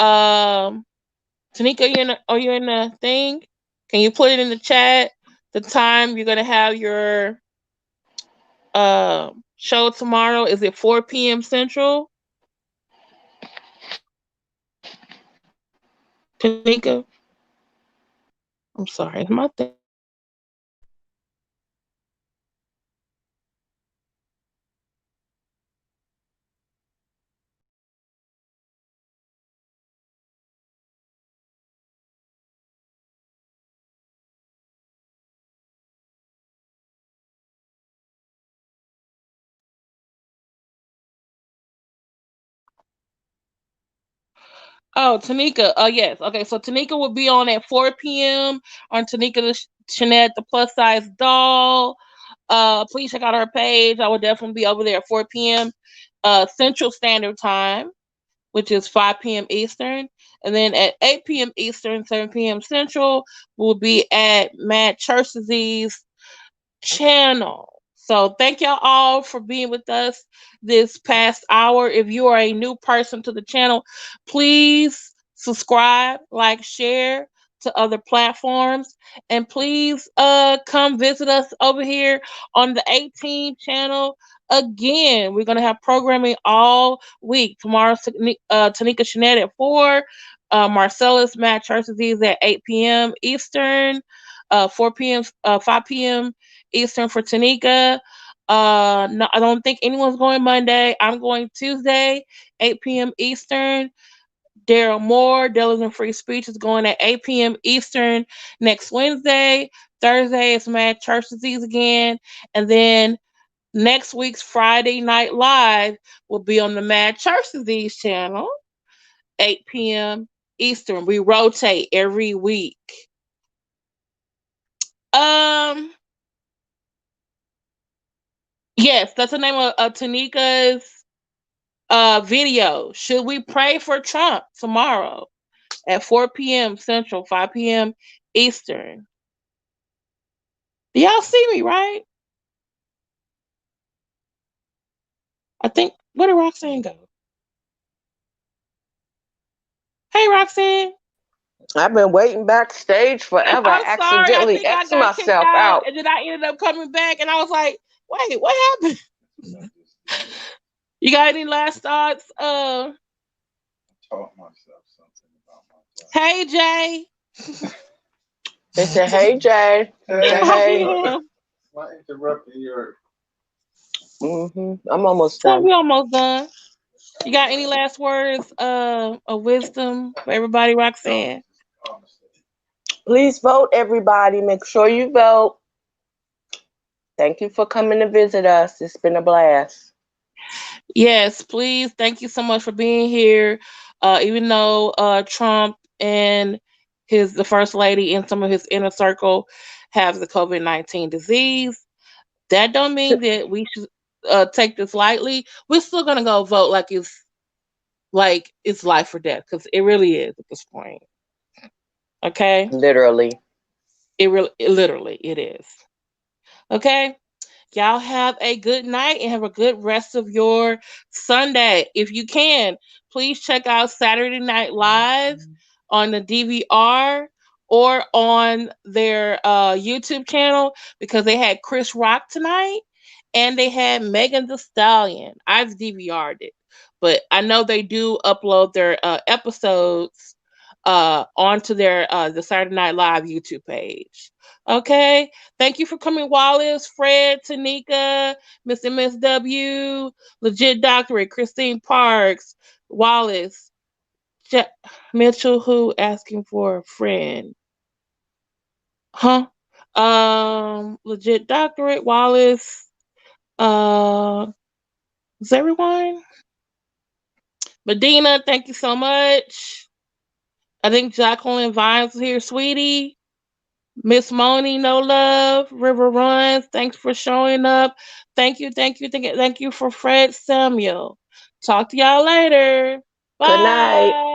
Um, Tanika, are you in the thing? Can you put it in the chat? The time you're gonna have your show tomorrow, is it 4 p.m. Central? Tanika, I'm sorry, is my thing? Oh, Tanika. Oh, yes. Okay, so Tanika will be on at 4 p.m. on Tanika the Shanette, the plus size doll. Please check out her page. I will definitely be over there at 4 p.m. Central Standard Time, which is 5 p.m. Eastern. And then at 8 p.m. Eastern, 7 p.m. Central, we'll be at Mad Church Disease channel. So thank y'all all for being with us this past hour. If you are a new person to the channel, please subscribe, like, share to other platforms, and please come visit us over here on the 18 channel. Again, we're gonna have programming all week. Tomorrow, Tanika Shanette at 4, Marcellus Matt Church Disease at 8 p.m. Eastern, 4 p.m. 5 p.m. Eastern for Tanika. No, I don't think anyone's going Monday. I'm going Tuesday, 8 p.m. Eastern. Daryl Moore, Dealers in Free Speech, is going at 8 p.m. Eastern next Wednesday. Thursday is Mad Church Disease again. And then next week's Friday Night Live will be on the Mad Church Disease channel, 8 p.m. Eastern. We rotate every week. Um, yes, that's the name of Tanika's video. Should we pray for Trump tomorrow at 4 p.m. Central, 5 p.m. Eastern? Do y'all see me, right? I think, where did Roxanne go? Hey, Roxanne. I've been waiting backstage forever. I I'm sorry. I accidentally think I X got kicked myself out out. and then I ended up coming back and I was like, wait, what happened? You got any last thoughts? Taught myself something about myself. Hey, Jay. They said, "Hey, Jay." Say, "Hey." Why interrupting your? I'm almost So done. we almost done. You got any last words of wisdom for everybody, Roxanne? Please vote, everybody. Make sure you vote. Thank you for coming to visit us. It's been a blast. Yes, please. Thank you so much for being here. Even though Trump and the first lady and some of his inner circle have the COVID-19 disease, that don't mean that we should take this lightly. We're still gonna go vote like it's life or death because it really is at this point. Okay, Literally. literally it is. Okay. Y'all have a good night and have a good rest of your Sunday. If you can, please check out Saturday Night Live on the DVR or on their YouTube channel because they had Chris Rock tonight and they had Megan Thee Stallion. I've DVR'd it, but I know they do upload their episodes onto their the Saturday Night Live YouTube page. Okay. Thank you for coming, Wallace, Fred, Tanika, Miss MSW, Legit Doctorate, Christine Parks, Wallace, Ja- Mitchell who asking for a friend. Huh? Legit doctorate, Wallace. Is everyone? Medina, thank you so much. I think Jacqueline Vines is here, sweetie. Miss Moni, no love. River Runs, thanks for showing up. Thank you for Fred Samuel. Talk to y'all later. Good night. Bye.